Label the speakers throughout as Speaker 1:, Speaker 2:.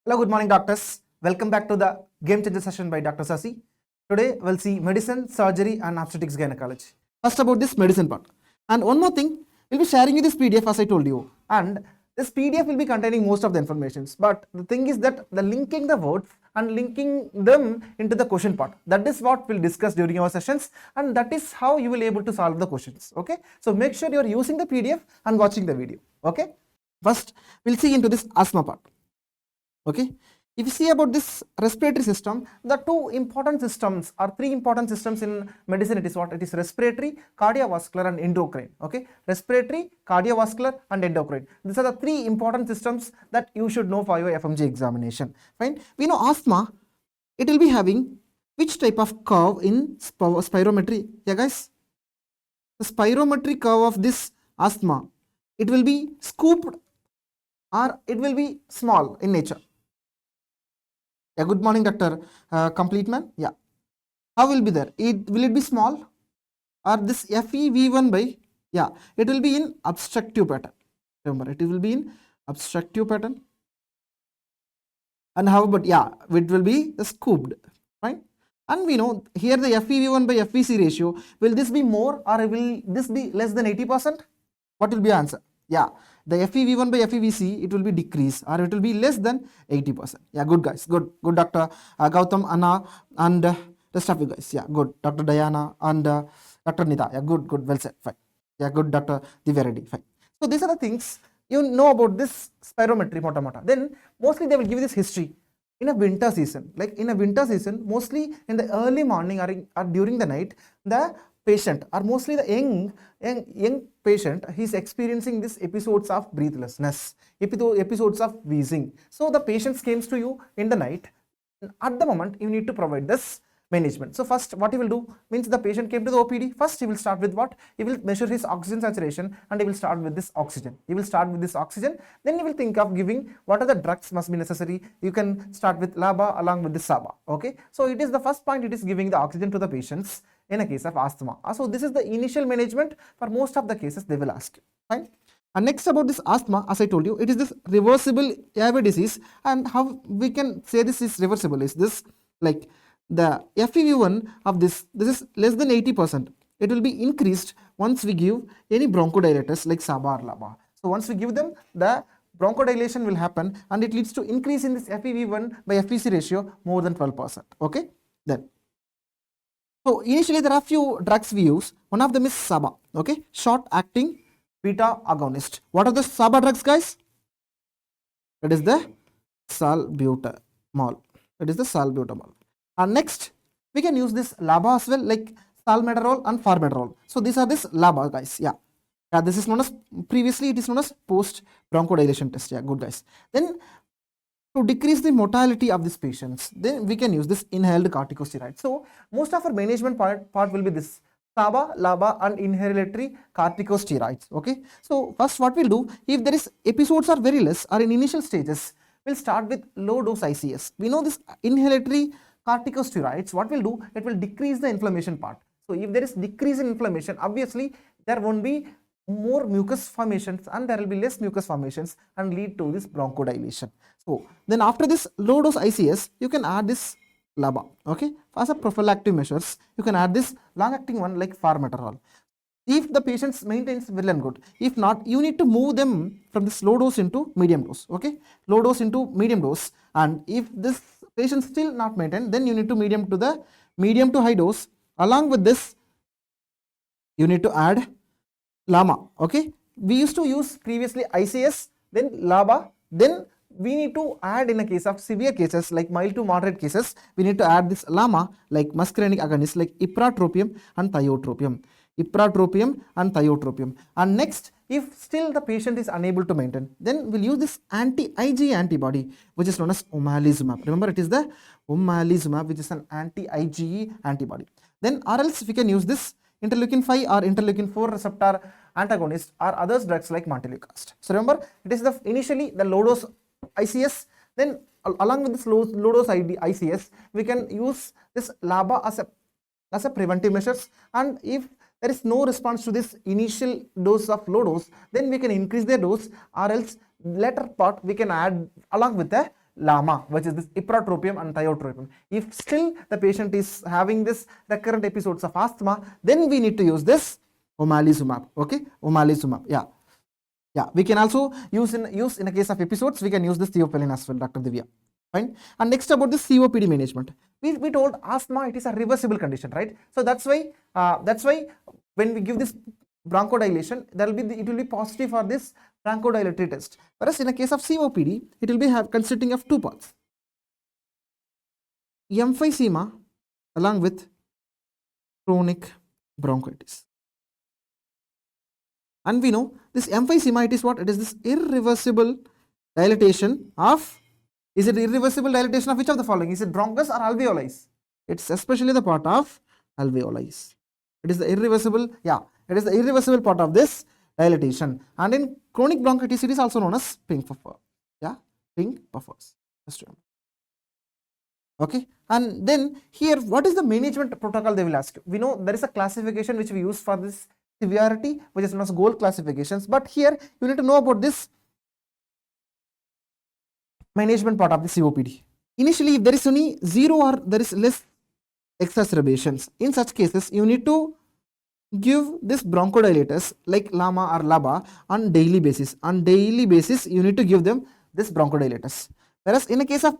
Speaker 1: Hello, good morning, doctors. Welcome back to the Game Changer session by Dr. Sasi. Today, we'll see medicine, surgery, and obstetrics gynecology. First, about this medicine part. And one more thing, we'll be sharing you this PDF as I told you. And this PDF will be containing most of the informations. But the thing is that the linking the words and linking them into the question part. That is what we'll discuss during our sessions. And that is how you will be able to solve the questions. Okay. So make sure you're using the PDF and watching the video. Okay. First, we'll see into this asthma part. Okay, if you see about this respiratory system, the two important systems or three important systems in medicine, it is what? It is respiratory, cardiovascular, and endocrine. Okay, respiratory, cardiovascular, and endocrine. These are the three important systems that you should know for your FMGE examination. Fine. We know asthma, it will be having which type of curve in spirometry? Yeah, guys, the spirometry curve of this asthma, it will be scooped or it will be small in nature. Yeah, good morning, Dr. Complete Man. Yeah, how will be there? Will it be small or this FEV1 by? Yeah, it will be in obstructive pattern. Remember, it will be in obstructive pattern. And how about, yeah, it will be scooped, right? And we know here the FEV1 by FVC ratio, will this be more or will this be less than 80%? What will be the answer? Yeah, the FEV1 by FEVC, it will be decreased or it will be less than 80%. Yeah, good guys, good Dr. Gautam, Anna, and rest of you guys. Yeah, good Dr. Diana and Dr. Nita. Yeah, good, well said. Fine. Yeah, good Dr. Divya Reddy. Fine. So these are the things you know about this spirometry mota. Then mostly they will give you this history. In a winter season, like in a winter season, mostly in the early morning or during the night, the patient or mostly the young patient, he's experiencing these episodes of breathlessness, episodes of wheezing. So the patient comes to you in the night. At the moment, you need to provide this management. So first, what he will do means the patient came to the OPD. First, he will start with what? He will measure his oxygen saturation and he will start with this oxygen. Then he will think of giving what are the drugs must be necessary. You can start with LABA along with the SABA. Okay. So it is the first point. It is giving the oxygen to the patients in a case of asthma. So this is the initial management for most of the cases they will ask you. Fine. And next about this asthma, as I told you, it is this reversible airway disease. And how we can say this is reversible is this, like the FEV1 of this is less than 80%. It will be increased once we give any bronchodilators like SABA or LABA. So once we give them, the bronchodilation will happen and it leads to increase in this FEV1 by FVC ratio more than 12%. Okay, then. So initially there are few drugs we use. One of them is SABA. Okay, short acting beta agonist. What are the SABA drugs, guys? That is the salbutamol. And next, we can use this LABA as well, like salmeterol and formoterol. So these are this LABA, guys. Yeah, this is known as, previously it is known as post bronchodilation test. Yeah, good guys. Then to decrease the mortality of these patients, then we can use this inhaled corticosteroid. So most of our management part will be this SABA, LABA and inhalatory corticosteroids. Okay. So first what we'll do, if there is episodes are very less or in initial stages, we'll start with low dose ICS. We know this inhalatory corticosteroids, what will do, it will decrease the inflammation part. So if there is decrease in inflammation, obviously there won't be more mucus formations and there will be less mucus formations and lead to this bronchodilation. So then after this low dose ICS, you can add this LABA. Okay, as a prophylactic measures, you can add this long acting one like formoterol. If the patients maintains well and good, if not, you need to move them from this low dose into medium dose. Okay, low dose into medium dose, and if this patient still not maintained, then you need to medium to high dose. Along with this, you need to add LAMA. Okay, we used to use previously ICS, then LABA, then we need to add in a case of severe cases like mild to moderate cases, we need to add this LAMA like muscarinic agonist like ipratropium and thiotropium. And next, if still the patient is unable to maintain, then we'll use this anti-IgE antibody which is known as omalizumab. Remember, it is the omalizumab which is an anti-IgE antibody. Then or else we can use this interleukin 5 or interleukin 4 receptor antagonist or others drugs like montelukast. So remember, it is the initially the low dose ICS, then along with this low dose ICS, we can use this LABA as a preventive measures, and if there is no response to this initial dose of low dose, then we can increase the dose, or else later part we can add along with the LAMA, which is this ipratropium and thiotropium. If still the patient is having this recurrent episodes of asthma, then we need to use this omalizumab. Okay, omalizumab. Yeah, we can also use in a case of episodes, we can use this theophylline as well, Dr. Divya. Fine. And next about this COPD management. We told asthma, it is a reversible condition, right? So that's why when we give this bronchodilation, it will be positive for this bronchodilatory test. Whereas in a case of COPD, it will be consisting of two parts: emphysema along with chronic bronchitis. And we know this emphysema, it is what? It is this irreversible dilatation of, is it irreversible dilatation of which of the following? Is it bronchus or alveoli? It's especially the part of alveoli. It is the irreversible, it is the irreversible part of this dilatation. And in chronic bronchitis, it is also known as pink puffer. Pink puffers. Just remember. Okay, and then here, what is the management protocol they will ask you? We know there is a classification which we use for this severity, which is known as gold classifications, but here you need to know about this management part of the COPD. Initially, if there is only 0 or there is less exacerbations, in such cases you need to give this bronchodilators like LAMA or LABA on daily basis. On daily basis, you need to give them this bronchodilators. Whereas in a case of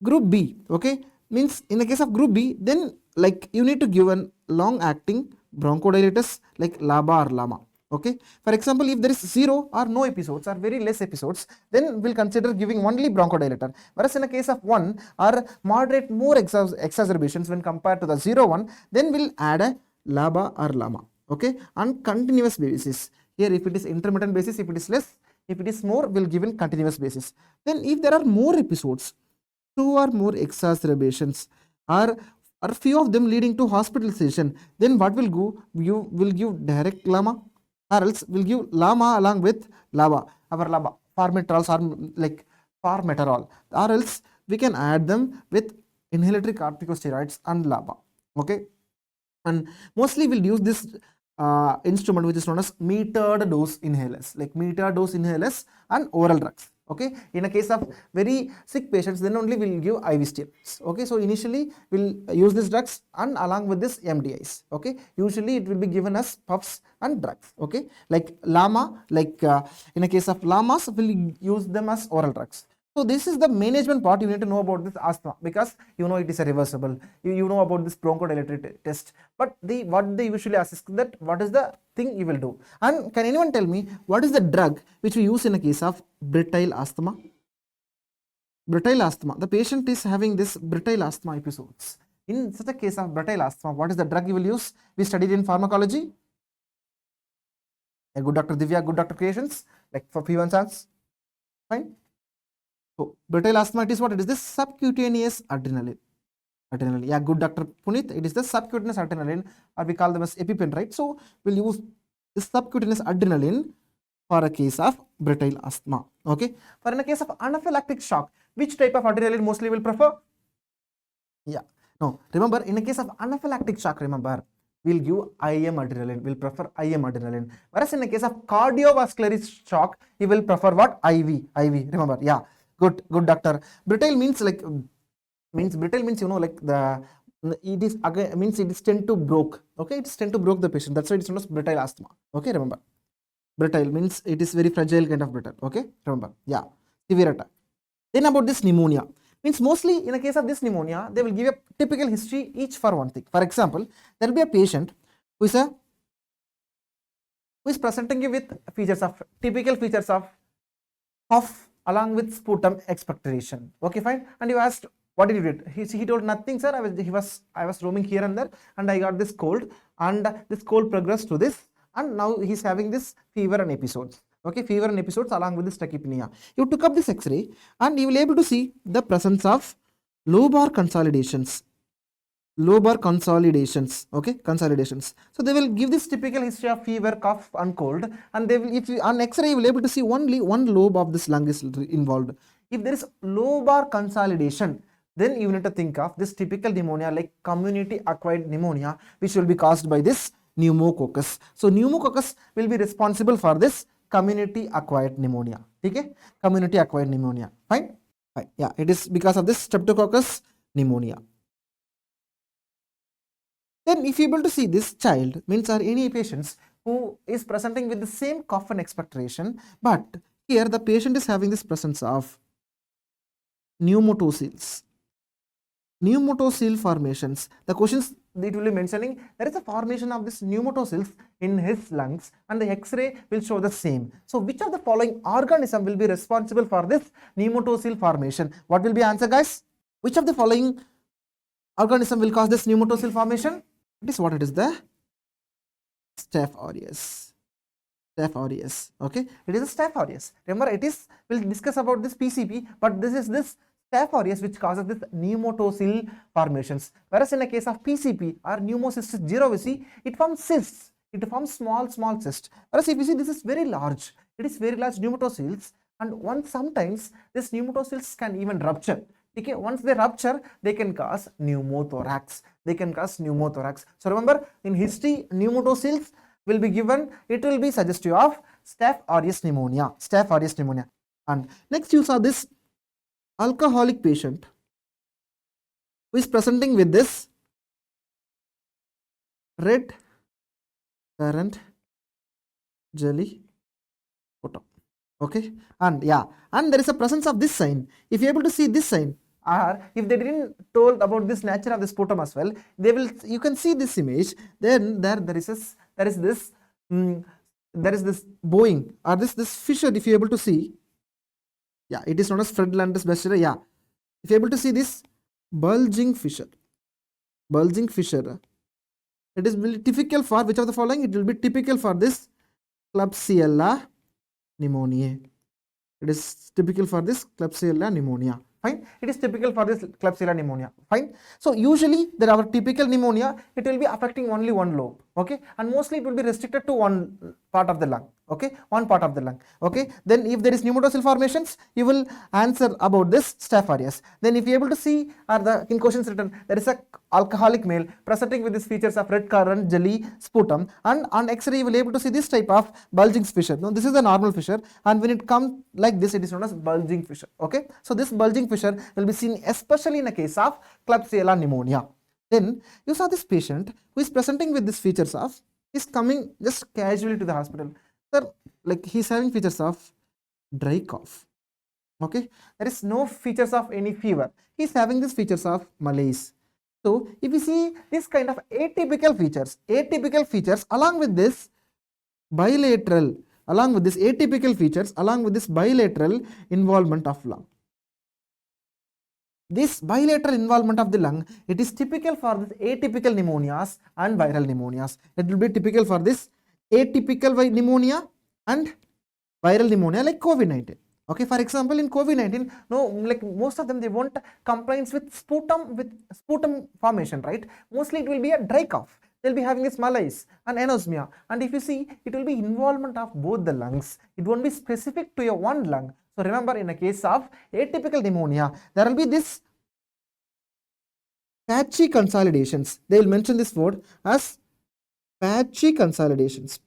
Speaker 1: group B, okay, means in a case of group B, then like you need to give a long acting bronchodilators like LABA or LAMA. Okay, for example, if there is 0 or no episodes or very less episodes, then we'll consider giving only bronchodilator. Whereas in a case of 1 or moderate more exacerbations when compared to the 0 one, then we'll add a LABA or LAMA. Okay, on continuous basis. Here, if it is intermittent basis, if it is less, if it is more, we'll give in continuous basis. Then if there are more episodes, 2 or more exacerbations, or few of them leading to hospitalization, then what will go? You will give direct LAMA, or else we'll give LAMA along with LABA, our LABA, formoterol or like formoterol, or else we can add them with inhalatory corticosteroids and LABA. Okay, and mostly we'll use this instrument which is known as metered dose inhalers, like metered dose inhalers and oral drugs. Okay, in a case of very sick patients, then only we'll give IV steroids. Okay, so initially we'll use these drugs and along with this MDIs. Okay, usually it will be given as puffs and drugs. Okay, like LAMA, like in a case of LAMAs, we'll use them as oral drugs. So this is the management part you need to know about this asthma, because you know it is a reversible. You know about this bronchodilatory test. But what they usually ask is that what is the thing you will do? And can anyone tell me what is the drug which we use in a case of brittle asthma? Brittle asthma. The patient is having this brittle asthma episodes. In such a case of brittle asthma, what is the drug you will use? We studied in pharmacology. A good Dr. Divya, good Dr. Creations, like for P1 chance. Fine. So brittle asthma, it is what? It is this subcutaneous adrenaline. Yeah, good Dr. Punit, it is the subcutaneous adrenaline, or we call them as EpiPen, right? So we'll use this subcutaneous adrenaline for a case of brittle asthma. Okay, for in a case of anaphylactic shock, which type of adrenaline mostly will prefer? Yeah, no, remember in a case of anaphylactic shock, remember we'll give IM adrenaline, we'll prefer IM adrenaline. Whereas in a case of cardiovascular shock, you will prefer what? IV, remember, yeah. Good doctor. Brittle means like brittle means, you know, like it is again means it is tend to broke. Okay, it's tend to broke the patient. That's why it's known as brittle asthma. Okay, remember. Brittle means it is very fragile kind of brittle. Okay, remember. Yeah, severe attack. Then about this pneumonia, means mostly in a case of this pneumonia, they will give a typical history each for one thing. For example, there will be a patient who is presenting you with typical features of cough along with sputum expectoration. Okay, fine. And you asked, what did you do? He told nothing, sir. I was roaming here and there, and I got this cold, and this cold progressed to this, and now he's having this fever and episodes. Okay, fever and episodes along with this tachypnea. You took up this X-ray, and you will able to see the presence of lobar consolidations. Okay, consolidations. So they will give this typical history of fever, cough and cold, and they will, if you on X-ray you will able to see only one lobe of this lung is involved. If there is lobar consolidation, then you need to think of this typical pneumonia like community acquired pneumonia, which will be caused by this pneumococcus. So pneumococcus will be responsible for this community acquired pneumonia. Okay, community acquired pneumonia. Fine. Fine. Yeah, it is because of this streptococcus pneumonia. Then if you able to see this child means or any patients who is presenting with the same cough and expectoration, but here the patient is having this presence of pneumotocele formations. The questions it will be mentioning there is a formation of this pneumatoceles in his lungs, and the X-ray will show the same. So which of the following organism will be responsible for this pneumotocele formation? What will be answer, guys? Which of the following organism will cause this pneumotocele formation? It is what it is, the Staph aureus. Staph aureus. Okay, it is a Staph aureus. Remember, it is, we'll discuss about this PCP, but this is this Staph aureus which causes this pneumotocele formations. Whereas in a case of PCP or pneumocystis jirovecii, it forms cysts. It forms small cysts. Whereas if you see, this is very large. It is very large pneumatoceles, and sometimes this pneumatoceles can even rupture. Okay, once they rupture, they can cause pneumothorax. So remember, in history, pneumatoceles will be given. It will be suggestive of Staph aureus pneumonia. And next, you saw this alcoholic patient who is presenting with this red currant jelly photo. Okay, and yeah, and there is a presence of this sign. If you are able to see this sign, or if they didn't told about this nature of the sputum as well, they will, you can see this image. Then there is this bowing, or this fissure. If you are able to see, yeah, it is known as Fred-Landis bacteria. Yeah, if you are able to see this bulging fissure, it is really typical for which of the following? It will be typical for this Klebsiella pneumoniae. It is typical for this Klebsiella pneumonia. Fine. It is typical for this Klebsiella pneumonia. Fine. So usually there are typical pneumonia. It will be affecting only one lobe. Okay, and mostly it will be restricted to one part of the lung. Okay, one part of the lung. Okay. Then if there is pneumotocele formations, you will answer about this Staph aureus. Then if you are able to see, or the in questions written, there is a alcoholic male presenting with these features of red currant jelly sputum, and on X-ray you will be able to see this type of bulging fissure. Now this is the normal fissure, and when it comes like this, it is known as bulging fissure. Okay, so this bulging fissure will be seen especially in a case of Klebsiella pneumonia. Then you saw this patient who is presenting with these features of, is coming just casually to the hospital. Sir, like he is having features of dry cough. Okay, there is no features of any fever. He is having these features of malaise. So if you see this kind of atypical features along with this bilateral, involvement of lung. This bilateral involvement of the lung, it is typical for this atypical pneumonias and viral pneumonias. It will be typical for this atypical pneumonia and viral pneumonia like COVID-19. Okay, for example, in COVID-19, no, like most of them, they won't complaints with sputum formation, right? Mostly it will be a dry cough. They'll be having this malaise and anosmia. And if you see, it will be involvement of both the lungs. It won't be specific to your one lung. So remember, in a case of atypical pneumonia, there will be this patchy consolidations. They will mention this word as patchy consolidations.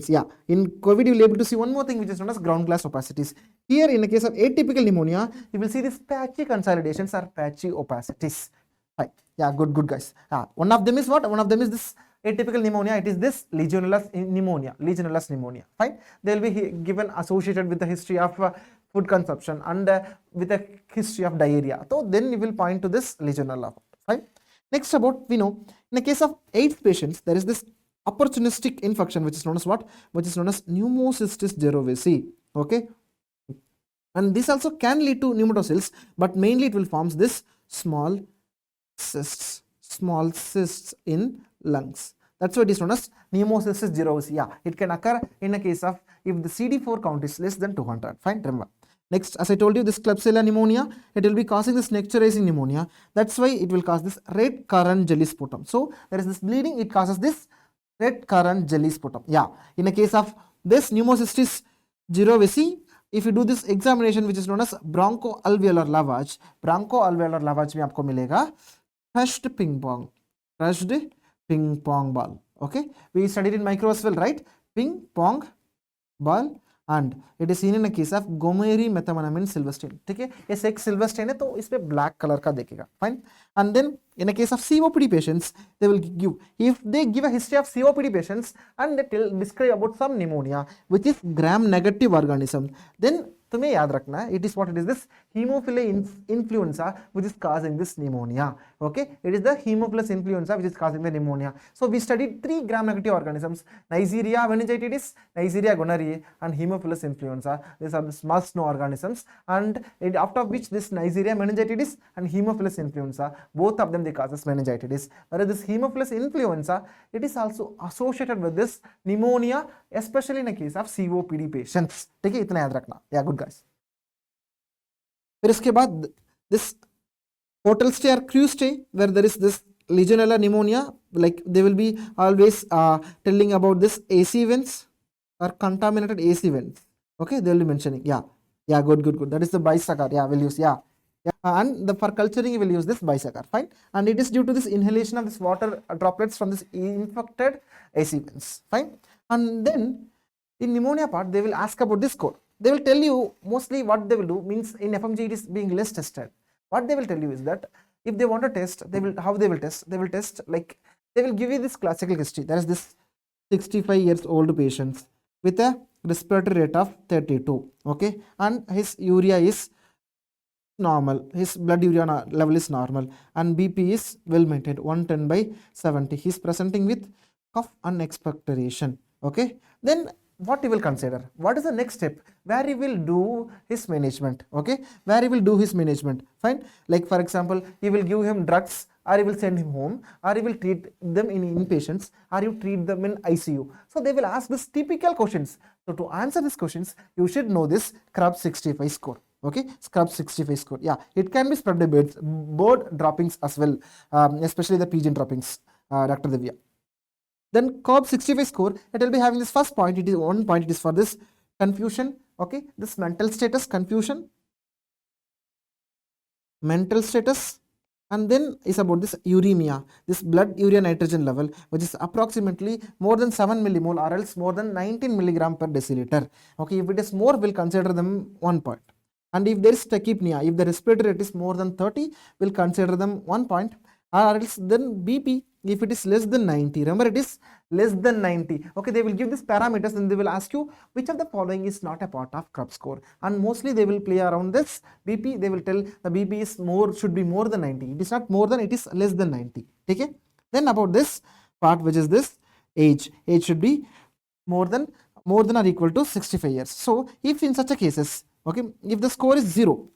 Speaker 1: Yeah, in COVID you will be able to see one more thing which is known as ground glass opacities. Here in the case of atypical pneumonia, you will see this patchy consolidations or patchy opacities. Right. Yeah, good guys. One of them is what? One of them is this atypical pneumonia. It is this Legionella pneumonia. Fine. They will be given associated with the history of food consumption and with a history of diarrhea. So then you will point to this Legionella. Fine. Next, about we know in the case of AIDS patients, there is this opportunistic infection which is known as what? Which is known as Pneumocystis jirovecii. Okay, and this also can lead to pneumatoceles, but mainly it will forms this small cysts in lungs. That's why it is known as Pneumocystis jirovecii. Yeah, it can occur in a case of if the CD4 count is less than 200. Fine, remember. Next, as I told you, this Klebsiella pneumonia, it will be causing this nectarizing pneumonia. That's why it will cause this red currant jelly sputum. So there is this bleeding, it causes this red currant jelly sputum. Yeah, in a case of this Pneumocystis jirovecii, if you do this examination which is known as bronchoalveolar lavage में आपको मिलेगा crushed ping pong ball. Okay, we studied in micro as well, right? Ping pong ball and it is seen in a case of Gomery methamphetamine silver stain. ठीक है, ये एक silver stain है तो इस पे black color का देखेगा. Fine. And then in a case of COPD patients, they will give, if they give a history of COPD patients and they describe about some pneumonia which is gram negative organism, then तुम्हें याद रखना है, it is what it is, this Haemophilus influenza which is causing this pneumonia. Okay, it is the Haemophilus influenza which is causing the pneumonia. So we studied 3 gram negative organisms: Neisseria meningitis, Neisseria gonorrhoeae, and Haemophilus influenza. These are the must know organisms, and after which this Neisseria meningitis and Haemophilus influenza, both of them they causes meningitis. Whereas this Haemophilus influenza, it is also associated with this pneumonia, especially in a case of COPD patients. ठीक है, इतना याद रखना. Yeah, good guys. फिर इसके बाद this hotel stay or cruise stay where there is this Legionella pneumonia, like they will be always telling about this AC vents or contaminated AC vents. Okay, they will be mentioning. Yeah, good. That is the bisacar. Yeah, we'll use. Yeah. And for culturing, we will use this bisacar. Fine. And it is due to this inhalation of this water droplets from this infected AC vents. Fine. And then in pneumonia part, they will ask about this score. They will tell you mostly what they will do means in FMGE it is being less tested. What they will tell you is that if they want to test, they will test like they will give you this classical history. There is this 65 years old patients with a respiratory rate of 32. Okay, and his urea is normal, his blood urea level is normal, and BP is well maintained 110/70. He is presenting with cough and expectoration. Okay, then what he will consider, what is the next step where he will do his management. Okay, where he will do his management. Fine, like for example, he will give him drugs, or he will send him home, or he will treat them in inpatients, or you treat them in ICU. So they will ask this typical questions. So to answer these questions, you should know this Scrub 65 score. Okay, Scrub 65 score. Yeah, it can be spread by bird droppings as well, especially the pigeon droppings, Dr. Divya. Then COB 65 score, it will be having this first point. It is one point. It is for this confusion. Okay, this mental status, confusion, mental status, and then is about this uremia, this blood urea nitrogen level, which is approximately more than 7 millimole or else more than 19 milligram per deciliter. Okay, if it is more, we'll consider them 1 point. And if there is tachypnea, if the respiratory rate is more than 30, we'll consider them 1 point. Or else then BP, if it is less than 90, remember it is less than 90. Okay, they will give these parameters and they will ask you which of the following is not a part of CRUB score, and mostly they will play around this BP. They will tell the BP is more, should be more than 90. It is not more than, it is less than 90. Okay, then about this part, which is this age should be more than or equal to 65 years. So if in such a cases, okay, if the score is 0,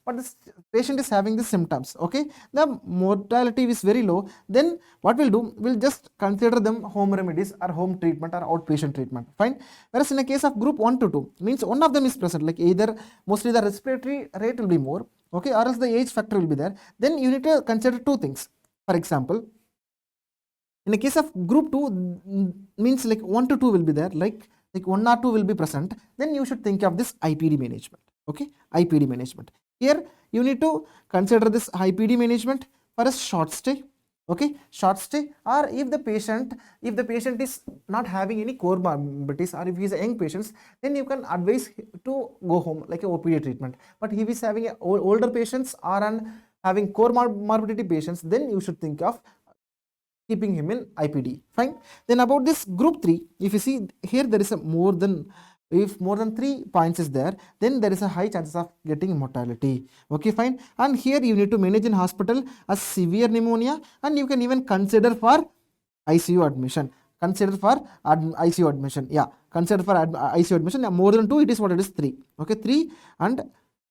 Speaker 1: but this patient is having the symptoms, okay, the mortality is very low, then what we'll do, we'll just consider them home remedies or home treatment or outpatient treatment. Fine. Whereas in a case of group 1 to 2, means one of them is present, like either mostly the respiratory rate will be more, okay, or else the age factor will be there. Then you need to consider 2 things. For example, in a case of group 2, means like 1 to 2 will be there, like 1 or 2 will be present, then you should think of this IPD management. Okay, IPD management. Here you need to consider this IPD management for a short stay. Okay, short stay, or if the patient is not having any comorbidities, or if he is a young patient, then you can advise to go home like a OPD treatment. But if he is having older patients or having comorbidity patients, then you should think of keeping him in IPD. Fine. Then about this group 3, if you see here, there is a if more than 3 points is there, then there is a high chances of getting mortality. Okay, fine. And here you need to manage in hospital as severe pneumonia, and you can even consider for ICU admission. ICU admission. Yeah, consider for ICU admission. More than 2, it is what it is 3. Okay, 3 and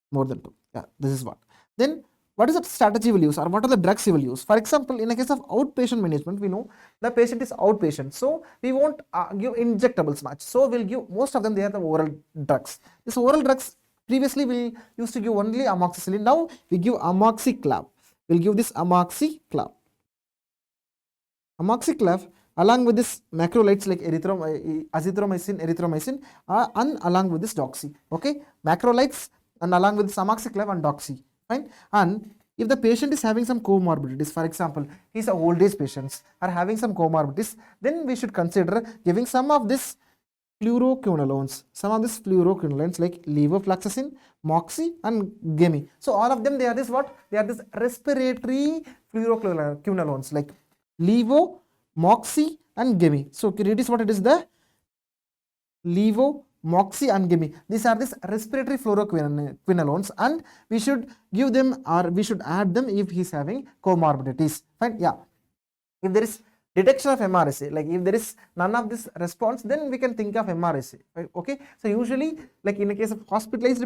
Speaker 1: more than 2. Yeah, this is what. Then what is the strategy we will use, or what are the drugs we will use? For example, in a case of outpatient management, we know the patient is outpatient, so we won't give injectables much. So we'll give, most of them, they are the oral drugs. These oral drugs, previously we used to give only amoxicillin. Now we give amoxiclav. We'll give this amoxiclav. Amoxiclav along with this macrolides like azithromycin, and along with this doxy. Okay, macrolides and along with this amoxiclav and doxy. Fine. And if the patient is having some comorbidities, for example, he is a old age patient or having some comorbidities, then we should consider giving some of this fluoroquinolones. Some of these fluoroquinolones like levofloxacin, moxi, and gemi. So all of them, they are this what? They are this respiratory fluoroquinolones like levo, moxi, and gemi. So it is what it is, the levo, moxi, and gemi. These are this respiratory fluoroquinolones, and we should give them, or we should add them if he's having comorbidities. Fine. Yeah. If there is detection of MRSA, like if there is none of this response, then we can think of MRSA. Right? Okay. So usually, like in a case of hospitalized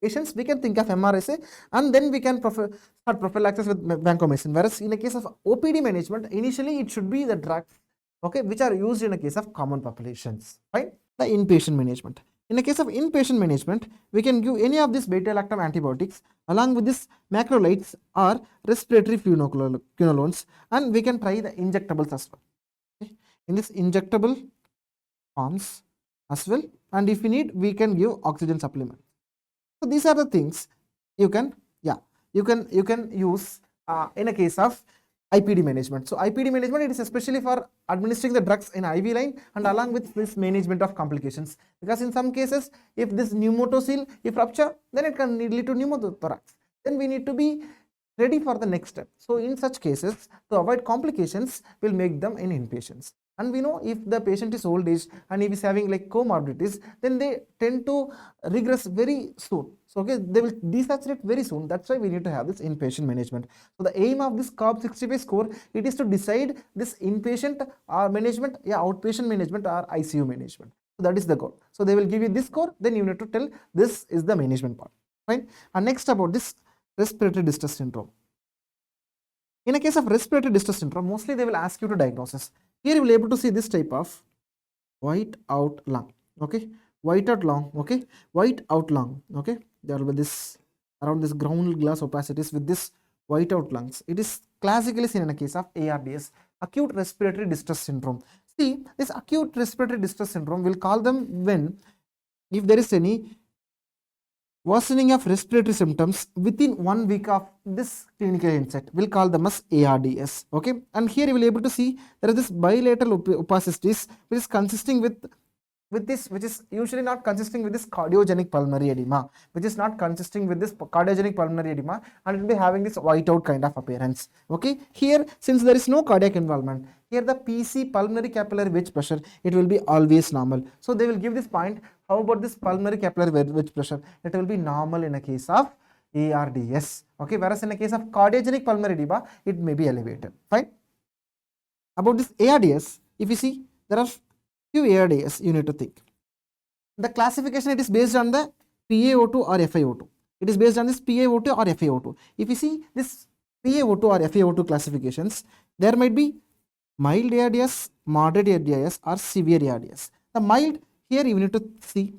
Speaker 1: patients, we can think of MRSA, and then we can start prophylaxis with vancomycin. Whereas in a case of OPD management, initially it should be the drugs, okay, which are used in a case of common populations. Right? The inpatient management. In the case of inpatient management, we can give any of these beta-lactam antibiotics along with this macrolides or respiratory fluoroquinolones, and we can try the injectables as well. Okay. In this injectable forms as well, and if we need, we can give oxygen supplement. So these are the things you can, you can use in a case of IPD management. So IPD management, it is especially for administering the drugs in IV line and along with this management of complications, because in some cases, if this pneumotocele, if rupture, then it can lead to pneumothorax. Then we need to be ready for the next step. So in such cases, to avoid complications, we'll make them in inpatients. And we know if the patient is old age and if he's having like comorbidities, then they tend to regress very soon. So okay, they will desaturate very soon. That's why we need to have this inpatient management. So the aim of this COP65 score, it is to decide this inpatient or management, outpatient management or ICU management. So that is the goal. So they will give you this score, then you need to tell this is the management part. Fine. And next about this respiratory distress syndrome. In a case of respiratory distress syndrome, mostly they will ask you to diagnosis. Here you will be able to see this type of white out lung. Okay, white out lung. Okay, white out lung. Okay, there will be this around this ground glass opacities with this white out lungs. It is classically seen in a case of ARDS, acute respiratory distress syndrome. See, this acute respiratory distress syndrome, will call them when if there is any worsening of respiratory symptoms within 1 week of this clinical insight, we'll call them as ARDS. Okay, and here you will be able to see there is this bilateral opacities which is consisting with this, which is usually not consisting with this cardiogenic pulmonary edema, which is not consisting with this cardiogenic pulmonary edema, and it will be having this white out kind of appearance. Okay, here since there is no cardiac involvement, here the PC, pulmonary capillary wedge pressure, it will be always normal. So they will give this point. How about this pulmonary capillary wedge pressure? It will be normal in a case of ARDS. Okay, whereas in a case of cardiogenic pulmonary edema, it may be elevated. Fine. About this ARDS, if you see, there are few ARDS you need to think. The classification, it is based on the PaO2 or FiO2. It is based on this PaO2 or FiO2. If you see this PaO2 or FiO2 classifications, there might be mild ARDS, moderate ARDS, or severe ARDS. The mild, here you need to see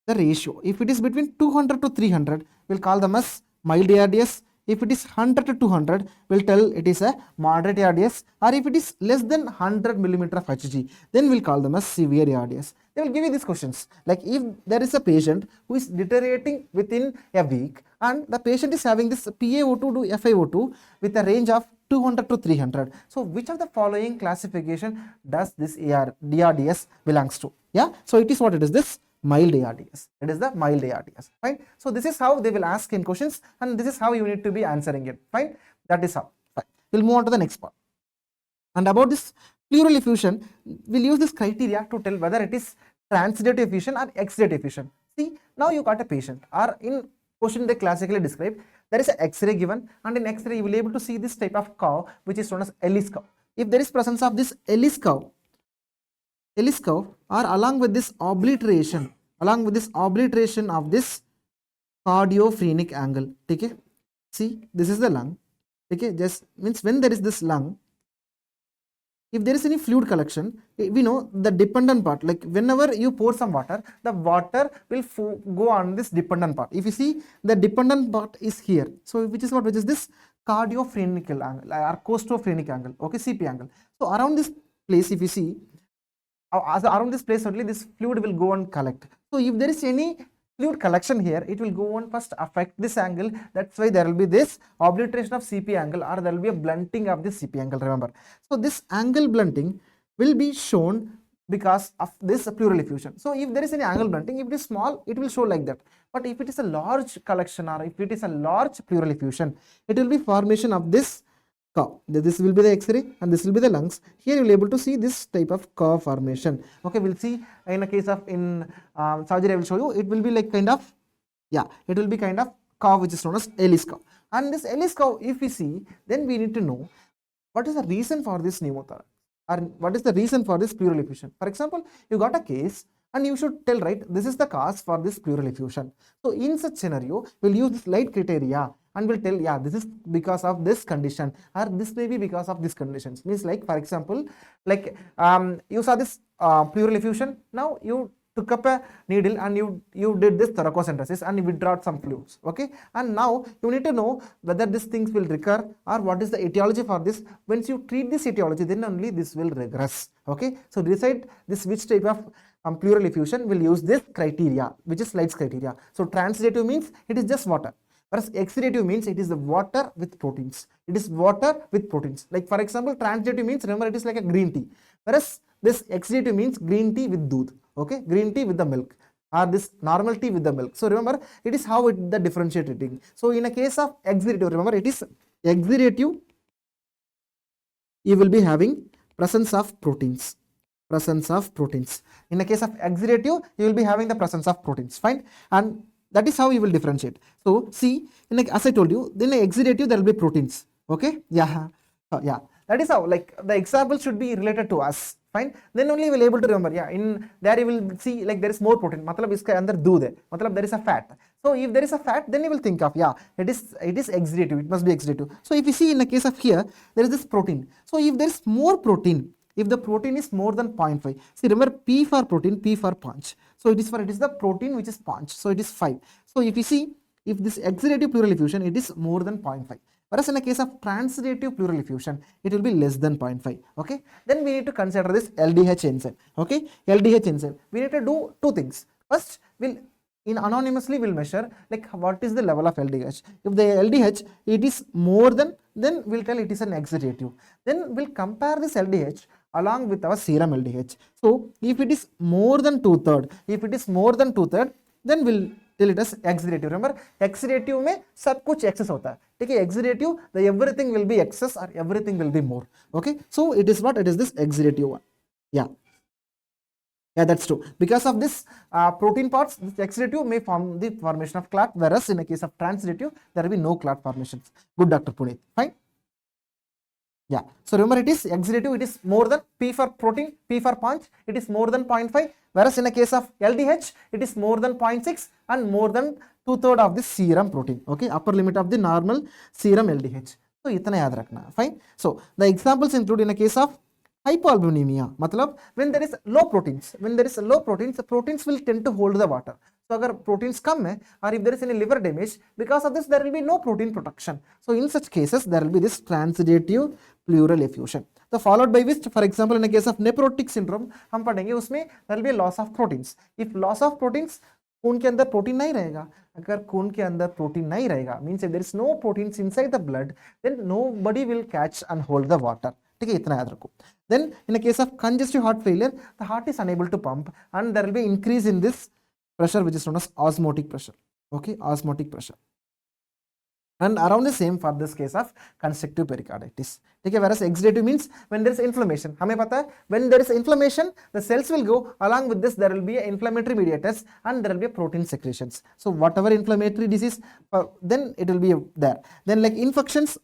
Speaker 1: the ratio. If it is between 200 to 300, we'll call them as mild ARDS. If it is 100 to 200, we'll tell it is a moderate ARDS, or if it is less than 100 millimeter of Hg, then we'll call them as severe ARDS. They will give you these questions, like if there is a patient who is deteriorating within a week and the patient is having this PaO2 to FiO2 with a range of 200 to 300. So which of the following classification does this DRDS belongs to? Yeah, so it is what it is, this mild ARDS. It is the mild ARDS. Fine. So this is how they will ask in questions, and this is how you need to be answering it. Fine. That is how. Fine. We'll move on to the next part. And about this pleural effusion, we'll use this criteria to tell whether it is transitive effusion or exudative effusion. See, now you got a patient, or in question they classically describe, there is an X-ray given, and in X-ray you will be able to see this type of curve which is known as Ellis curve. If there is presence of this Ellis curve or along with this obliteration of this cardiophrenic angle. Okay, see, this is the lung. Okay, just means when there is this lung, if there is any fluid collection, we know the dependent part, like whenever you pour some water, the water will go on this dependent part. If you see, the dependent part is here. So which is this cardiophrenic angle or costophrenic angle. Okay, CP angle. So around this place, if you see, around this place only this fluid will go and collect. So if there is any fluid collection here, it will go on first affect this angle. That's why there will be this obliteration of CP angle, or there will be a blunting of this CP angle, remember. So this angle blunting will be shown because of this pleural effusion. So if there is any angle blunting, if it is small, it will show like that. But if it is a large collection or if it is a large pleural effusion, it will be formation of this curve. This will be the X-ray and this will be the lungs. Here you will be able to see this type of curve formation. Okay, we'll see in a case of surgery I will show you. It will be like kind of, yeah, it will be kind of curve which is known as Ellis curve. And this Ellis curve, if we see, then we need to know what is the reason for this pneumothorax, or what is the reason for this pleural effusion. For example, you got a case and you should tell, right, this is the cause for this pleural effusion. So in such scenario, we'll use this light criteria and we'll tell, yeah, this is because of this condition, or this may be because of this conditions. Means like, for example, like you saw this pleural effusion, now you took up a needle and you did this thoracocentesis and you withdrew some fluids. Okay, and now you need to know whether these things will recur or what is the etiology for this. Once you treat this etiology, then only this will regress. Okay, so decide this which type of pleural effusion will use this criteria, which is Slide's criteria. So transidative means it is just water, whereas exudative means it is the water with proteins. It is water with proteins. Like for example, transidative means, remember, it is like a green tea, whereas this exudative means green tea with doodh. Okay, green tea with the milk, or this normal tea with the milk. So remember, it is how the differentiating. So in a case of exudative, remember, it is exudative, you will be having presence of proteins. In a case of exudative, you will be having the presence of proteins. Fine, and that is how you will differentiate. So see, as I told you, then exudative there will be proteins. Okay, yeah, yeah, that is how, like, the example should be related to us. Fine, then only you will able to remember. Yeah, in there you will see, like, there is more protein, matlab iska andar doodh hai, matlab there is a fat. So if there is a fat, then you will think of, yeah, it is exudative, it must be exudative. So if you see in the case of here, there is this protein. So if there is more protein, if the protein is more than 0.5, see, remember, P for protein, P for punch. So it is the protein which is punch, so it is 5. So if you see, if this exudative pleural effusion, it is more than 0.5. Whereas in a case of transidative pleural effusion, it will be less than 0.5. Okay, then we need to consider this LDH enzyme. Okay, LDH enzyme, we need to do two things. First, we'll anonymously we'll measure, like, what is the level of LDH. If the LDH it is more than, then we'll tell it is an exudative. Then we'll compare this LDH along with our serum LDH. So if it is more than 2/3, then we'll tell it as exudative. Remember, exudative में सब कुछ excess होता है, ठीक है? Exudative, the everything will be excess or everything will be more. Okay, so it is what? It is this exudative one. Yeah, that's true. Because of this protein parts, this exudative may form the formation of clot, whereas in a case of transidative, there will be no clot formations. Good, Dr. Puneet. Fine. Yeah, so remember, it is exudative, it is more than P for protein, P for punch, it is more than 0.5, whereas in a case of LDH, it is more than 0.6 and more than 2/3 of the serum protein. Okay, upper limit of the normal serum LDH. So itna yaad rakhna. Fine. So the examples include in a case of hypoalbuminemia, matlab when there is low proteins, the proteins will tend to hold the water. So agar proteins come hai, or if there is any liver damage, because of this there will be no protein protection. So in such cases there will be this transidative pleural effusion. So followed by which, for example, in a case of nephrotic syndrome, हम पढ़ेंगे उसमें there will be a loss of proteins. If loss of proteins, खून के अंदर protein नहीं रहेगा. अगर खून के अंदर प्रोटीन नहीं रहेगा, means if there is no proteins inside the blood, then nobody will catch and hold the water. ठीक है, इतना याद रखो. Then in a case of congestive heart failure, the heart is unable to pump and there will be increase in this pressure which is known as osmotic pressure. Okay, osmotic pressure. And around the same for this case of constrictive pericarditis. Okay, whereas exudative means when there is inflammation. हमें पता है, when there is inflammation, the cells will go, along with this there will be inflammatory mediators and there will be protein secretions. So whatever inflammatory disease, then it will be there. Then like infections,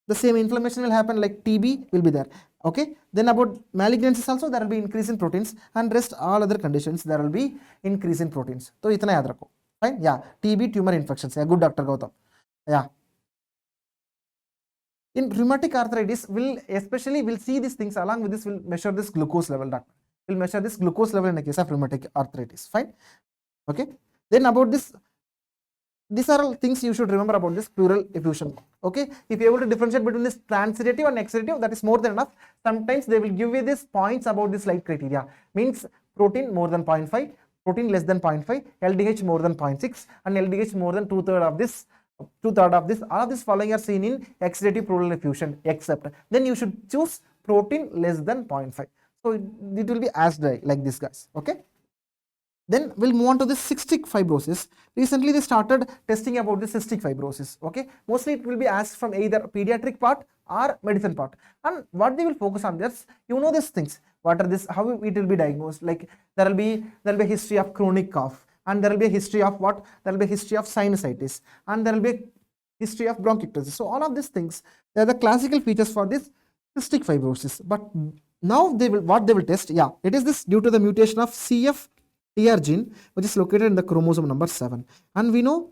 Speaker 1: the same inflammation will happen, like TB will be there. Okay, then about malignancies also there will be increase in proteins, and rest all other conditions there will be increase in proteins. So इतना याद रखो. Fine. Yeah, TB, tumor infections. Yeah, good, Dr. Gautam. Yeah. In rheumatic arthritis, we'll see these things. Along with this, we'll measure this glucose level, doctor. We'll measure this glucose level in the case of rheumatic arthritis. Fine. Okay. Then about this, these are all things you should remember about this pleural effusion. Okay. If you're able to differentiate between this transidative and exudative, that is more than enough. Sometimes they will give you these points about this Slide criteria. Means protein more than 0.5, protein less than 0.5, LDH more than 0.6, and LDH more than 2/3 of this. All of this following are seen in exudative pleural effusion, except then you should choose protein less than 0.5. So it will be as dry like this, guys. Okay. Then we'll move on to the cystic fibrosis. Recently they started testing about the cystic fibrosis. Okay, mostly it will be asked from either pediatric part or medicine part, and what they will focus on this, you know, these things, what are this, how it will be diagnosed. Like there will be a history of chronic cough, and there will be a history of what, there will be a history of sinusitis, and there will be a history of bronchiectasis. So all of these things, they are the classical features for this cystic fibrosis. But now they will, what they will test, yeah, it is this due to the mutation of CFTR gene, which is located in the chromosome number 7, and we know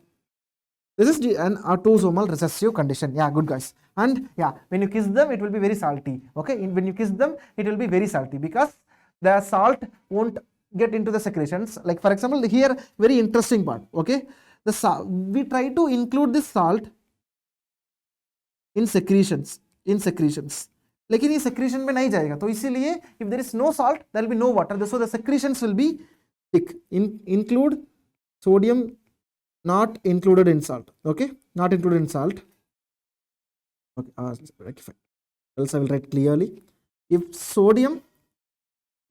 Speaker 1: this is an autosomal recessive condition. Yeah, good, guys. And yeah, when you kiss them, it will be very salty. Okay, when you kiss them, it will be very salty because the salt won't get into the secretions. Like for example, here very interesting part. Okay, we try to include this salt in secretions. लेकिन ये secretion में नहीं जाएगा, तो इसीलिए if there is no salt, there will be no water, so the secretions will be thick. Include sodium not included in salt. Okay, not included in salt. Okay, rectify. Else I will write clearly. If sodium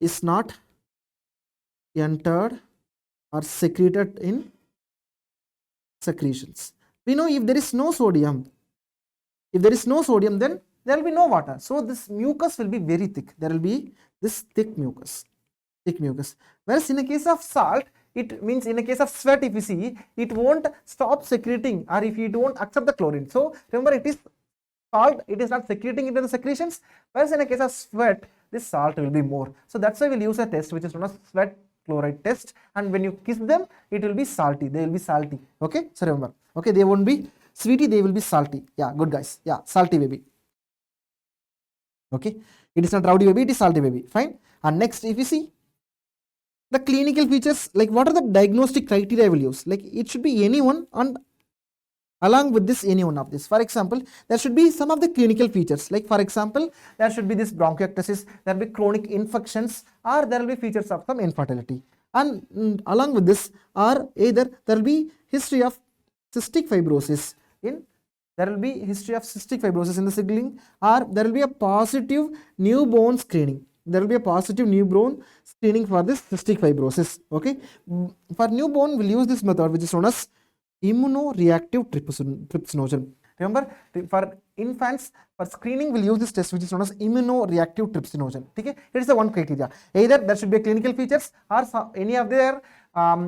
Speaker 1: is not entered or secreted in secretions, we know if there is no sodium, then there will be no water. So this mucus will be very thick. There will be this thick mucus. Whereas in a case of salt, it means in a case of sweat, if you see, it won't stop secreting, or if you don't accept the chlorine. So remember, it is salt, it is not secreting into the secretions. Whereas in a case of sweat, this salt will be more. So that's why we'll use a test which is known as sweat chloride test. And when you kiss them, it will be salty. They will be salty. Okay, so remember. Okay, they won't be sweetie, they will be salty. Yeah, good, guys. Yeah, salty baby. Okay, it is not rowdy baby, it is salty baby. Fine. And next, if you see the clinical features, like what are the diagnostic criteria I will use? Like it should be anyone, and along with this, any one of this. For example, there should be some of the clinical features. Like for example, there should be this bronchiectasis, there will be chronic infections, or there will be features of some infertility. And along with this, or either there will be history of cystic fibrosis in the sibling, or there will be a positive newborn screening. There will be a positive newborn screening for this cystic fibrosis. Okay, for newborn, we'll use this method which is known as immunoreactive trypsinogen. Remember, for infants, for screening, we'll use this test which is known as immunoreactive trypsinogen. Okay, it is the one criteria. Either there should be a clinical features, or any of their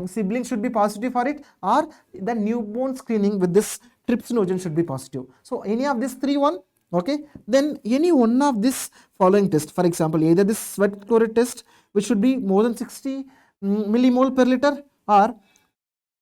Speaker 1: siblings should be positive for it, or the newborn screening with this trypsinogen should be positive. So any of these three one. Okay, then any one of this following test, for example, either this sweat chloride test, which should be more than 60 millimole per liter, or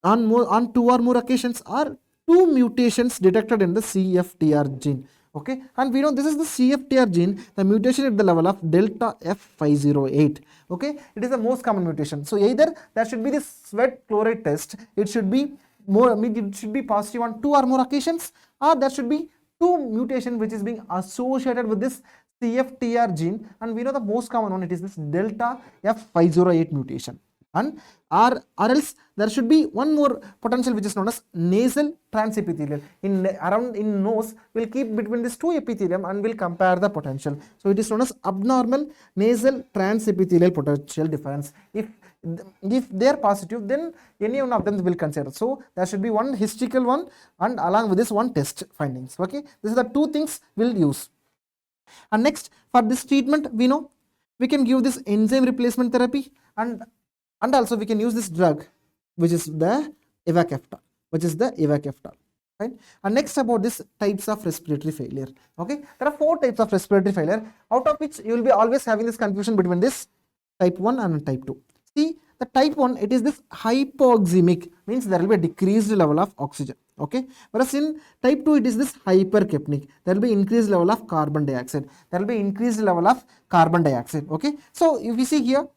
Speaker 1: on 2 or more occasions, or 2 mutations detected in the CFTR gene. Okay, and we know this is the CFTR gene, the mutation at the level of delta F508. Okay, it is the most common mutation. So either there should be this sweat chloride test, it should be positive on 2 or more occasions, or there should be 2 mutation which is being associated with this CFTR gene, and we know the most common one, it is this delta F508 mutation. And or else there should be one more potential which is known as nasal transepithelial. In nose, we'll keep between these 2 epithelium and we'll compare the potential. So it is known as abnormal nasal transepithelial potential difference. If they are positive, then any one of them will consider. So there should be one historical one, and along with this one test findings. Okay, this is the 2 things we'll use. And next, for this treatment, we know we can give this enzyme replacement therapy, and also we can use this drug which is the Evaceftal. Right? And next, about this types of respiratory failure. Okay, there are 4 types of respiratory failure, out of which you will be always having this confusion between this type 1 and type 2. See, the type 1, it is this hypoxemic, means there will be a decreased level of oxygen. Okay, whereas in type 2, it is this hypercapnic, there will be increased level of carbon dioxide. Okay, so if you see here,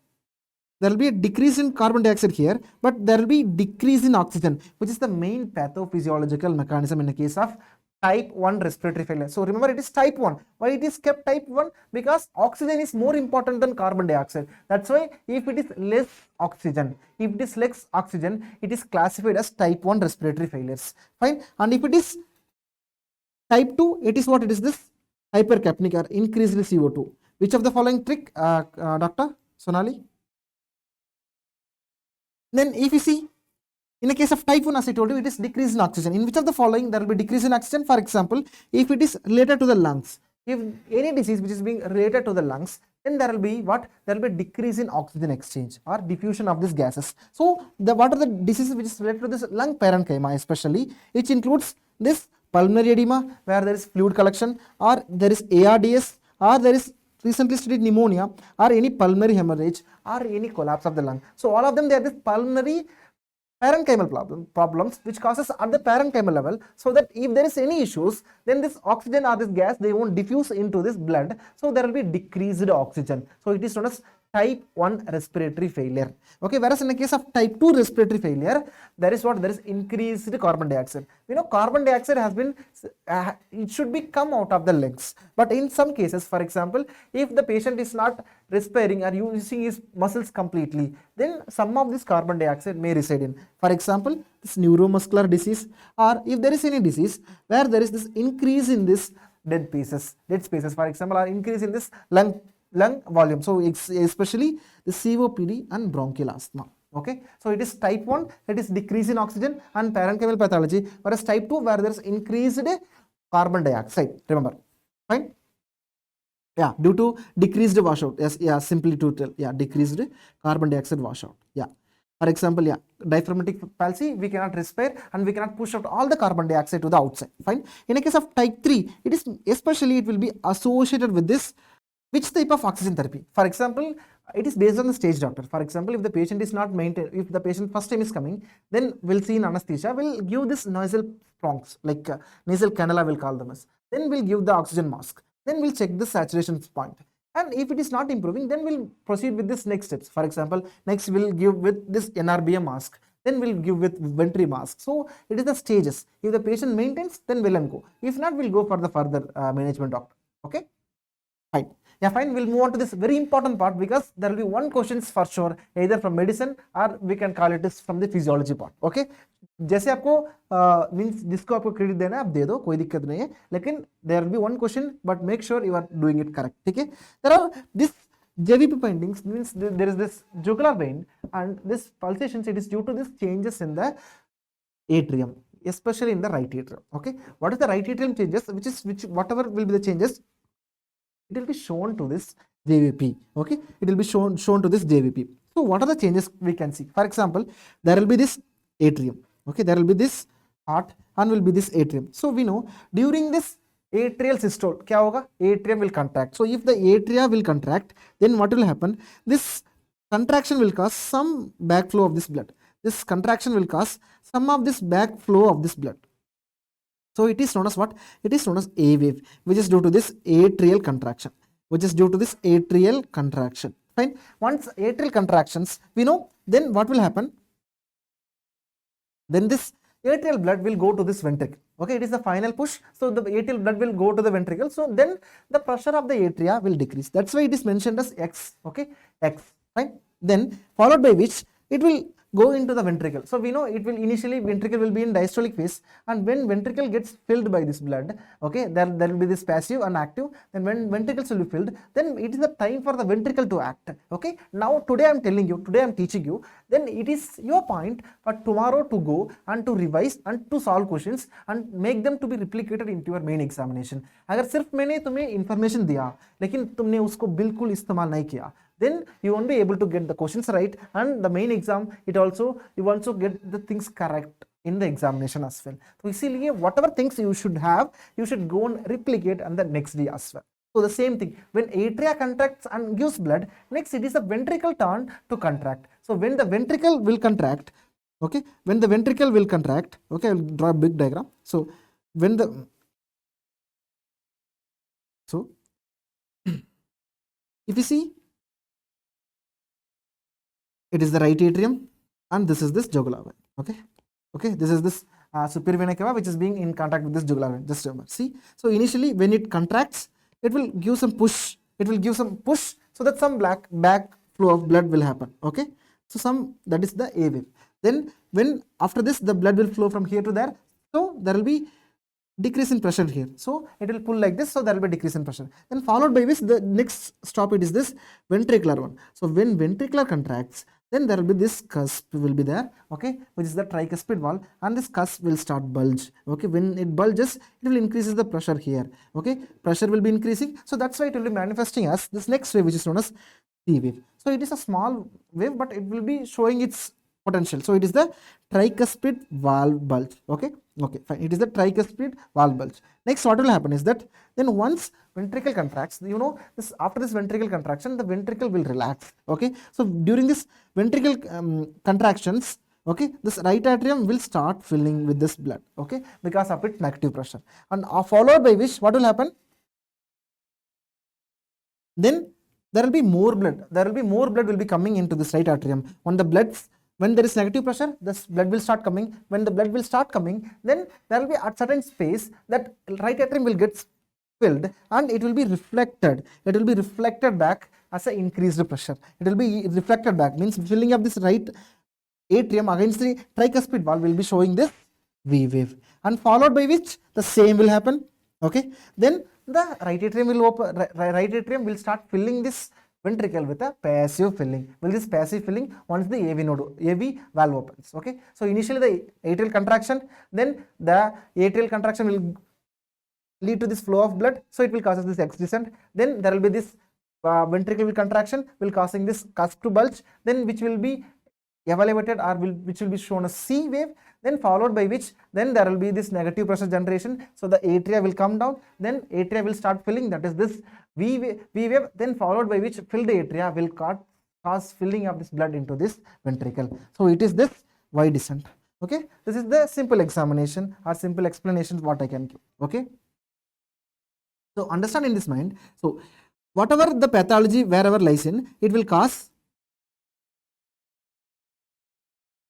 Speaker 1: there will be a decrease in carbon dioxide here, but there will be decrease in oxygen, which is the main pathophysiological mechanism in the case of type 1 respiratory failure. So remember, it is type 1. Why it is kept type 1? Because oxygen is more important than carbon dioxide. That's why if it is less oxygen, it is classified as type 1 respiratory failures. Fine. And if it is type 2, it is what? It is this hypercapnic or increased CO2. Which of the following trick, Dr. Sonali? Then if you see, in the case of type 1, as I told you, it is decrease in oxygen. In which of the following there will be decrease in oxygen? For example, if it is related to the lungs, if any disease which is being related to the lungs, then there will be what? There will be decrease in oxygen exchange or diffusion of these gases. So, what are the diseases which is related to this lung parenchyma especially, which includes this pulmonary edema, where there is fluid collection, or there is ARDS, or there is recently studied pneumonia, or any pulmonary hemorrhage, or any collapse of the lung. So, all of them, they are this pulmonary parenchymal problems which causes at the parenchymal level, so that if there is any issues, then this oxygen or this gas, they won't diffuse into this blood, so there will be decreased oxygen. So it is known as type 1 respiratory failure. Okay, whereas in the case of type 2 respiratory failure, there is what? There is increased carbon dioxide. We know carbon dioxide has been, it should be come out of the lungs, but in some cases, for example, if the patient is not respiring or using his muscles completely, then some of this carbon dioxide may reside in, for example, this neuromuscular disease, or if there is any disease where there is this increase in this dead spaces, for example, or increase in this lung volume. So especially the COPD and bronchial asthma. Okay, so it is type 1, it is decrease in oxygen and parenchymal pathology, whereas type 2, where there is increased carbon dioxide. Remember, fine? Yeah, due to decreased washout. Yes, yeah, simply to tell, yeah, decreased carbon dioxide washout. Yeah. For example, yeah, diaphragmatic palsy, we cannot respire and we cannot push out all the carbon dioxide to the outside. Fine. In a case of type 3, it is especially, it will be associated with this. Which type of oxygen therapy? For example, it is based on the stage, doctor. For example, if the patient is not maintained, if the patient first time is coming, then we'll see in anesthesia, we'll give this nasal prongs, like nasal cannula, we'll call them as. Then we'll give the oxygen mask. Then we'll check the saturation point. And if it is not improving, then we'll proceed with this next steps. For example, next we'll give with this NRBM mask. Then we'll give with venturi mask. So it is the stages. If the patient maintains, then we'll go. If not, we'll go for the further management, doctor. Okay? Fine. Yeah, fine. We'll move on to this very important part, because there will be one questions for sure, either from medicine or we can call it is from the physiology part. Okay. जैसे आपको means जिसको आपको credit देना है आप दे दो, कोई दिक्कत नहीं है, लेकिन there will be one question, but make sure you are doing it correct. ठीक है. There are this JVP findings means there is this jugular vein and this pulsations, it is due to this changes in the atrium, especially in the right atrium. Okay, what is the right atrium changes, which whatever will be the changes, it will be shown to this JVP. Okay, it will be shown to this JVP. So what are the changes we can see? For example, there will be this atrium. Okay, there will be this heart and will be this atrium. So we know during this atrial systole, क्या होगा? Atrium will contract. So if the atria will contract, then what will happen? This contraction will cause some backflow of this blood. This contraction will cause some of this backflow of this blood. So it is known as what? It is known as A wave, which is due to this atrial contraction. Fine. Once atrial contractions, we know, then what will happen? Then this atrial blood will go to this ventricle. Okay, it is the final push. So the atrial blood will go to the ventricle. So then the pressure of the atria will decrease. That's why it is mentioned as X. Okay, X. Fine. Then followed by which it will go into the ventricle. So we know it will initially, ventricle will be in diastolic phase, and when ventricle gets filled by this blood, okay, there will be this passive and active. Then when ventricles will be filled, then it is the time for the ventricle to act. Okay, now today I am telling you, today I am teaching you, then it is your point for tomorrow to go and to revise and to solve questions and make them to be replicated into your main examination. अगर सिर्फ मैंने तुम्हें information दिया लेकिन तुमने उसको बिल्कुल इस्तेमाल नहीं किया, then you won't be able to get the questions right, and the main exam, you also get the things correct in the examination as well. So इसीलिए whatever things you should have, you should go and replicate on the next day as well. So the same thing, when atria contracts and gives blood, next it is the ventricle turn to contract. So when the ventricle will contract, okay, okay, I will draw a big diagram. So when the, so if you see, it is the right atrium and this is this jugular vein. Okay, this is this superior vena cava which is being in contact with this jugular vein. Just remember, see, so initially when it contracts, it will give some push, so that some back flow of blood will happen. Okay, so that is the A wave. Then when after this the blood will flow from here to there, so there will be decrease in pressure here. So it will pull like this, so there will be decrease in pressure. Then followed by which the next stop it is this ventricular one. So when ventricular contracts, then there will be this cusp will be there, okay, which is the tricuspid valve, and this cusp will start bulge. Okay, when it bulges, it will increases the pressure here. Okay, pressure will be increasing, so that's why it will be manifesting as this next wave, which is known as C wave. So it is a small wave, but it will be showing its potential. So it is the tricuspid valve bulge. Okay, okay, fine. It is the tricuspid valve bulge. Next, what will happen is that then once ventricle contracts, you know, this after this ventricle contraction, the ventricle will relax. Okay, so during this ventricle contractions, okay, this right atrium will start filling with this blood. Okay, because of its negative pressure, and followed by which what will happen? Then there will be more blood. There will be more blood will be coming into this right atrium. When there is negative pressure, this blood will start coming. When the blood will start coming, then there will be at certain space that right atrium will get filled, and it will be reflected. It will be reflected back as an increased pressure. It will be reflected back, means filling up this right atrium against the tricuspid valve will be showing this V wave, and followed by which the same will happen. Okay, then the right atrium will open. Right atrium will start filling this ventricle with a passive filling. Will this passive filling once the AV valve opens. Okay, so initially the atrial contraction, then the atrial contraction will lead to this flow of blood, so it will cause this X descent. Then there will be this ventricular contraction will causing this cusp to bulge, then which will be evaluated or which will be shown as C wave, then followed by which then there will be this negative pressure generation, so the atria will come down, then atria will start filling, that is this V wave, then followed by which filled atria will cause filling of this blood into this ventricle. So it is this Y descent. Okay, this is the simple examination or simple explanation what I can give. Okay, so understand in this mind, so whatever the pathology wherever lies in, it will cause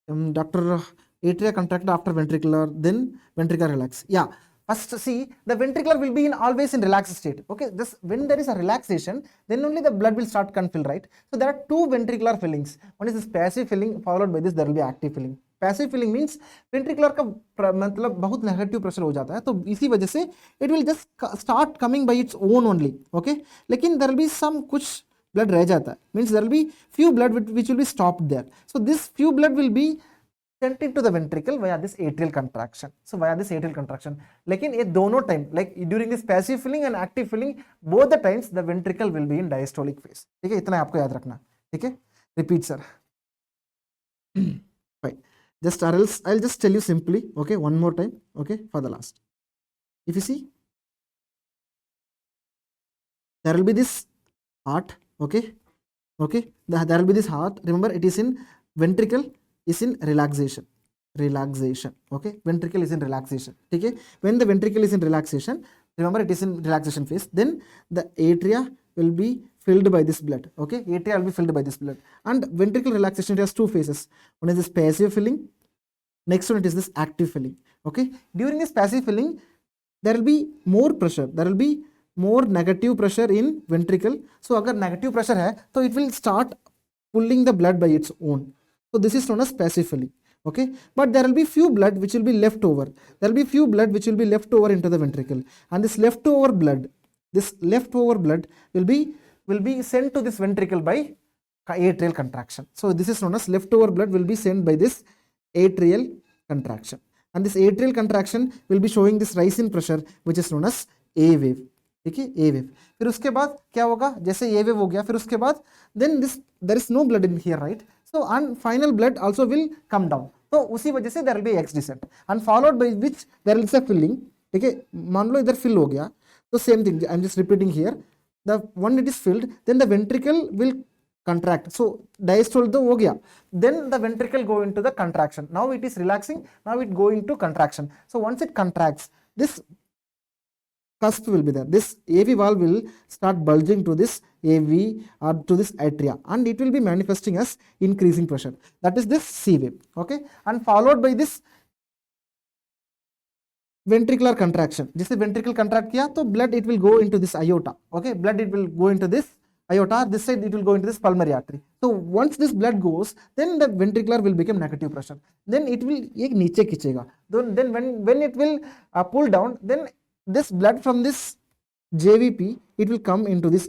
Speaker 1: Dr. Atria contracted after ventricular, then ventricular relax. Yeah, first see, the ventricular will be always in relaxed state. Okay, this when there is a relaxation, then only the blood will start confill, right? So there are two ventricular fillings. One is this passive filling, followed by this there will be active filling. Passive filling means ventricular का मतलब बहुत negative pressure हो जाता है, तो इसी वजह से it will just start coming by its own only. Okay, लेकिन देयर विल बी सम कुछ ब्लड रह जाता है, means there will be few blood which will be stopped there. So this few blood will be sent into the ventricle via this atrial contraction. So via this atrial contraction, लेकिन ये दोनों time like during this passive filling and active filling, both the times the ventricle will be in diastolic phase. ठीक है, इतना आपको याद रखना. ठीक है, repeat sir. Fine. Just or else I'll just tell you simply. Okay, one more time. Okay, for the last. If you see, there will be this heart. Okay, okay. There will be this heart. Remember, it is in ventricle. Is in relaxation. Okay, ventricle is in relaxation. Okay, when the ventricle is in relaxation, remember it is in relaxation phase, then the atria will be filled by this blood. Okay, atria will be filled by this blood, and ventricle relaxation has two phases. One is this passive filling, next one it is this active filling. Okay, during this passive filling there will be more pressure, there will be more negative pressure in ventricle. So agar negative pressure hai, so it will start pulling the blood by its own. So this is known as passive filling. Okay, but there will be few blood which will be left over. There will be few blood which will be left over into the ventricle, and this leftover blood will be sent to this ventricle by atrial contraction. So this is known as leftover blood will be sent by this atrial contraction, and this atrial contraction will be showing this rise in pressure which is known as A wave. ठीक है, ए wave. फिर उसके बाद क्या होगा, जैसे ए wave हो गया, फिर उसके बाद then this there is no blood in here, right? So and final blood also will come down, तो उसी वजह से there will be X descent, and followed by which there is a filling. ठीक है, मान लो इधर फिल हो गया, तो same thing I am just repeating here, the one it is filled, then the ventricle will contract. So diastole तो हो गया, then the ventricle go into the contraction. Now it is relaxing, now it go into contraction. So once it contracts, this cusp will be there, this AV valve will start bulging to this AV or to this atria, and it will be manifesting as increasing pressure, that is this C wave. Okay, and followed by this ventricular contraction. जैसे ventricle contract किया तो blood it will go into this aorta. Okay, blood it will go into this aorta, this side it will go into this pulmonary artery. So once this blood goes, then the ventricular will become negative pressure, then it will ek niche khichega, then when it will pull down, then this blood from this JVP, it will come into this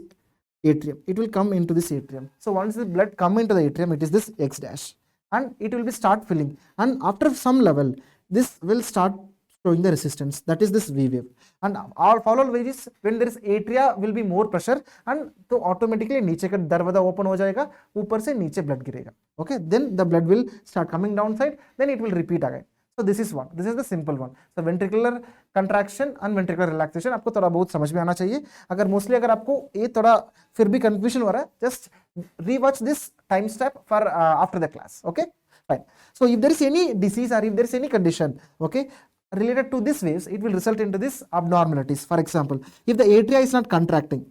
Speaker 1: atrium, it will come into this atrium. So once the blood come into the atrium, it is this X dash, and it will be start filling, and after some level this will start showing the resistance, that is this V wave. And our follow wave is when there is atria will be more pressure, and तो automatically नीचे का दरवाजा open हो जाएगा, ऊपर से नीचे blood गिरेगा. Okay, then the blood will start coming downside, then it will repeat again. So this is one, this is the simple one. So ventricular contraction and ventricular relaxation आपको थोड़ा बहुत समझ में आना चाहिए. अगर मोस्टली अगर आपको ये थोड़ा फिर भी कंफ्यूजन हो रहा है, just rewatch this time step for after the class. Okay, fine. So if there is any disease or if there is any condition, okay, related to this waves, it will result into this abnormalities. For example, if the atria is not contracting,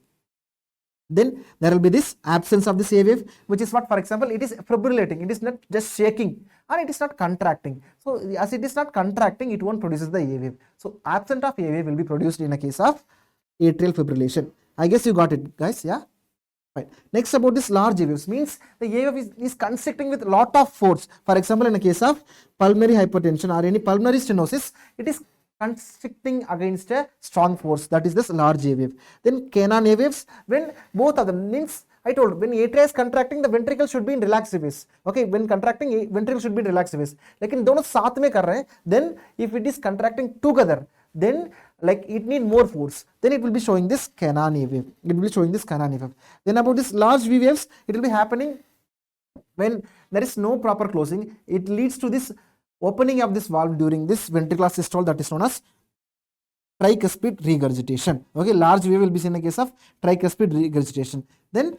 Speaker 1: then there will be this absence of this A wave, which is what, for example, it is fibrillating, it is not just shaking, and it is not contracting. So as it is not contracting, it won't produce the A wave. So absent of A wave will be produced in a case of atrial fibrillation. I guess you got it, guys. Yeah, right. Next, about this large A waves, means the A wave is constricting with lot of force. For example, in a case of pulmonary hypertension or any pulmonary stenosis, it is constricting against a strong force, that is this large A wave. Then canine A waves, when both of them, means I told when atria is contracting, the ventricle should be in relaxed phase. Okay, when contracting, ventricle should be in relaxed phase. लेकिन दोनों साथ में कर रहे हैं, then if it is contracting together, then like it need more force, then it will be showing this canine A wave. It will be showing this canine A wave. Then about this large V waves, it will be happening when there is no proper closing. It leads to this opening of this valve during this ventricular systole, that is known as tricuspid regurgitation. Okay, large wave will be seen in a case of tricuspid regurgitation. Then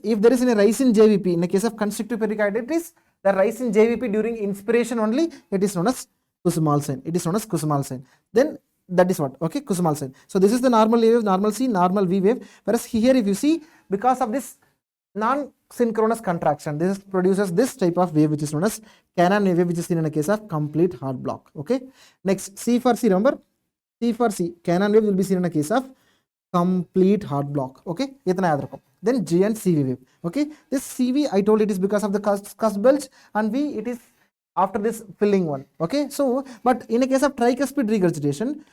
Speaker 1: if there is a rise in JVP, in a case of constrictive pericarditis, the rise in JVP during inspiration only, it is known as Kussmaul sign. It is known as Kussmaul sign. Then that is what? Okay, Kussmaul sign. So this is the normal A wave, normal C, normal V wave. Whereas here, if you see, because of this non-synchronous contraction, this produces this type of wave, which is known as canine A wave, which is seen in a case of complete heart block. Okay. Next, C for C, remember, C for C, canine wave will be seen in a case of complete heart block. Okay, then G and CV wave. Okay, this CV, I told it is because of the cusp bulge, and V, it is after this filling one. Okay, so but in a case of tricuspid regurgitation,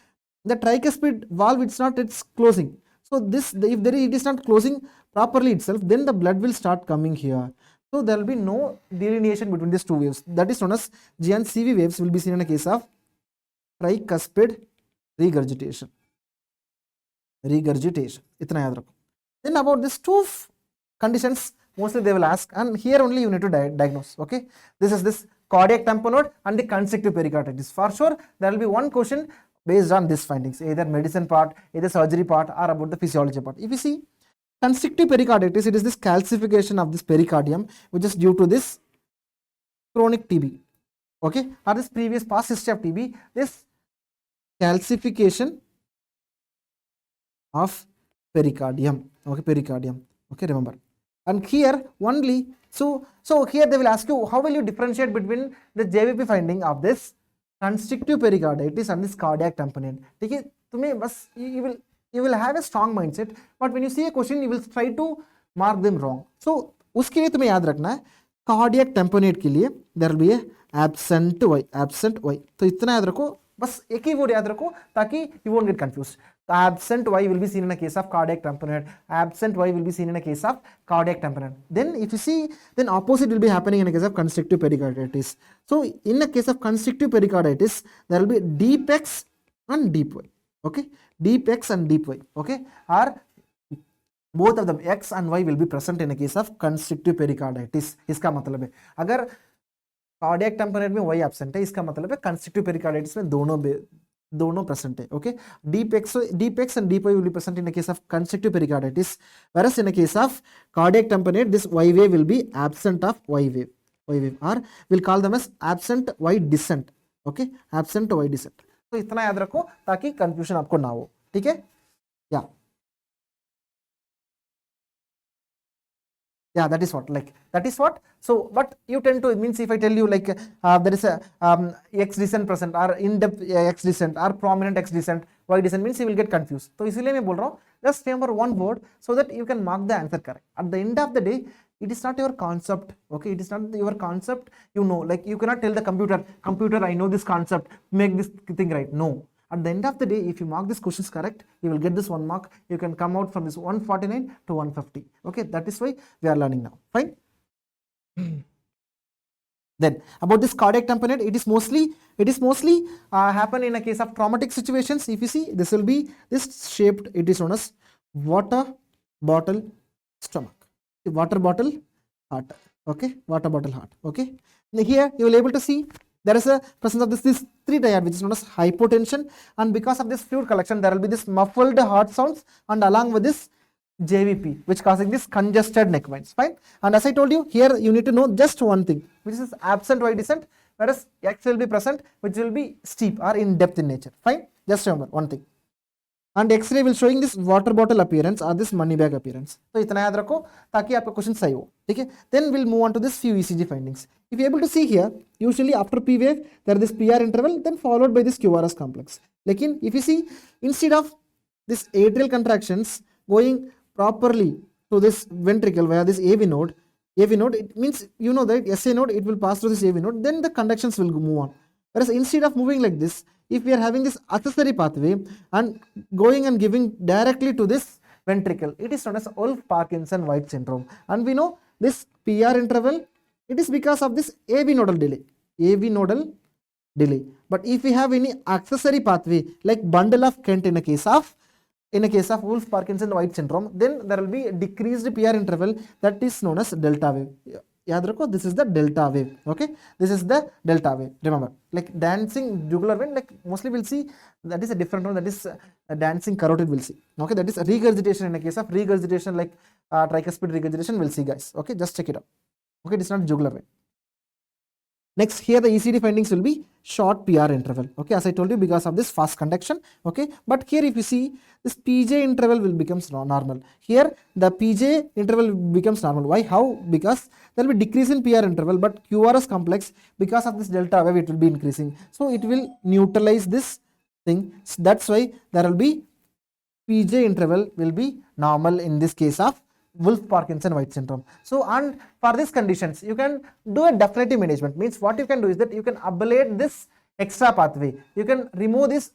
Speaker 1: the tricuspid valve, it's closing. So this, if it is not closing properly itself, then the blood will start coming here. So there will be no delineation between these two waves. That is known as G and CV waves will be seen in a case of tricuspid regurgitation. Itna yaad rakho. Then about these two conditions, mostly they will ask, and here only you need to diagnose. Okay, this is this cardiac tamponade and the constrictive pericarditis. For sure, there will be one question based on these findings, either medicine part, either surgery part, or about the physiology part. If you see constrictive pericarditis, it is this calcification of this pericardium, which is due to this chronic TB, okay, or this previous past history of TB, this calcification of pericardium, okay, pericardium, okay, remember. And here only, so here they will ask you, how will you differentiate between the JVP finding of this constrictive pericarditis and this cardiac tamponade? Okay, you will have a strong mindset, but when you see a question, you will try to mark them wrong. So उसके लिए तुम्हें याद रखना है, cardiac tamponade के लिए there will be a absent Y. तो इतना याद रखो, बस एक ही word याद रखो ताकि you won't get confused. Absent Y will be seen in a case of cardiac tamponade. Absent Y will be seen in a case of cardiac tamponade. Then if you see, then opposite will be happening in a case of constrictive pericarditis. So in a case of constrictive pericarditis, there will be deep X and deep Y. Okay, deep X and deep Y. Okay, or both of them X and Y will be present in a case of constrictive pericarditis. इसका मतलब है अगर cardiac tamponade में Y absent है, इसका मतलब है constrictive pericarditis में दोनों present है. Okay, deep X and deep Y will be present in a case of constrictive pericarditis, whereas in a case of cardiac tamponade, this Y wave will be absent of Y wave, or we'll call them as absent Y descent. Okay, absent Y descent. तो इतना याद रखो ताकि confusion आपको ना हो. ठीक है, या Yeah, that is what, like, that is what. So, but you tend to, means if I tell you like there is a X descent present or in-depth X descent or prominent X descent, Y descent, means you will get confused. So, इसलिए मैं बोल रहा हूँ, just remember one word so that you can mark the answer correct. At the end of the day, it is not your concept, okay? It is not your concept, you know, like you cannot tell the computer, I know this concept, make this thing right. No. At the end of the day, if you mark these questions correct, you will get this 1 mark. You can come out from this 149 to 150. Okay, that is why we are learning now. Fine. Then about this cardiac tamponade, it is mostly happen in a case of traumatic situations. If you see, this will be this shaped. It is known as water bottle stomach, water bottle heart. Okay, water bottle heart. Okay, here you will able to see there is a presence of this 3 diad, which is known as hypotension, and because of this fluid collection, there will be this muffled heart sounds, and along with this JVP, which causing this congested neck veins. Fine. And as I told you, here you need to know just one thing, which is absent Y descent, whereas X will be present, which will be steep or in depth in nature. Fine. Just remember one thing. And X-ray will showing this water bottle appearance or this money bag appearance. So इतना याद रखो ताकि आपका question सही हो. ठीक है. Then we'll move on to this few ECG findings. If you're able to see here, usually after P wave there is this PR interval, then followed by this QRS complex. Lekin if you see, instead of this atrial contractions going properly to this ventricle via this AV node, it means you know that SA node, it will pass through this AV node, then the conductions will move on. Whereas instead of moving like this, if we are having this accessory pathway and going and giving directly to this ventricle, it is known as Wolff-Parkinson-White syndrome. And we know this PR interval, it is because of this AV nodal delay. But if we have any accessory pathway like bundle of Kent in a case of Wolff-Parkinson-White syndrome, then there will be a decreased PR interval that is known as delta wave. याद रखो, this is the delta wave. Okay, this is the delta wave. Remember, like dancing jugular vein, like mostly we'll see that is a different one, that is dancing carotid, we'll see. Okay, that is regurgitation. In a case of regurgitation, like tricuspid regurgitation, we'll see, guys. Okay, just check it out. Okay, it is not jugular vein. Next, here the ECD findings will be short PR interval. Okay, as I told you, because of this fast conduction. Okay, but here if you see, this PJ interval will becomes normal. Here the PJ interval becomes normal. Why? How? Because there will be decrease in PR interval, but QRS complex, because of this delta wave, it will be increasing. So it will neutralize this thing. So that's why there will be PJ interval will be normal in this case of Wolff-Parkinson-White syndrome. So, and for these conditions, you can do a definitive management. Means what you can do is that you can ablate this extra pathway. You can remove this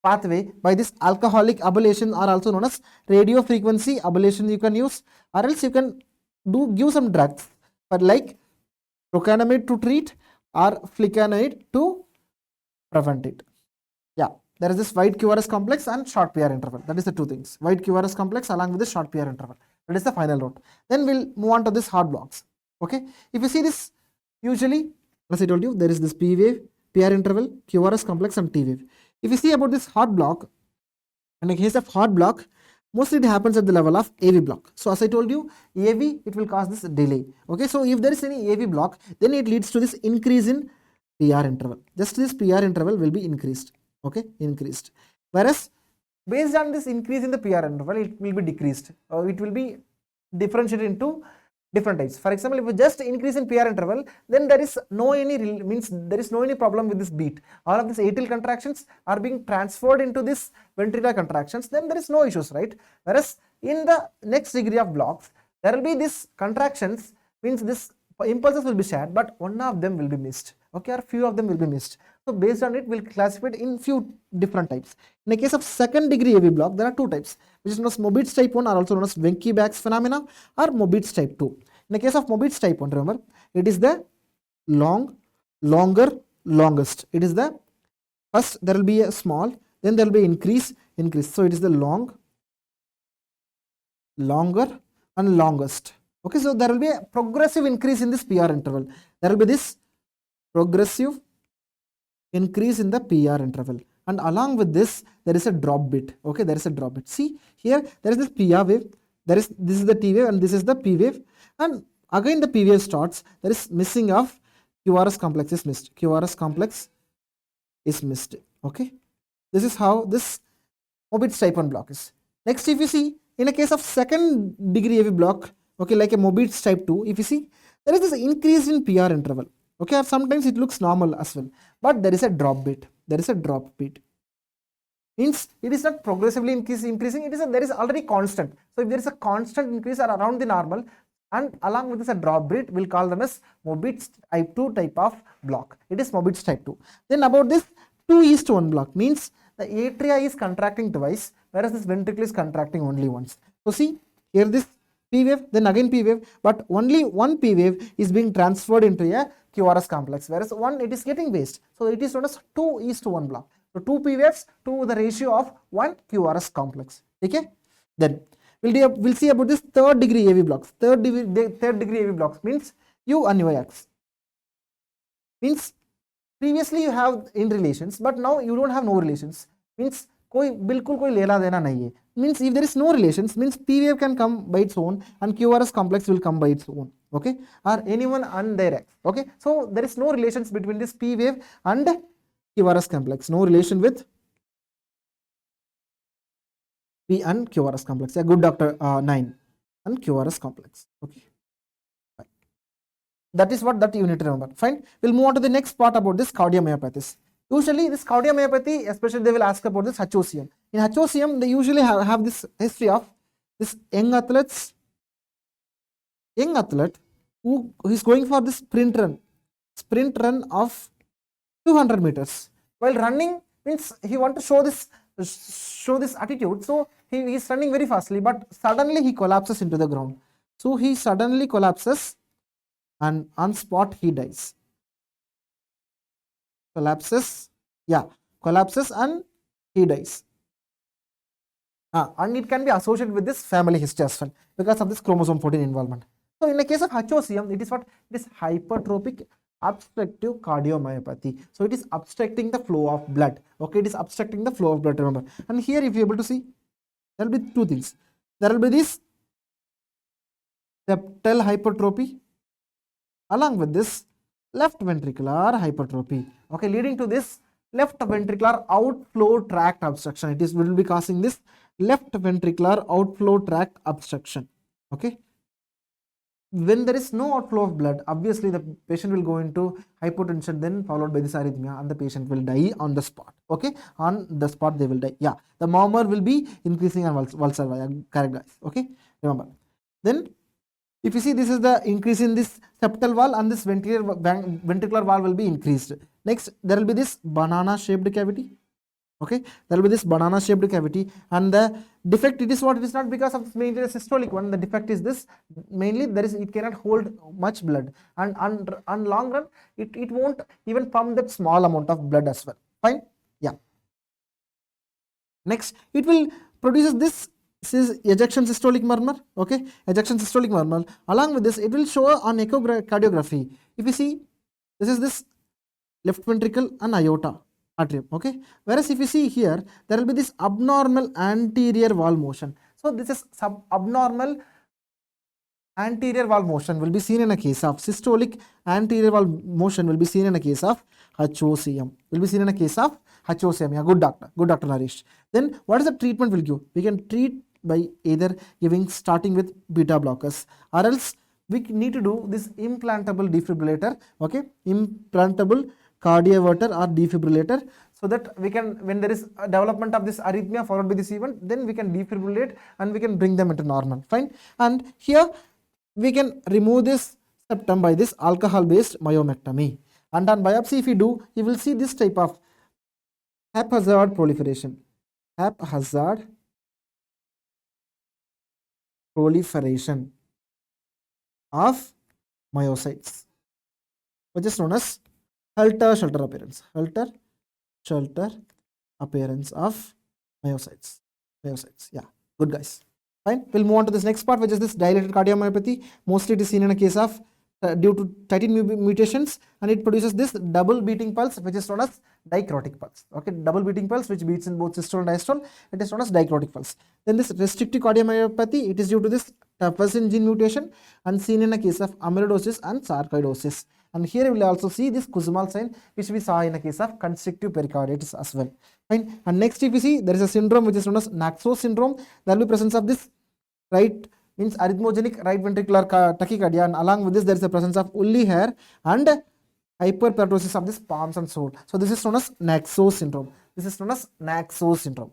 Speaker 1: pathway by this alcoholic ablation, or also known as radio frequency ablation you can use, or else you can give some drugs, but like procainamide to treat or flecainide to prevent it. Yeah, there is this wide QRS complex and short PR interval. That is the two things. Wide QRS complex along with the short PR interval. That is the final route. Then we'll move on to this heart blocks. Okay, if you see this, usually as I told you, there is this P wave, PR interval, QRS complex, and T wave. If you see about this heart block, in the case of heart block, mostly it happens at the level of AV block. So as I told you, AV, it will cause this delay. Okay, so if there is any AV block, then it leads to this increase in PR interval. Just this PR interval will be increased. Okay, increased. Whereas based on this increase in the PR interval, it will be decreased. It will be differentiated into different types. For example, if we just increase in PR interval, then there is no any problem with this beat. All of these atrial contractions are being transferred into this ventricular contractions, then there is no issues, right? Whereas in the next degree of blocks, there will be this contractions, means this impulses will be shared, but one of them will be missed. Okay, or few of them will be missed. So based on it, we'll classify it in few different types. In the case of second degree AV block, there are two types, which is known as Mobitz type 1, or also known as Wenckebach's phenomena, or Mobitz type 2. In the case of Mobitz type 1, remember, it is the longest. It is the first, there will be a small, then there will be increase. So it is the longer and longest. Okay, so there will be a progressive increase in this PR interval. There will be this progressive increase in the PR interval, and along with this there is a drop bit. Okay, there is a drop bit. See here, there is this PR wave, this is the T wave, and this is the P wave, and again the P wave starts. There is missing of QRS complex is missed. QRS complex is missed. Okay, this is how this Mobitz type 1 block is. Next, if you see, in a case of second degree AV block, okay, like a Mobitz type 2, if you see, there is this increase in PR interval, okay, or sometimes it looks normal as well, but there is a drop bit. Means it is not progressively increasing, there is already constant. So if there is a constant increase around the normal, and along with this a drop bit, we'll call them as Mobitz type 2 type of block. It is Mobitz type 2. Then about this 2:1 block, means the atria is contracting twice, whereas this ventricle is contracting only once. So see here, this P wave, then again P wave, but only one P wave is being transferred into a QRS complex, whereas one it is getting waste. So it is known as 2:1 block. So 2 P waves to the ratio of 1 QRS complex. Okay. Then we'll see about this third degree AV blocks. Third degree AV blocks means U and UIX. Means previously you have in relations, but now you don't have no relations. Means बिल्कुल कोई लेना देना नहीं है. Means if there is no relations, means P wave can come by its own and QRS complex will come by its own. Okay, or anyone and their X. Okay, so there is no relations between this P wave and QRS complex. No relation with P and QRS complex. A good doctor 9 and QRS complex. Okay, fine. That is what that you need to remember. Fine. We'll move on to the next part about this cardiomyopathies. Usually this cardiomyopathy, especially they will ask about this HOCM. In HOCM, they usually have this history of this young athlete who is going for this sprint run of 200 meters. While running, means he want to show this attitude, so he is running very fastly, but suddenly he collapses into the ground. So he suddenly collapses and on spot he dies. Collapses and he dies. And it can be associated with this family history as well because of this chromosome 14 involvement. So in the case of HOCM, it is what? It is hypertrophic obstructive cardiomyopathy. So it is obstructing the flow of blood. Okay, it is obstructing the flow of blood, remember. And here if you are able to see, there will be two things. There will be this septal hypertrophy along with this left ventricular hypertrophy. Okay, leading to this left ventricular outflow tract obstruction. It will be causing this left ventricular outflow tract obstruction. Okay, when there is no outflow of blood, obviously the patient will go into hypotension, then followed by this arrhythmia, and the patient will die on the spot. Okay, on the spot they will die. Yeah, the murmur will be increasing and will survive. Correct, guys. Okay, remember. Then if you see, this is the increase in this septal wall, and this ventricular wall will be increased. Next, there will be this banana shaped cavity. Okay, there will be this banana shaped cavity, and the defect, it is what? It is not because of mainly the systolic one. The defect is this, mainly it cannot hold much blood, and on long run it won't even pump that small amount of blood as well. Fine. Yeah. Next, it will produces this is ejection systolic murmur. Okay, ejection systolic murmur. Along with this, it will show on echocardiography. If you see, this is this left ventricle and aorta atrium. Okay, whereas if you see here, there will be this abnormal anterior wall motion. So this is abnormal anterior wall motion will be seen in a case of systolic anterior wall motion will be seen in a case of HOCM. Will be seen in a case of HOCM. Yeah, good doctor Naresh. Then what is the treatment we'll give? We can treat by either starting with beta blockers, or else we need to do this implantable defibrillator. Okay, implantable cardioverter or defibrillator, so that we can, when there is a development of this arrhythmia followed by this event, then we can defibrillate and we can bring them into normal. Fine. And here we can remove this septum by this alcohol based myomectomy, and on biopsy if you do, you will see this type of haphazard proliferation of myocytes, which is known as helter-skelter appearance of myocytes. Yeah, good guys. Fine. We'll move on to this next part, which is this dilated cardiomyopathy. Mostly it is seen in a case of due to titin mutations, and it produces this double beating pulse, which is known as dicrotic pulse. Okay, double beating pulse which beats in both systole and diastole, it is known as dicrotic pulse. Then this restrictive cardiomyopathy, it is due to this tafazin gene mutation and seen in a case of amyloidosis and sarcoidosis. And here we will also see this Kussmaul sign, which we saw in a case of constrictive pericarditis as well. Fine. And next, if you see, there is a syndrome which is known as Naxos syndrome. There will be presence of this right means arrhythmogenic right ventricular tachycardia, and along with this there is the presence of woolly hair and hyperperitosis of this palms and soul. So this is known as Naxos syndrome. This is known as Naxos syndrome.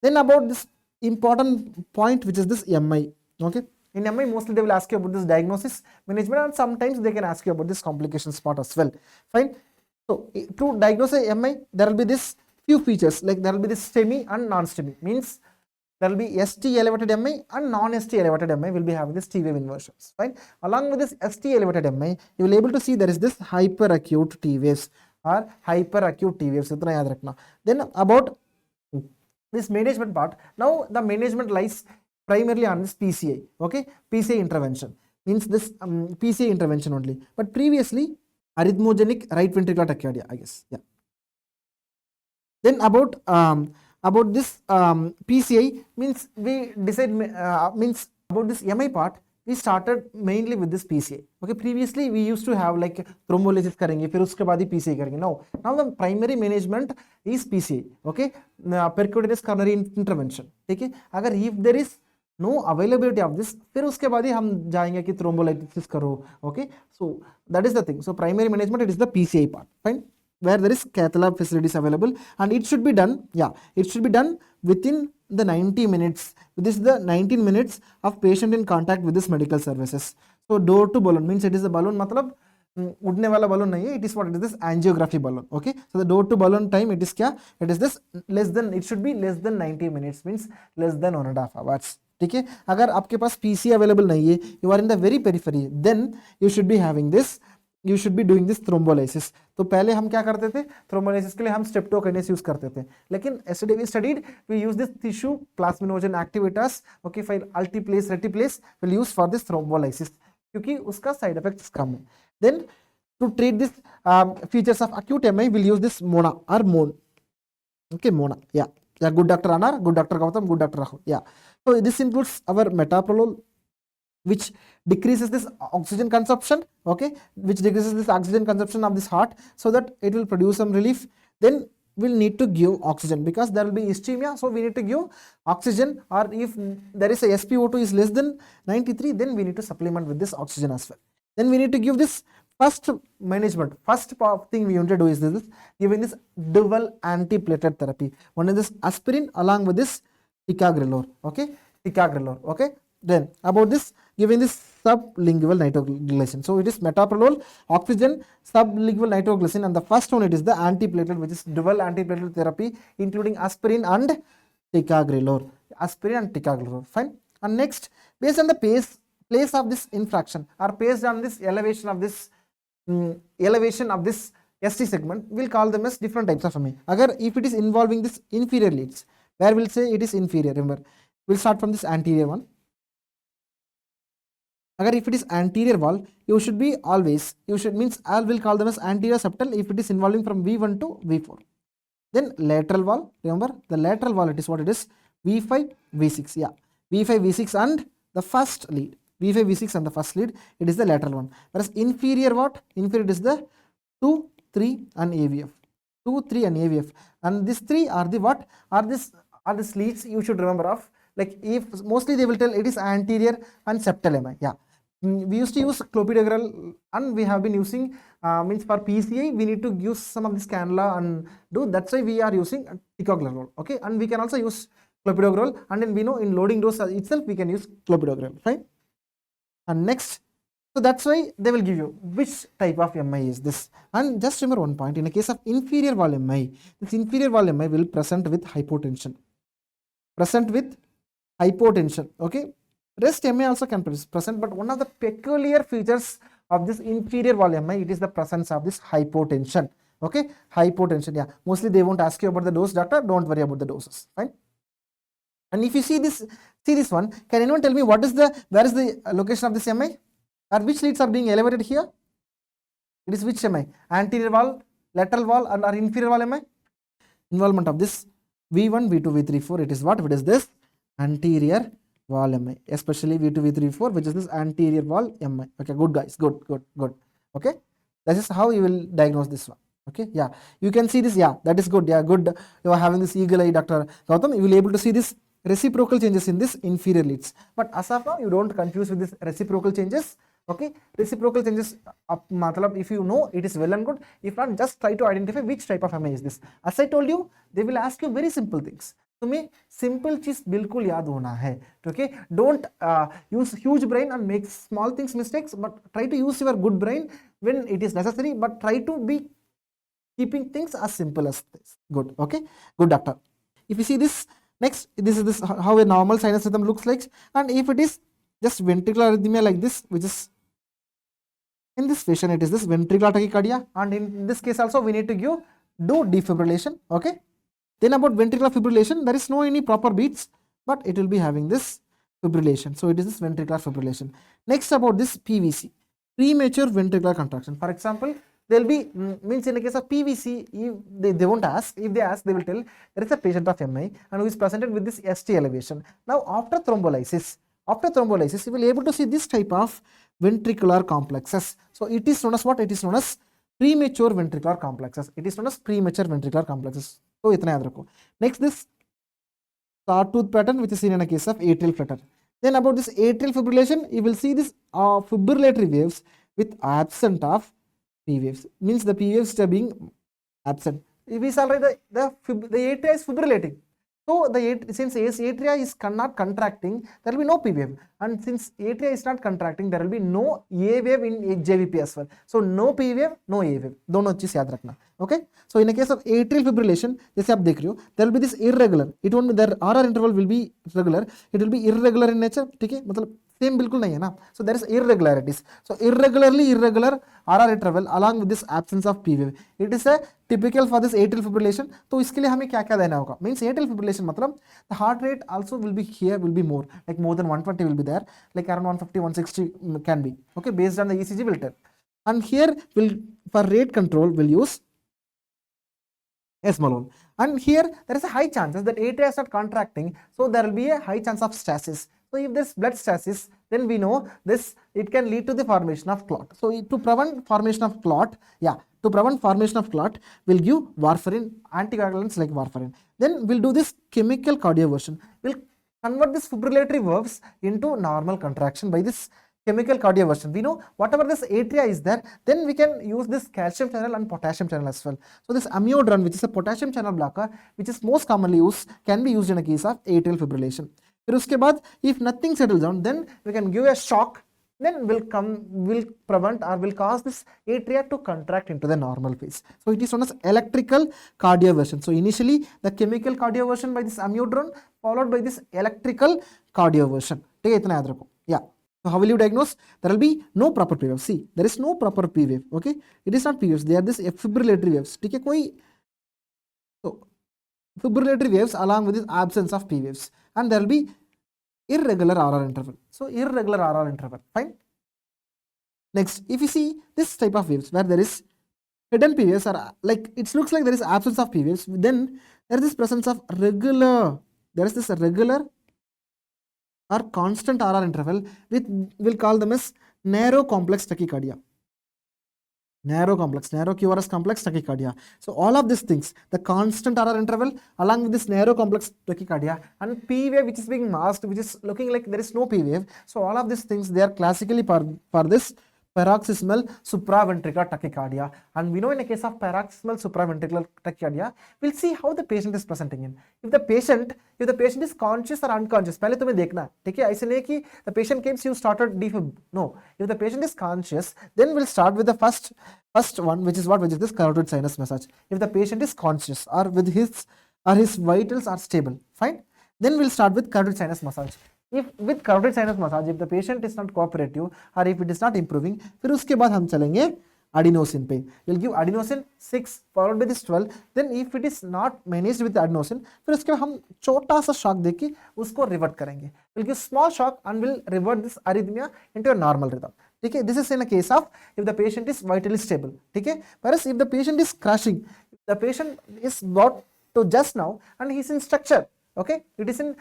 Speaker 1: Then about this important point, which is this MI. Okay, in MI mostly they will ask you about this diagnosis, management, and sometimes they can ask you about this complications part as well. Fine. So to diagnose a MI, there will be this few features, like there will be this STEMI and non-STEMI. Means there will be ST elevated MI and non-ST elevated MI will be having this T wave inversions. Fine. Along with this ST elevated MI, you will able to see there is this hyperacute T waves or hyperacute T waves. Then about this management part, now the management lies primarily on this PCI. Okay, PCI intervention means this PCI intervention only. But previously arrhythmogenic right ventricular tachycardia, I guess. Yeah. Then about this PCI means we decide means about this MI part, we started mainly with this PCI. Okay, previously we used to have like thrombolysis karenge, फिर उसके बाद ही PCI करेंगे. Now the primary management is PCI. Okay, pericarditis coronary intervention. ठीक है, अगर if there is no availability of this, फिर उसके बाद ही हम जाएंगे कि thrombolysis करो. Okay, so that is the thing. So primary management, it is the PCI part. Fine, where there is cath lab facilities available, and it should be done. Yeah, it should be done within the 90 minutes. This is the 19 minutes of patient in contact with this medical services. So door to balloon means it is a balloon, मतलब उड़ने वाला balloon नहीं है. It is what? It is this angiography balloon. Okay, so the door to balloon time, it is क्या? It is this less than, it should be less than 90 minutes, means less than 1.5 hours. ठीक है, अगर आपके पास PC available नहीं है, you are in the very periphery, then you should be having this, you should be doing this thrombolysis. तो पहले हम क्या करते थे, thrombolysis के लिए हम streptokinase यूज करते थे, लेकिन yesterday we studied, we use this tissue plasminogen activators. Okay, for altiplase retiplase will use for this thrombolysis क्योंकि उसका side effects कम है. Then to treat this features of acute MI, will use this MONA or MON. Okay, MONA. Yeah, good Dr. Anar, good Dr. Gautam, good Dr. Rahul. Yeah, so this includes our metoprolol, which decreases this oxygen consumption. Okay, which decreases this oxygen consumption of this heart, so that it will produce some relief. Then we'll need to give oxygen because there will be ischemia, so we need to give oxygen, or if there is a SpO2 is less than 93, then we need to supplement with this oxygen as well. Then we need to give this first management. First thing we want to do is this, giving this dual antiplatelet therapy. One is this aspirin along with this ticagrelor. Okay, ticagrelor. Okay, then about this, giving this sublingual nitroglycerin. So it is metoprolol, oxygen, sublingual nitroglycerin, and the first one, it is the antiplatelet, which is dual antiplatelet therapy, including aspirin and ticagrelor. Aspirin and ticagrelor. Fine. And next, based on the place of this infraction, or based on this elevation of this ST segment, we'll call them as different types of MI. Agar if it is involving this inferior leads, where we'll say it is inferior. Remember, we'll start from this anterior one. Agar if it is anterior wall, you should be always, you should means I will call them as anterior septal if it is involving from V1 to V4. Then lateral wall, remember the lateral wall, it is what it is, V5, V6. Yeah, V5, V6 and the first lead. V5, V6 and the first lead, it is the lateral one. Whereas inferior what? Inferior, it is the 2, 3 and AVF. 2, 3 and AVF. And these three are the what? Are this leads you should remember of. Like if mostly they will tell it is anterior and septal MI. Yeah. We used to use clopidogrel, and we have been using means for PCI we need to use some of this cannula and do, that's why we are using ticagrelor. Okay, and we can also use clopidogrel, and then we know in loading dose itself we can use clopidogrel. Fine. And next, so that's why they will give you which type of MI is this. And just remember one point, in the case of inferior wall MI, this inferior wall MI will present with hypotension. Okay, rest MI also can present, but one of the peculiar features of this inferior wall MI, it is the presence of this hypotension. Okay, hypotension. Yeah, mostly they won't ask you about the dose, doctor, don't worry about the doses. Fine. And if you see this one, can anyone tell me where is the location of this MI, or which leads are being elevated here? It is which MI? Anterior wall, lateral wall, and or inferior wall MI? Involvement of this V1, V2, V3, 4. It is what? It is this anterior wall MI, especially V2, V3, 4, which is this anterior wall MI. Okay, good guys, good. Okay, that is how you will diagnose this one. Okay, yeah, you can see this. Yeah, that is good. Yeah, good. You are having this eagle eye, Dr. Gautam. You will be able to see this reciprocal changes in this inferior leads. But as of now, you don't confuse with this reciprocal changes. Okay, reciprocal changes, if you know, it is well and good. If not, just try to identify which type of MI is this. As I told you, they will ask you very simple things. तुम्हें simple चीज बिल्कुल याद होना है. Okay, don't use huge brain and make small things mistakes, but try to use your good brain when it is necessary, but try to be keeping things as simple as this. Good. Okay, good, doctor. If you see this, next, this is how a normal sinus rhythm looks like, and if it is just ventricular arrhythmia like this, which is in this fashion, it is this ventricular tachycardia, and in this case also we need to do defibrillation. Okay, then about ventricular fibrillation, there is no any proper beats, but it will be having this fibrillation. So it is this ventricular fibrillation. Next, about this PVC, premature ventricular contraction. For example, there will be means in the case of PVC, they won't ask. If they ask, they will tell there is a patient of MI and who is presented with this ST elevation. Now after thrombolysis, you will be able to see this type of ventricular complexes. So it is known as what? It is known as premature ventricular complexes. It is known as premature ventricular complexes. So itna yaad rakho. Next, this sawtooth pattern, which is seen in a case of atrial flutter. Then about this atrial fibrillation, you will see this fibrillatory waves with absent of P waves. Means the P waves are being absent. If we saw the atria is fibrillating. So since atria is not contracting, there will be no P wave, and since atria is not contracting, there will be no A wave in JVP as well. So no P wave, no A wave. दोनों चीज याद रखना. Okay. So in a case of atrial fibrillation, जैसे आप देख रहे हो, there will be this irregular. It won't be their RR interval will be regular. It will be irregular in nature. ठीक है, मतलब सेम बिल्कुल नहीं है ना. So there is irregularities. So irregular RR interval along with this absence of P wave. It is a typical for this atrial fibrillation. तो इसके लिए हमें क्या क्या देना होगा? Means atrial fibrillation मतलब the heart rate also will be here, will be more, like more than 120 will be there, like around 150, 160 can be. Okay, based on the ECG will tell. And here for rate control will use esmolol. And here there is a high chances that atria is not contracting, so there will be a high chance of stasis. So if there's blood stasis, then we know this, it can lead to the formation of clot. So to prevent formation of clot, we'll give warfarin, anticoagulants like warfarin. Then we'll do this chemical cardioversion. We'll convert this fibrillatory waves into normal contraction by this chemical cardioversion. We know whatever this atria is there, then we can use this calcium channel and potassium channel as well. So this amiodarone, which is a potassium channel blocker, which is most commonly used, can be used in a case of atrial fibrillation. फिर उसके बाद if nothing settles down, then we can give a shock, then will prevent or will cause this atria to contract into the normal phase. So it is known as electrical cardioversion. So initially the chemical cardioversion by this amiodarone followed by this electrical cardioversion. ठीक है, इतना याद रखो. Yeah. So how will you diagnose? There will be no proper P wave. See, there is no proper P wave. Okay, it is not P waves. They are this fibrillatory waves. ठीक है, कोई so fibrillatory waves along with this absence of P waves, and there will be irregular RR interval. So irregular RR interval. Fine. Next, if you see this type of waves where there is hidden P waves, or like it looks like there is absence of P waves, then there is this presence of regular. There is this regular or constant RR interval with, we'll call them as narrow complex tachycardia. Narrow QRS complex tachycardia. So all of these things, the constant RR interval along with this narrow complex tachycardia and P wave which is being masked, which is looking like there is no P wave. So all of these things, they are classically for this paroxysmal supraventricular tachycardia. And we know in a case of paroxysmal supraventricular tachycardia, we'll see how the patient is presenting in. If the patient is conscious or unconscious, पहले तुम्हें देखना, ठीक है? ऐसे नहीं कि the patient came, you started defib. No, if the patient is conscious, then we'll start with the first one, which is this carotid sinus massage. If the patient is conscious or with his vitals are stable, fine. Then we'll start with carotid sinus massage. If with carotid sinus massage, if the patient is not cooperative or if it is not improving, फिर उसके बाद हम चलेंगे adenosine पे. We'll give adenosine 6 followed by this 12. Then if it is not managed with the adenosine, फिर उसके बाद हम छोटा सा shock देके उसको revert करेंगे. We'll give small shock and will revert this arrhythmia into a normal rhythm. ठीक है, this is in a case of if the patient is vitally stable. ठीक है, whereas if the patient is crashing, the patient is brought to just now and he is in structure. Okay, it is in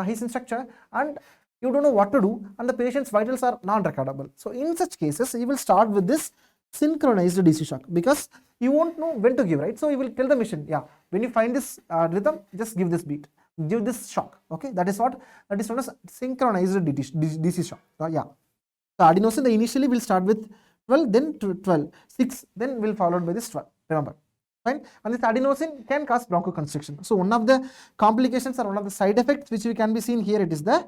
Speaker 1: he's in structure and you don't know what to do, and the patient's vitals are non-recordable. So in such cases, you will start with this synchronized DC shock because you won't know when to give, right? So you will tell the machine, yeah, when you find this rhythm, just give this beat. give this shock. Okay, that is known as synchronized DC shock. Yeah. The adenosine initially will start with 12, then 12, 6, then will followed by this 12. Remember, fine. And this adenosine can cause bronchoconstriction. So one of the complications or one of the side effects which we can be seen here, it is the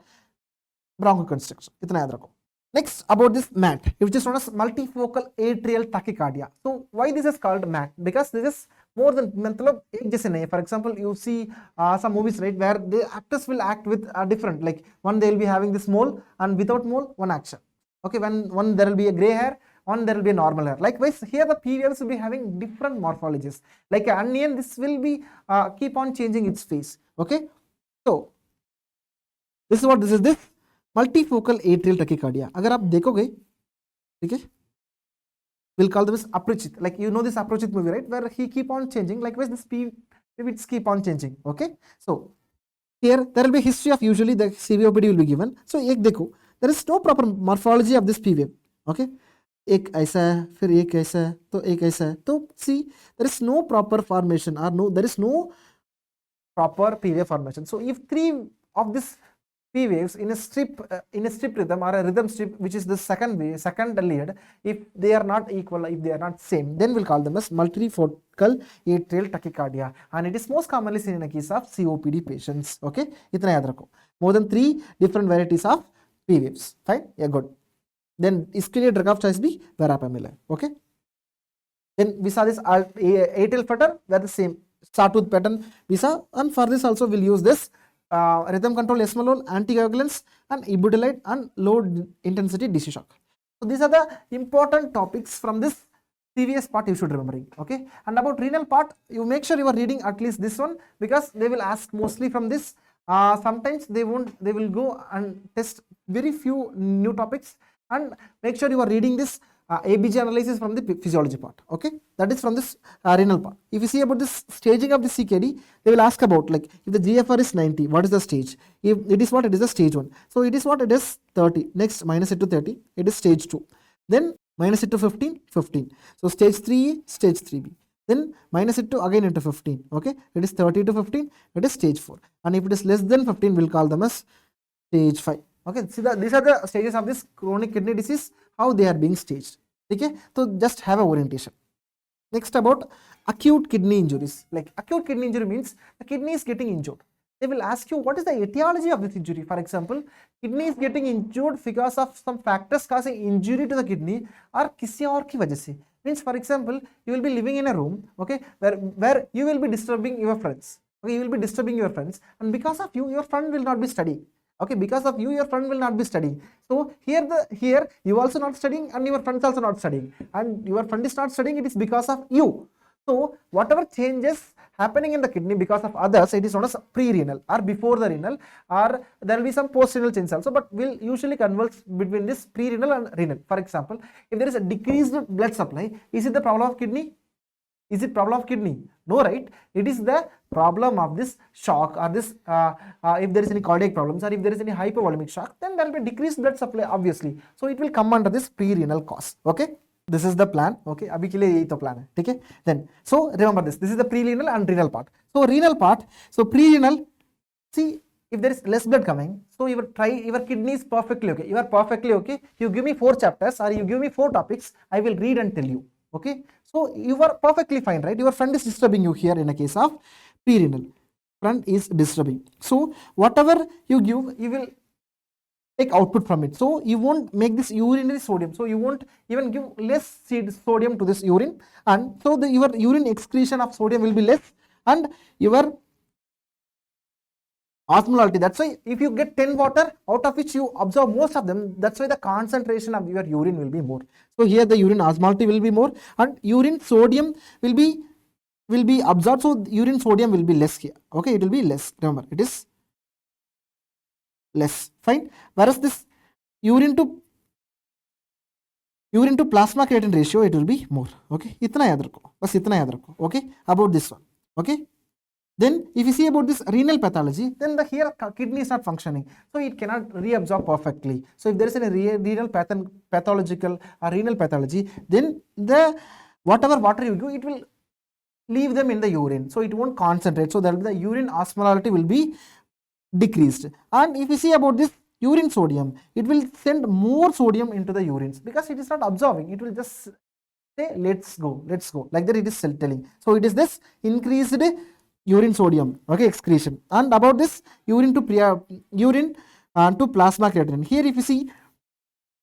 Speaker 1: bronchoconstriction. Itna yaad rakho. Next, about this MAT, which is known as multifocal atrial tachycardia. So why this is called MAT? Because this is more than for example, you see some movies, right, where the actors will act with different, like one they will be having this mole, and without mole one action. Okay, when one there will be a gray hair, one there will be a normal hair. Likewise, here the periods will be having different morphologies. Like an onion, this will be keep on changing its face. Okay, so this is what this is. This multifocal atrial tachycardia. अगर आप देखोगे, ठीक है, we'll call this Apruchit. Like you know this Apruchit movie, right, where he keep on changing. Likewise, this pivots keep on changing. Okay, so here there will be history of usually the COPD will be given. So एक देखो, there is no proper morphology of this P wave. Okay, एक ऐसा है, फिर एक ऐसा है, तो एक ऐसा है. तो see, there is no proper formation or there is no proper P wave formation. So if 3 of this P waves in a strip rhythm or a rhythm strip, which is the second lead, if they are not equal, if they are not same, then we'll call them as multifocal atrial tachycardia, and it is most commonly seen in a case of COPD patients. Okay, itna yaad rakho. More than 3 different varieties of P waves. Fine, yeah, good. Then ischemic drug of choice be verapamil. Okay, then we saw this atrial flutter, where the same sawtooth pattern we saw, and for this also we'll use this rhythm control esmolol, anticoagulants, and ibudilide, and low intensity DC shock. So these are the important topics from this CVS part you should remembering. Okay, and about renal part, you make sure you are reading at least this one, because they will ask mostly from this. Sometimes they will go and test very few new topics, and make sure you are reading this ABG analysis from the physiology part. Okay, that is from this renal part. If you see about this staging of the CKD, they will ask about, like, if the GFR is 90, what is the stage? If it is what, it is the stage 1. So it is what, it is 30. Next, minus it to 30, it is stage 2. Then minus it to 15, 15. So stage 3, stage 3B. Then minus it to again into 15. Okay, it is 30 to 15, it is stage 4. And if it is less than 15, we'll call them as stage 5. Okay, see these are the stages of this chronic kidney disease, how they are being staged. Okay, so just have a orientation. Next, about acute kidney injuries. Like acute kidney injury means the kidney is getting injured. They will ask you what is the etiology of this injury. For example, kidney is getting injured because of some factors causing injury to the kidney, or किसी और की वजह से. Means, for example, you will be living in a room, okay, where you will be disturbing your friends. Okay, you will be disturbing your friends, and because of you, your friend will not be studying. Okay, because of you, your friend will not be studying. So here you also not studying, and your friends also not studying, and your friend is not studying, it is because of you. So whatever changes happening in the kidney because of others, it is known as pre-renal or before the renal, or there will be some post-renal change also, but we'll usually converse between this pre-renal and renal. For example, if there is a decreased blood supply, is it the problem of kidney? Is it problem of kidney? No, right? It is the problem of this shock, or this if there is any cardiac problems, or if there is any hypovolemic shock, then there will be decreased blood supply, obviously. So it will come under this pre-renal cause. Okay, this is the plan. Okay, abhi ke liye yahi to plan hai. Okay, then so remember this is the pre-renal and renal part. So renal part, so pre-renal, see, if there is less blood coming, so your kidney is perfectly okay. You are perfectly okay. You give me 4 chapters, or you give me 4 topics, I will read and tell you. Okay, so you are perfectly fine, right? Your friend is disturbing you here in a case of pre-renal. Friend is disturbing. So whatever you give, you will take output from it. So you won't make this urinary sodium. So you won't even give less sodium to this urine, and so your urine excretion of sodium will be less, and your osmolality. That's why if you get 10 water, out of which you absorb most of them, that's why the concentration of your urine will be more. So here the urine osmolality will be more, and urine sodium will be absorbed. So urine sodium will be less here. Okay, it will be less. Remember, it is less. Fine. Whereas this urine to plasma creatinine ratio, it will be more. Okay, itna yaad rakho. Bas itna yaad rakho. Okay, about this one. Okay. Then if you see about this renal pathology, then here kidney is not functioning, so it cannot reabsorb perfectly. So if there is a renal pathological or renal pathology, then the whatever water you give, it will leave them in the urine, so it won't concentrate, so that the urine osmolarity will be decreased. And if you see about this urine sodium, it will send more sodium into the urines because it is not absorbing, it will just say let's go, like that it is telling. So it is this increased urine sodium, okay, excretion. And about this urine to plasma creatinine, here if you see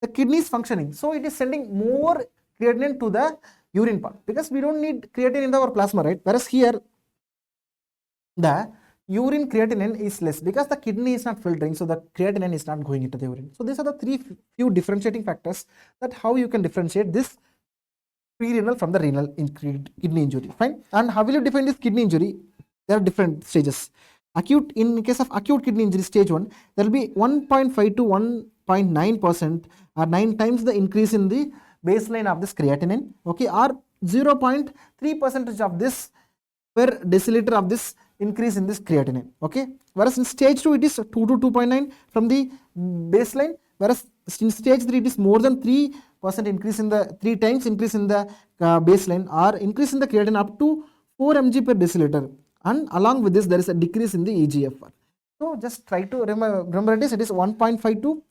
Speaker 1: the kidney is functioning, so it is sending more creatinine to the urine part because we don't need creatinine in our plasma, right? Whereas here the urine creatinine is less because the kidney is not filtering, so the creatinine is not going into the urine. So these are the few differentiating factors that how you can differentiate this pre-renal from the renal kidney injury. Fine. And how will you define this kidney injury? There are different stages. Acute, in case of acute kidney injury stage 1, there will be 1.5 to 1.9% or 9 times the increase in the baseline of this creatinine, okay, or 0.3% of this per deciliter of this increase in this creatinine, okay. Whereas in stage 2 it is 2 to 2.9 from the baseline, whereas in stage 3 it is more than 3% increase in the 3 times increase in the baseline, or increase in the creatinine up to 4 mg per deciliter, and along with this there is a decrease in the EGFR. So just try to remember it is 1.5 to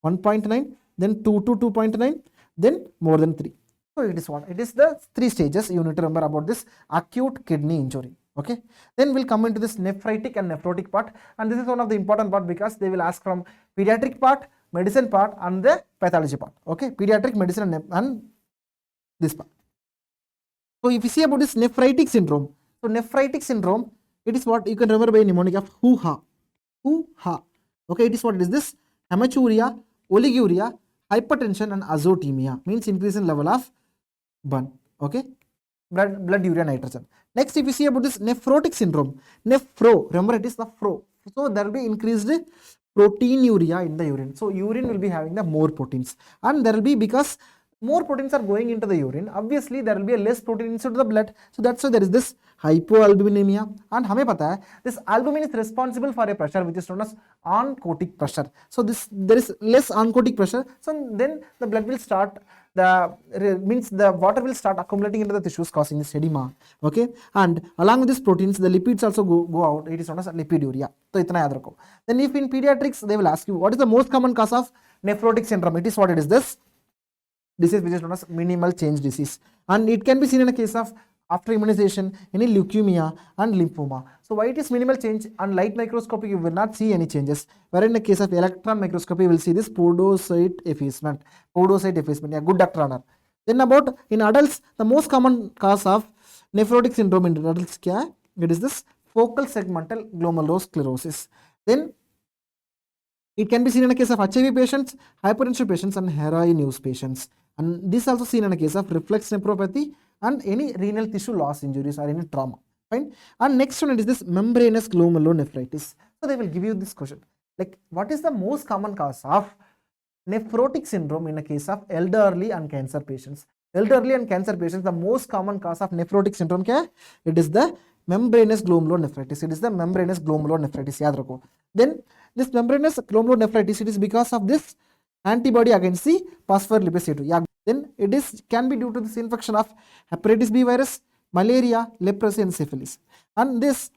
Speaker 1: 1.9, then 2 to 2.9, then more than 3. So it is what? It is the 3 stages you need to remember about this acute kidney injury. Okay. Then we'll come into this nephritic and nephrotic part, and this is one of the important part because they will ask from pediatric part, medicine part, and the pathology part. Okay. Pediatric, medicine, and this part. So if you see about this nephritic syndrome, so nephritic syndrome, it is what you can remember by mnemonic of hoo-ha. Hoo-ha. Okay. It is what it is this hematuria, oliguria, hypertension, and azotemia, means increase in level of burn. Okay. Blood urea nitrogen. Next, if you see about this nephrotic syndrome, nephro, remember it is the fro. So there will be increased proteinuria in the urine. So urine will be having the more proteins, and there will be, because more proteins are going into the urine, obviously there will be a less protein into the blood. So that's why there is this hypoalbuminemia. And हमें पता है this albumin is responsible for a pressure which is known as oncotic pressure. So there is less oncotic pressure. So then the blood will start, the water will start accumulating into the tissues, causing this edema. Okay, and along with these proteins, the lipids also go out. It is known as lipiduria. So itna yaad rakho. Then if in pediatrics they will ask you what is the most common cause of nephrotic syndrome, it is what it is this disease which is known as minimal change disease, and it can be seen in a case of after immunization, any leukemia and lymphoma. So why it is minimal change? On light microscopy you will not see any changes, where in the case of electron microscopy you will see this podocyte effacement. Yeah, good Dr. Anar. Then about in adults, the most common cause of nephrotic syndrome in adults kya? It is this focal segmental glomerulosclerosis. Then it can be seen in a case of HIV patients, hypertension patients, and heroin use patients. And this also seen in a case of reflex nephropathy and any renal tissue loss injuries or any trauma. Fine. And next one is this membranous glomerulonephritis. So they will give you this question, like what is the most common cause of nephrotic syndrome in a case of elderly and cancer patients? Elderly and cancer patients, the most common cause of nephrotic syndrome kya? It is the membranous glomerulonephritis. It is the membranous glomerulonephritis. Yaad rakho. Then this membranous glomerulonephritis, it is because of this antibody against the phospholipase A2. Yeah. Then it can be due to this infection of Hepatitis B virus, malaria, leprosy, and syphilis. And this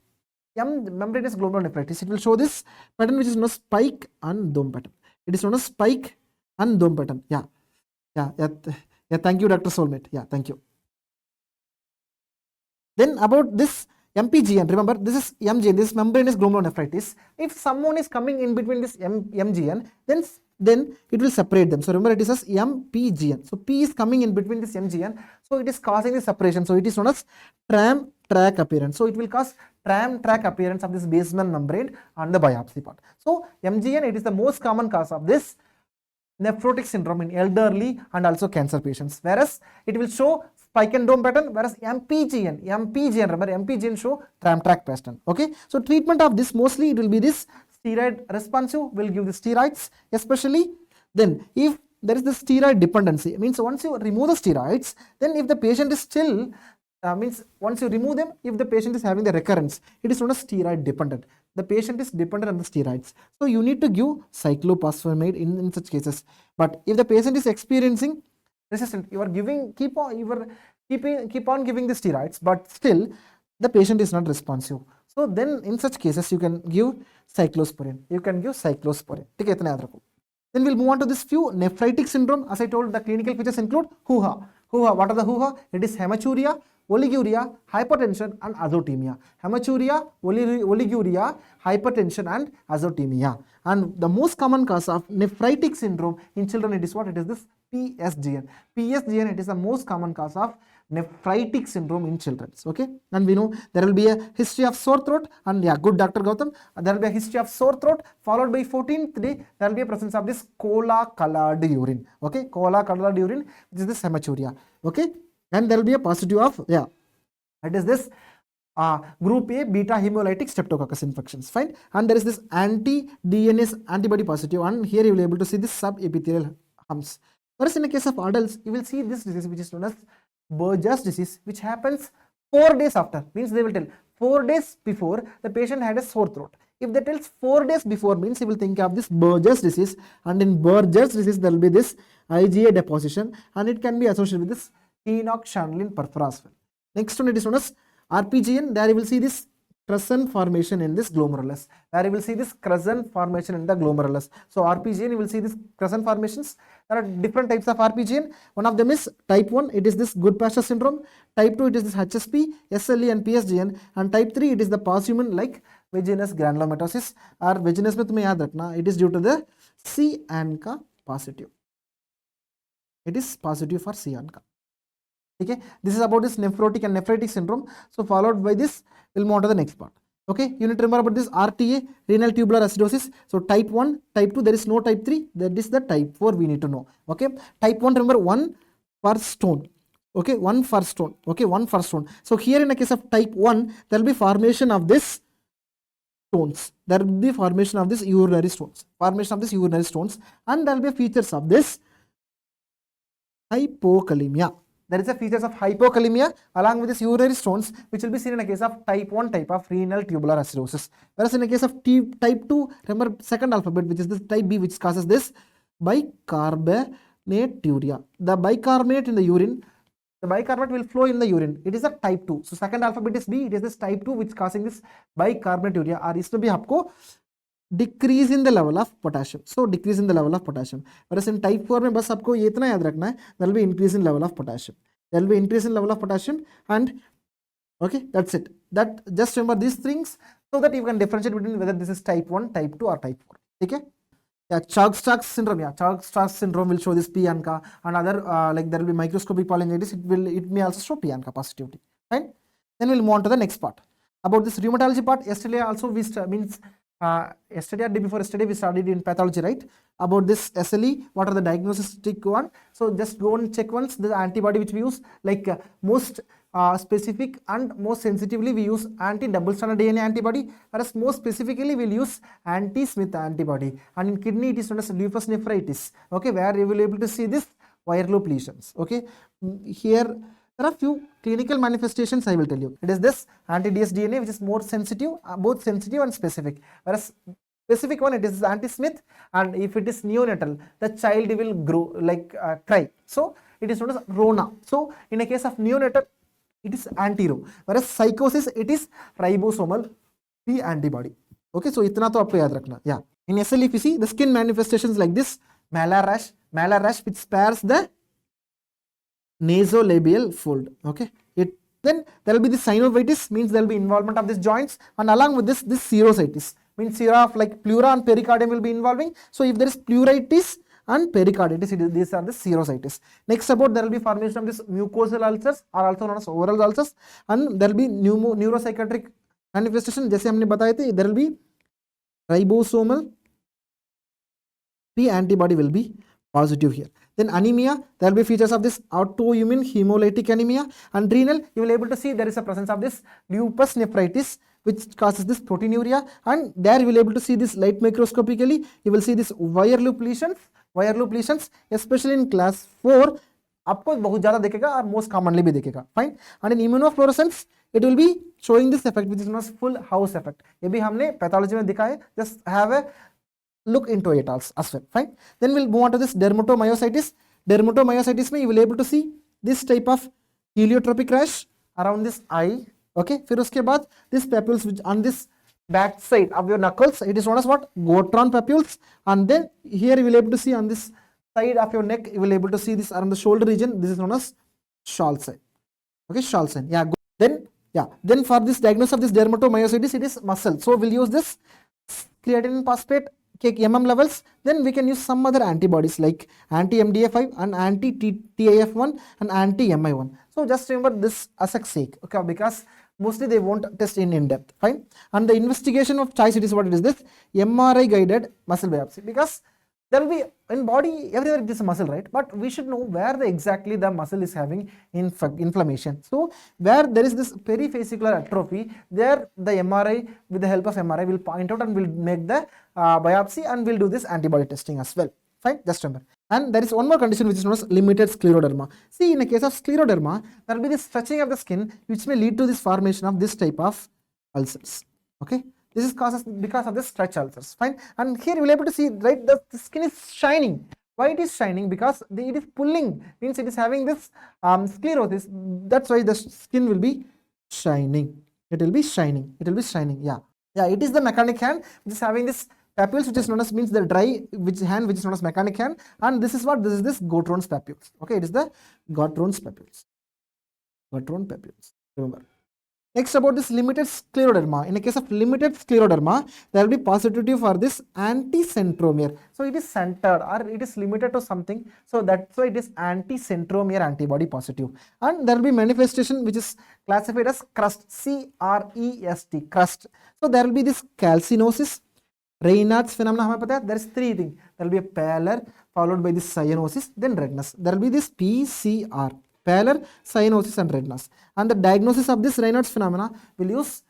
Speaker 1: membranous glomerulonephritis, it will show this pattern which is known as spike and dome pattern. It is known as spike and dome pattern. Yeah. Thank you, Dr. Soulmate. Yeah, thank you. Then about this MPGN, remember this is MGN, this is membranous glomerulonephritis. If someone is coming in between this MGN, then it will separate them. So remember it is as MPGN. So P is coming in between this MGN, so it is causing the separation. So it is known as tram track appearance. So it will cause tram track appearance of this basement membrane on the biopsy part. So MGN, it is the most common cause of this nephrotic syndrome in elderly and also cancer patients, whereas it will show spike and dome pattern, whereas MPGN, remember MPGN show tram track pattern. Okay, so treatment of this mostly it will be this steroid responsive, will give the steroids especially. Then if there is the steroid dependency, means once you remove the steroids, then if the patient is still means once you remove them, if the patient is having the recurrence, it is known as steroid dependent. The patient is dependent on the steroids, so you need to give cyclophosphamide in such cases. But if the patient is experiencing resistant, you are giving, keep on, you are keep on giving the steroids, but still the patient is not responsive. So then in such cases you can give cyclosporin. ठीक है, इतना याद रखो. Then we'll move on to this few nephritic syndrome. As I told, the clinical features include hoo-ha. What are the hoo-ha? It is hematuria, oliguria, hypertension and azotemia. Hematuria, oliguria, hypertension and azotemia. And the most common cause of nephritic syndrome in children, it is what? It is this PSGN. PSGN, it is the most common cause of nephritic syndrome in children. Okay, and we know there will be a history of sore throat, and yeah, good Dr. Gautam, there will be a history of sore throat followed by 14th day there will be a presence of this cola colored urine. Okay, cola colored urine, which is this hematuria. Okay, and there will be a positive of, yeah, it is this group A beta hemolytic streptococcus infections. Fine, and there is this anti-DNase antibody positive, and here you will be able to see this subepithelial humps. Whereas in the case of adults, you will see this disease which is known as Burgess disease, which happens 4 days after. Means they will tell 4 days before the patient had a sore throat. If they tells 4 days before, means you will think of this Burgess disease, and in Burgess disease there will be this IgA deposition, and it can be associated with this phenolksanilin purpura as well. Next one, it is known as RPGN. There you will see this crescent formation in this glomerulus. There you will see this crescent formation in the glomerulus. So RPGN, you will see this crescent formations. There are different types of RPGN. One of them is type 1, it is this Goodpasture syndrome. Type 2, it is this HSP, SLE and PSGN. And type 3, it is the Pasuman like vaginous granulomatosis. Or vaginous mein tumhe yaad rakhna, it is due to the C ANCA positive. It is positive for C ANCA. Okay, this is about this nephrotic and nephritic syndrome. So followed by this, we'll move on to the next part. Okay, you need to remember about this RTA, renal tubular acidosis. So type 1, type 2, there is no type 3, that is the type 4 we need to know. Okay, type 1, remember 1 per stone. Okay, 1 per stone. Okay, 1 per stone. So here in the case of type 1, there will be formation of this stones. There will be formation of this urinary stones. And there will be features of this hypokalemia. There is a features of hypokalemia along with this urinary stones, which will be seen in a case of type 1 type of renal tubular acidosis. Whereas in a case of type 2, remember second alphabet, which is this type B, which causes this bicarbonate urea. The bicarbonate in the urine, the bicarbonate will flow in the urine. It is a type 2. So second alphabet is B. It is this type 2 which causing this bicarbonate urea. Or इसमें भी आपको decrease in the level of potassium. So decrease in the level of potassium. Whereas in type 4 में बस आपको ये इतना याद रखना है, there will be increase in level of potassium. There will be increase in level of potassium, and okay, that's it. That just remember these things so that you can differentiate between whether this is type 1, type 2 or type 4. Okay? Yeah, Churg-Strauss syndrome. Yeah, Churg-Strauss syndrome will show this P ANCA, and other like there will be microscopic polyangiitis. It may also show P ANCA positivity. Fine. Then we'll move on to the next part about this rheumatology part. Yesterday also we yesterday or day before yesterday we studied in pathology, right? About this SLE, what are the diagnostic one? So just go and check once the antibody which we use, like most specific and most sensitively we use anti-double stranded DNA antibody, whereas most specifically we'll use anti-Smith antibody. And in kidney it is known as lupus nephritis. Okay, where you will be able to see this wire loop lesions. Okay, here there are few clinical manifestations I will tell you. It is this anti-DS DNA which is more sensitive, both sensitive and specific. Whereas specific one, it is anti-Smith, and if it is neonatal, the child will grow like cry. So it is known as RONA. So in a case of neonatal, it is anti-Ro. Whereas psychosis, it is ribosomal P antibody. Okay, so itna to aapko yaad rakhna. Yeah. In SLE, if you see the skin manifestations like this, malar rash which spares the nasolabial fold. Okay, then there will be the synovitis, means there will be involvement of these joints, and along with this serositis, means sera of like pleura and pericardium will be involving. So if there is pleuritis and pericarditis, these are the serositis. Next about there will be formation of this mucosal ulcers, are also known as oral ulcers, and there will be neuropsychiatric manifestation. जैसे हमने बताए थे, there will be ribosomal P antibody will be positive here. Then anemia, there will be features of this autoimmune hemolytic anemia, and renal, you will be able to see there is a presence of this lupus nephritis which causes this proteinuria, and there you will be able to see this light microscopically. You will see this wire loop lesions, especially in class 4 आपको बहुत ज़्यादा देखेगा और most commonly भी देखेगा. Fine. And in immunofluorescence, it will be showing this effect which is known as full house effect. ये भी हमने pathology में दिखा है. Just have a look into it also as well. Fine. Then we'll move on to this dermatomyositis. Dermatomyositis, you will be able to see this type of heliotropic rash around this eye. Okay, फिर उसके बाद this papules which on this back side of your knuckles, it is known as what? Gotron papules. And then here you will able to see on this side of your neck, you will able to see this around the shoulder region. This is known as shawl sign. Okay, shawl sign. Yeah, then for this diagnosis of this dermatomyositis, it is muscle. So we'll use this creatinine phosphate levels. Then we can use some other antibodies like anti-MDA5 and anti-TIF1 and anti-MI1. So just remember this as a sake, okay, because mostly they won't test in depth. Fine. And the investigation of choice, it is what it is, this MRI guided muscle biopsy, because there will be in body everywhere it is a muscle, right? But we should know where exactly the muscle is having inflammation. So where there is this perifascicular atrophy, there the MRI, with the help of MRI, will point out and will make the biopsy and will do this antibody testing as well. Fine, just remember. And there is one more condition which is known as limited scleroderma. See, in a case of scleroderma, there will be this stretching of the skin which may lead to this formation of this type of ulcers. Okay, this is causes because of the stretch ulcers. Fine, and here you will be able to see, right, the skin is shining. Why it is shining? Because it is pulling, means it is having this sclerosis. That's why the skin will be shining. It will be shining. It will be shining. Yeah, it is the mechanic hand which is having this papules, which is known as, means the dry hand which is known as mechanic hand, and this is what, this is this Gotron's papules. Okay, it is the Gotron's papules. Gotron papules. Remember. Next, about this limited scleroderma. In a case of limited scleroderma, there will be positivity for this anti-centromere. So it is centered or it is limited to something. So that's why it is anti-centromere antibody positive. And there will be manifestation which is classified as crust, C-R-E-S-T, crust. So there will be this calcinosis, Raynaud's phenomenon. There is three things. There will be a pallor followed by this cyanosis, then redness. There will be this PCR, pallor, cyanosis and redness. And the diagnosis of this Raynaud's phenomena will use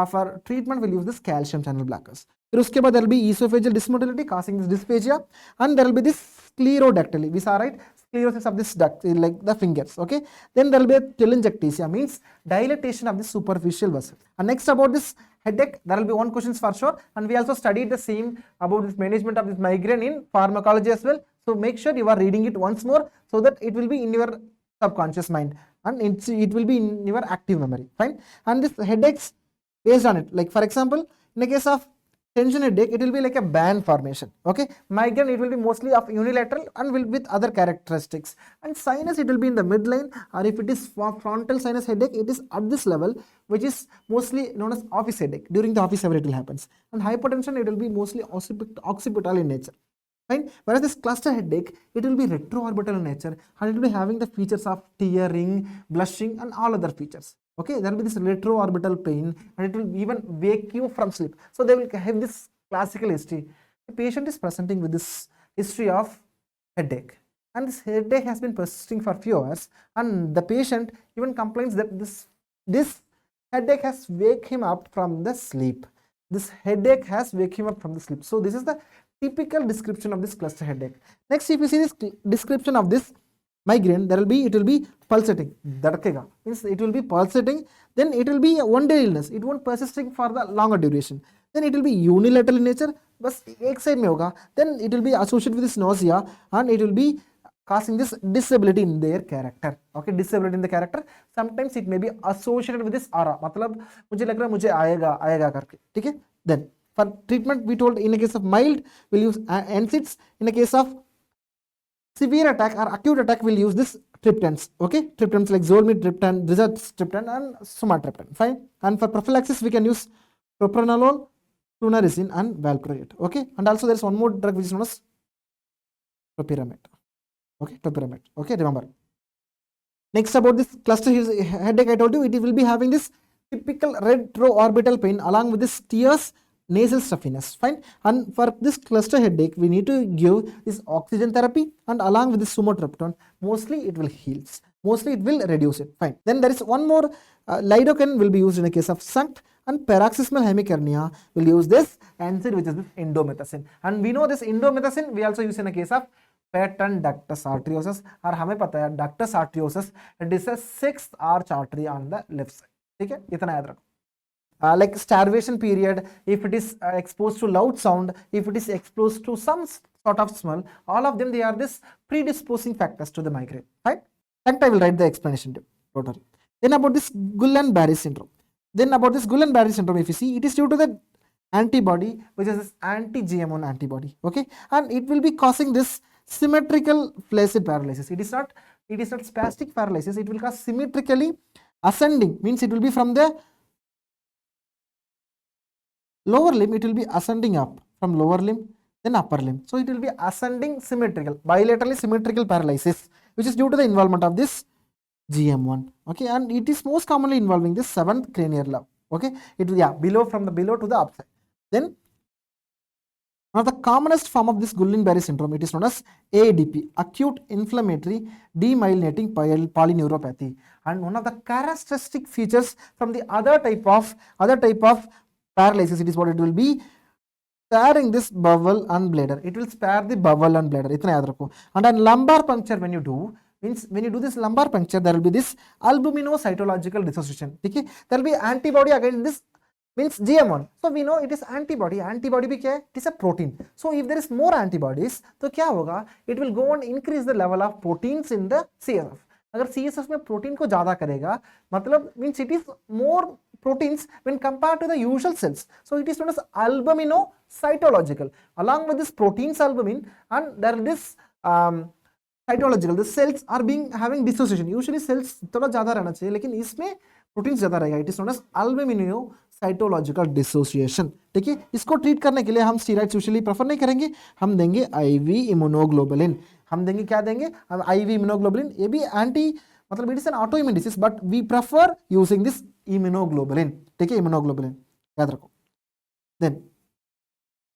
Speaker 1: for treatment, will use this calcium channel blockers. There will be esophageal dysmotility causing this dysphagia, and there will be this sclerodactyly. We saw, right, sclerosis of this duct, like the fingers. Okay, then there will be a telangiectasia, means dilatation of the superficial vessel. And next, about this headache, there will be one question for sure, and we also studied the same about this management of this migraine in pharmacology as well. So make sure you are reading it once more so that it will be in your subconscious mind and it will be in your active memory. Fine. And this headaches based on it, like for example, in the case of tension headache, it will be like a band formation. Okay, migraine, it will be mostly of unilateral and will with other characteristics. And sinus, it will be in the midline, or if it is frontal sinus headache, it is at this level, which is mostly known as office headache. During the office hour it will happen. And hypertension, it will be mostly occipital in nature. Fine. Whereas this cluster headache, it will be retroorbital in nature, and it will be having the features of tearing, blushing and all other features. Okay, there will be this retroorbital pain, and it will even wake you from sleep. So they will have this classical history. The patient is presenting with this history of headache, and this headache has been persisting for few hours, and the patient even complains that this headache has wake him up from the sleep. This headache has wake him up from the sleep. So this is the typical description of this cluster headache. Next, if you see this description of this migraine, it will be pulsating, dhadkega, means it will be pulsating. Then it will be a one-day illness, it won't persisting for the longer duration. Then it will be unilateral in nature, but ek side mein hoga. Then it will be associated with this nausea, and it will be causing this disability in their character. Okay, disability in the character. Sometimes it may be associated with this aura, matlab mujhe lag raha hai mujhe aayega karke. ठीक है? Then for treatment, we told in a case of mild, we'll use NSAIDs. In a case of severe attack or acute attack, we'll use this triptans. Okay, triptans like Zolmid triptan, rizatriptan and sumatriptan. Fine. And for prophylaxis, we can use propranolol, flunarizine and valproate. Okay, and also there is one more drug which is known as topiramate. Okay, topiramate. Okay, remember. Next, about this cluster headache, I told you it will be having this typical retroorbital pain along with this tears, nasal stuffiness. Fine. And for this cluster headache, we need to give this oxygen therapy, and along with this sumatriptan, mostly it will heal. Mostly it will reduce it. Fine. Then there is one more, lidocaine will be used in a case of SUNC, and paroxysmal hemicardia will use this NSAID, which is this indomethacin. And we know this indomethacin we also use in a case of patent ductus arteriosus, or हमें पता है ductus arteriosus, it is a sixth arch artery on the left side. ठीक है, इतना याद रखो. Like starvation period, if it is exposed to loud sound, if it is exposed to some sort of smell, all of them, they are this predisposing factors to the migraine. Right? That I will write the explanation to. Respiratory. Then about this Guillain-Barré syndrome. Then about this Guillain-Barré syndrome, if you see, it is due to the antibody, which is this anti-GM1 antibody. Okay, and it will be causing this symmetrical flaccid paralysis. It is not spastic paralysis. It will cause symmetrically ascending, means it will be from the lower limb, it will be ascending up from lower limb, then upper limb. So it will be ascending symmetrical, bilaterally symmetrical paralysis, which is due to the involvement of this GM1. Okay, and it is most commonly involving this 7th cranial nerve. Okay, it will, yeah, below, from the below to the upside. Then one of the commonest form of this Guillain-Barré syndrome, it is known as ADP, acute inflammatory demyelinating polyneuropathy. And one of the characteristic features from the other type of paralysis, it is what it will be sparing this bowel and bladder. It will spare the bowel and bladder. इतना याद रखो. And then lumbar puncture, when you do, means when you do this lumbar puncture, there will be this albuminocytological dissociation. Okay, there will be antibody against this, means GM1. So we know it is antibody. Antibody भी क्या है? It is a protein. So if there is more antibodies, तो क्या होगा? It will go and increase the level of proteins in the CSF. अगर CSF में protein को ज्यादा करेगा, मतलब means it is more proteins when compared to the usual cells. So it is known as albuminocytological. Along with this proteins albumin, and there is this cytological, the cells are having dissociation. Usually cells थोड़ा ज्यादा रहना चाहिए, लेकिन इसमें protein ज्यादा रहेगा. It is known as albuminocytological dissociation. ठीक है, इसको ट्रीट करने के लिए हम स्टीरॉइड्स यूजुअली प्रेफर नहीं करेंगे, हम देंगे IV इम्यूनोग्लोबुलिन. हम देंगे, क्या देंगे? हम IV इम्यूनोग्लोबुलिन. ये भी एंटी, मतलब it is an autoimmune disease, but we prefer using this immunoglobulin. ठीक है, इम्यूनोग्लोबुलिन याद रखो. Then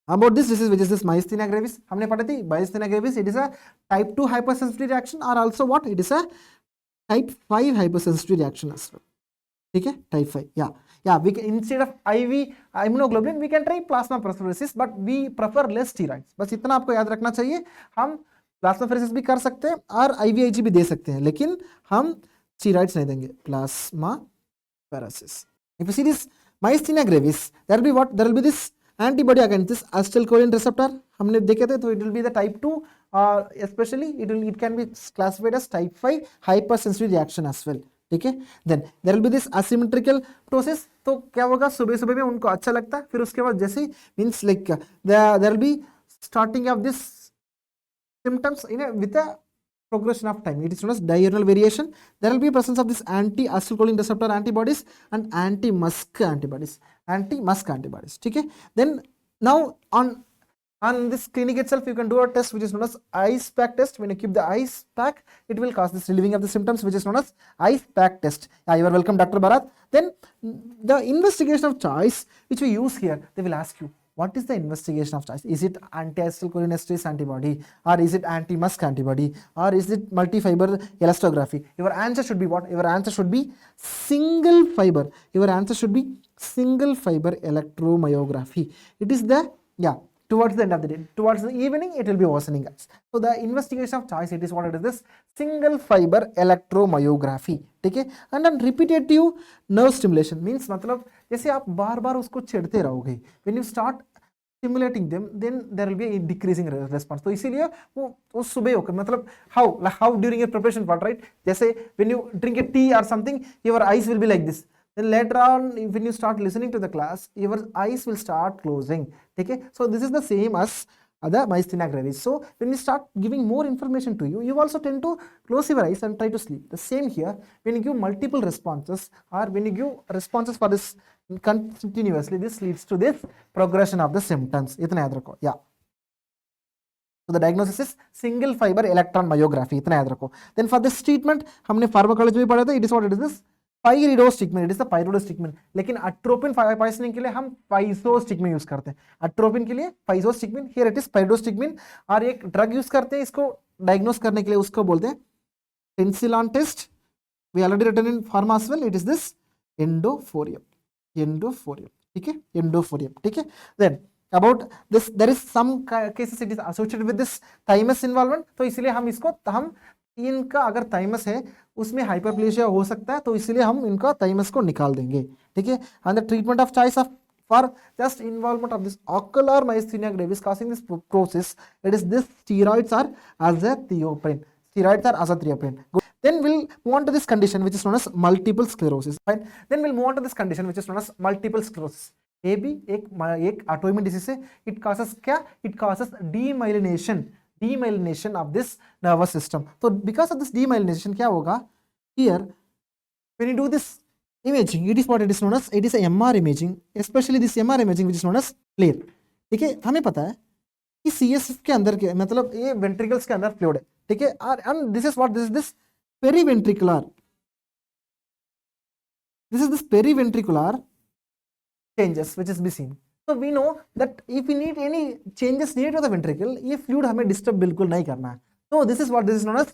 Speaker 1: about this disease, which is this myasthenia gravis, हमने पढ़ी थी. myasthenia gravis, it is a type 2 hypersensitivity reaction, or also what, it is a type 5 hypersensitivity reaction as well. ठीक है, type 5. yeah, we can, instead of IV immunoglobulin, we can try plasmapheresis, but we prefer less steroids. बस इतना आपको याद रखना चाहिए. हम plasmapheresis भी कर सकते हैं और IVIG भी दे सकते हैं, लेकिन हम स्टीरॉइड्स नहीं देंगे. Plasmapheresis. If you see this myasthenia gravis, there will be what? There will be this antibody against this acetylcholine receptor. हमने देखे थे, तो it will be the type 2, especially it can be classified as type 5 hypersensitivity reaction as well. ठीक है. Then there will be this asymmetrical ptosis. तो क्या होगा? सुबह सुबह में उनको अच्छा लगता है, फिर उसके बाद जैसे ही, means like there will be starting of this symptoms with a progression of time. It is known as diurnal variation. There will be presence of this anti-acetylcholine receptor antibodies and anti-musk antibodies. ठीक है. Then now on this clinic itself, you can do a test which is known as ice pack test. When you keep the ice pack, it will cause this relieving of the symptoms, which is known as ice pack test. Yeah, you are welcome, Dr. Bharat. Then the investigation of choice which we use here, they will ask you, what is the investigation of choice? Is it anti-acetylcholinesterase antibody, or is it anti-musk antibody, or is it multi-fiber elastography? Your answer should be what? Your answer should be single fiber. Your answer should be single fiber electromyography. It is the, yeah, towards the end of the day, towards the evening, it will be worsening, guys. So the investigation of choice, it is what it is, this single fiber electromyography. ठीक है. And then repetitive nerve stimulation means, मतलब जैसे आप बार बार उसको छेड़ते रहोगे, when you start stimulating them, then there will be a decreasing response. तो इसीलिए वो सुबह होकर, मतलब how during your preparation part, right? जैसे when you drink a tea or something, your eyes will be like this. Then later on, when you start listening to the class, your eyes will start closing. Okay, so this is the same as the myasthenia gravis. So when we start giving more information to you, you also tend to close your eyes and try to sleep. The same here, when you give multiple responses, or when you give responses for this continuously, this leads to this progression of the symptoms. इतना याद रखो. Yeah. So the diagnosis is single fiber electron myography. इतना याद रखो. Then for this treatment, हमने pharmacology में पढ़ा था. It is what it is this pyridostigmine. It is the pyridostigmine. लेकिन atropine poisoning के लिए हम physostigmine यूज करते हैं. atropine के लिए physostigmine, here it is pyridostigmine. और एक ड्रग यूज करते हैं इसको डायग्नोस करने के लिए, उसको बोलते हैं penicillin test. We already written in pharma as well. It is this endothelium. ठीक है, endothelium. ठीक है. Then about this, there is some cases it is associated with this thymus involvement. तो इसलिए हम इसको, हम इनका अगर thymus है उसमें हाइपरप्लेशिया हो सकता है, तो इसलिए हम इनका thymus को निकाल देंगे. ठीक है. And the treatment of choice of for just involvement of this ocular myasthenia gravis causing this process, it is this steroids are azathioprine. steroids or azathioprine. Good. Then we'll move on to this condition which is known as multiple sclerosis. Fine. Then we'll move on to this condition which is known as multiple sclerosis. AB एक autoimmune disease है. It causes क्या? It causes demyelination of this nervous system. So because of this demyelination क्या होगा? Here when you do this imaging, it is what it is known as, it is a MR imaging, especially this MR imaging which is known as FLAIR. ठीक है, हमें पता है कि CSF के अंदर के मतलब ये वेंट्रिकल्स के अंदर फ्लूइड है, ठीक है, and this is what this periventricular, this is this periventricular changes which is be seen. So we know that if we need any changes near to the ventricle, ये fluid हमें disturb बिल्कुल नहीं करना है. So this is what this is known as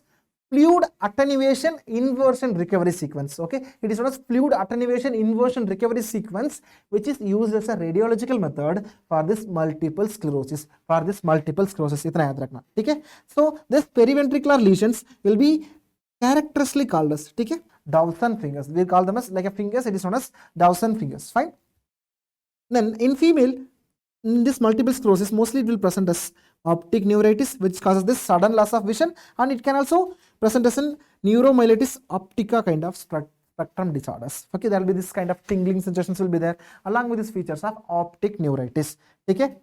Speaker 1: fluid attenuation inversion recovery sequence. Okay, it is known as fluid attenuation inversion recovery sequence, which is used as a radiological method for this multiple sclerosis. इतना याद रखना, ठीक है. So this periventricular lesions will be characteristically called as, ठीक है, Dawson fingers. We call them as like a fingers. It is known as Dawson fingers. Fine. Then in female, in this multiple sclerosis, mostly it will present as optic neuritis, which causes this sudden loss of vision, and it can also present as in neuromyelitis optica kind of spectrum disorders. Okay, there will be this kind of tingling sensations will be there along with these features of optic neuritis. Okay,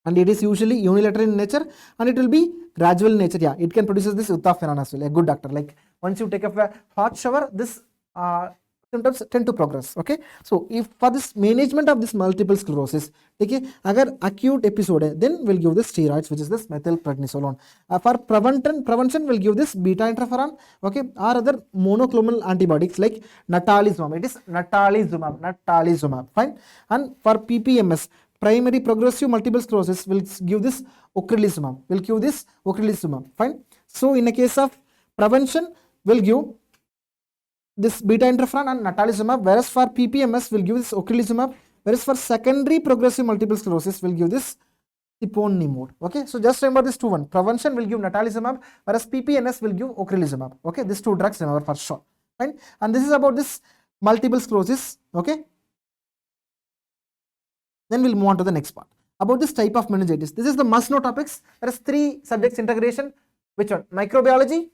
Speaker 1: and it is usually unilateral in nature and it will be gradual in nature. Yeah, it can produce this Utah phenomenon as well. A good doctor, like once you take a hot shower, this symptoms tend to progress. Okay, so if for this management of this multiple sclerosis, okay, agar acute episode hai, then we'll give this steroids, which is this methylprednisolone. For prevention we'll give this beta interferon, okay, or other monoclonal antibiotics like natalizumab. It is natalizumab. Fine. And for PPMS, primary progressive multiple sclerosis, will give this ocrelizumab. Fine. So in a case of prevention, we'll give this beta interferon and natalizumab, whereas for PPMS will give this ocrelizumab, whereas for secondary progressive multiple sclerosis will give this siponimod. Okay, so just remember this 2-1. Prevention will give natalizumab, whereas PPNS will give ocrelizumab. Okay, these two drugs remember for sure. Fine. And this is about this multiple sclerosis. Okay, then we'll move on to the next part about this type of meningitis. This is the must know topics. There is 3 subjects integration. Which one? Microbiology,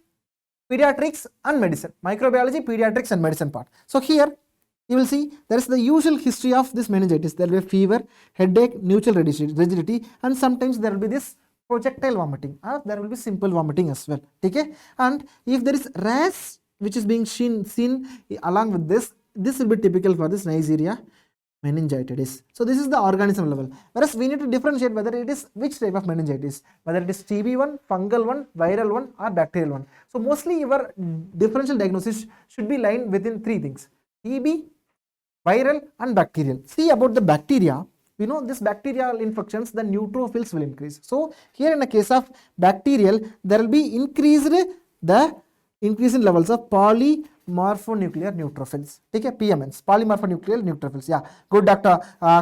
Speaker 1: pediatrics and medicine. Microbiology, pediatrics and medicine part. So here you will see there is the usual history of this meningitis. There will be fever, headache, neutral rigidity, and sometimes there will be this projectile vomiting, or there will be simple vomiting as well. Okay, and if there is rash which is being seen along with this will be typical for this Neisseria meningitis. So this is the organism level, whereas we need to differentiate whether it is which type of meningitis, whether it is TB one, fungal one, viral one, or bacterial one. So mostly your differential diagnosis should be lined within 3 things: TB, viral and bacterial. See about the bacteria, we know this bacterial infections, the neutrophils will increase. So here in a case of bacterial, there will be increase in levels of polymorphonuclear neutrophils. ठीक है, PMNs, polymorphonuclear neutrophils. Yeah, good Dr.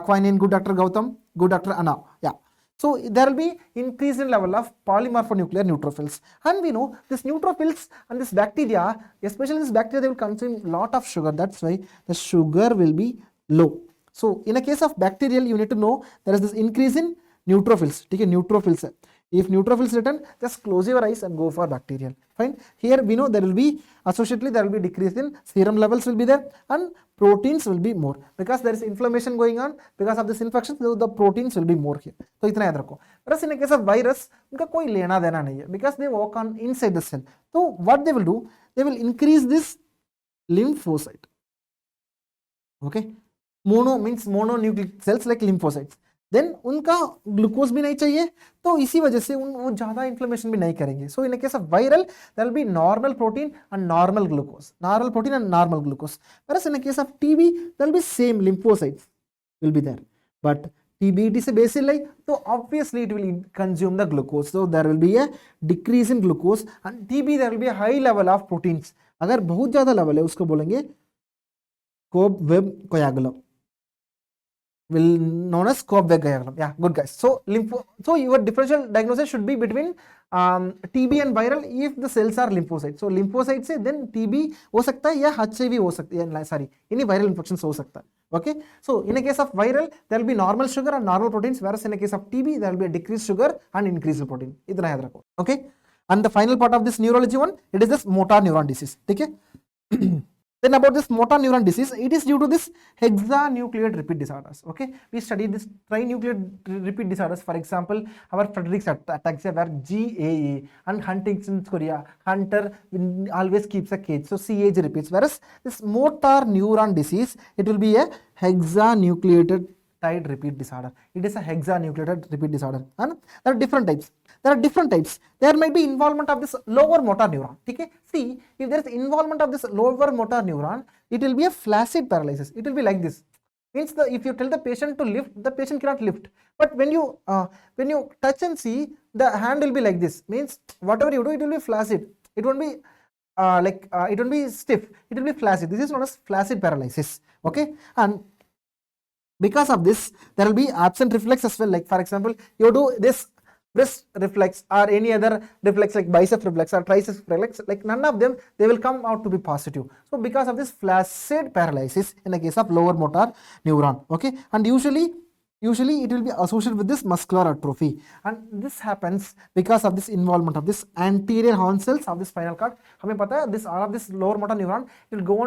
Speaker 1: Quinine, good Dr. Gautam, good Dr. Anna. Yeah. So there will be increase in level of polymorphonuclear neutrophils, and we know this neutrophils and this bacteria, especially this bacteria, they will consume lot of sugar. That's why the sugar will be low. So in a case of bacterial, you need to know there is this increase in neutrophils. ठीक है, neutrophils. If neutrophils written, just close your eyes and go for bacterial. Fine. Here we know there will be associatedly there will be decrease in serum levels will be there, and proteins will be more because there is inflammation going on because of this infection. So the proteins will be more here. So इतना याद रखो. Whereas in a case of virus, उनका कोई लेना देना नहीं है because they walk on inside the cell. So what they will do, they will increase this lymphocyte. Okay. Mono means mononuclear cells like lymphocytes. Then उनका ग्लूकोज भी नहीं चाहिए, तो इसी वजह से वो ज्यादा इन्फ्लेमेशन भी नहीं करेंगे. So in case of viral there will be normal protein and normal glucose, whereas in a case of TB there will be same lymphocytes will be there, but TB it is a bacilli, so obviously it will consume the glucose, so there will be a decrease in glucose, and TB there will be a high level of proteins. अगर बहुत ज्यादा level है उसको बोलेंगे कोब web कोयागुलम, will known as Cobb-Webb diagram. Yeah, good guys. So your differential diagnosis should be between TB and viral if the cells are lymphocytes. So lymphocytes से then TB हो सकता है या HIV हो सकती है, sorry, any viral infections हो सकता है. Okay, so in a case of viral there will be normal sugar and normal proteins, whereas in a case of TB there will be a decreased sugar and increased protein. इतना याद रखो. Okay, And the final part of this neurology one, it is this motor neuron disease. Okay. Then about this motor neuron disease, it is due to this hexanucleate repeat disorders. Okay, we studied this trinucleate repeat disorders. For example, our Friedreich's ataxia were GAA, and Huntington's chorea, Hunter always keeps a cage, so CAG repeats. Whereas this motor neuron disease, it will be a hexanucleated tied repeat disorder. It is a hexanucleated repeat disorder, and there are different types. There might be involvement of this lower motor neuron. Okay, see, if there is involvement of this lower motor neuron, it will be a flaccid paralysis. It will be like this. Means if you tell the patient to lift, the patient cannot lift. But when you touch and see, the hand will be like this. Means whatever you do, it will be flaccid. It won't be it won't be stiff. It will be flaccid. This is known as flaccid paralysis. Okay, and because of this, there will be absent reflex as well. Like for example, you do this wrist reflex or any other reflex like bicep reflex or tricep reflex, like none of them, they will come out to be positive. So because of this flaccid paralysis in the case of lower motor neuron. Okay, and usually it will be associated with this muscular atrophy, and this happens because of this involvement of this anterior horn cells of the spinal cord. हमें पता है this all of this lower motor neuron, it will go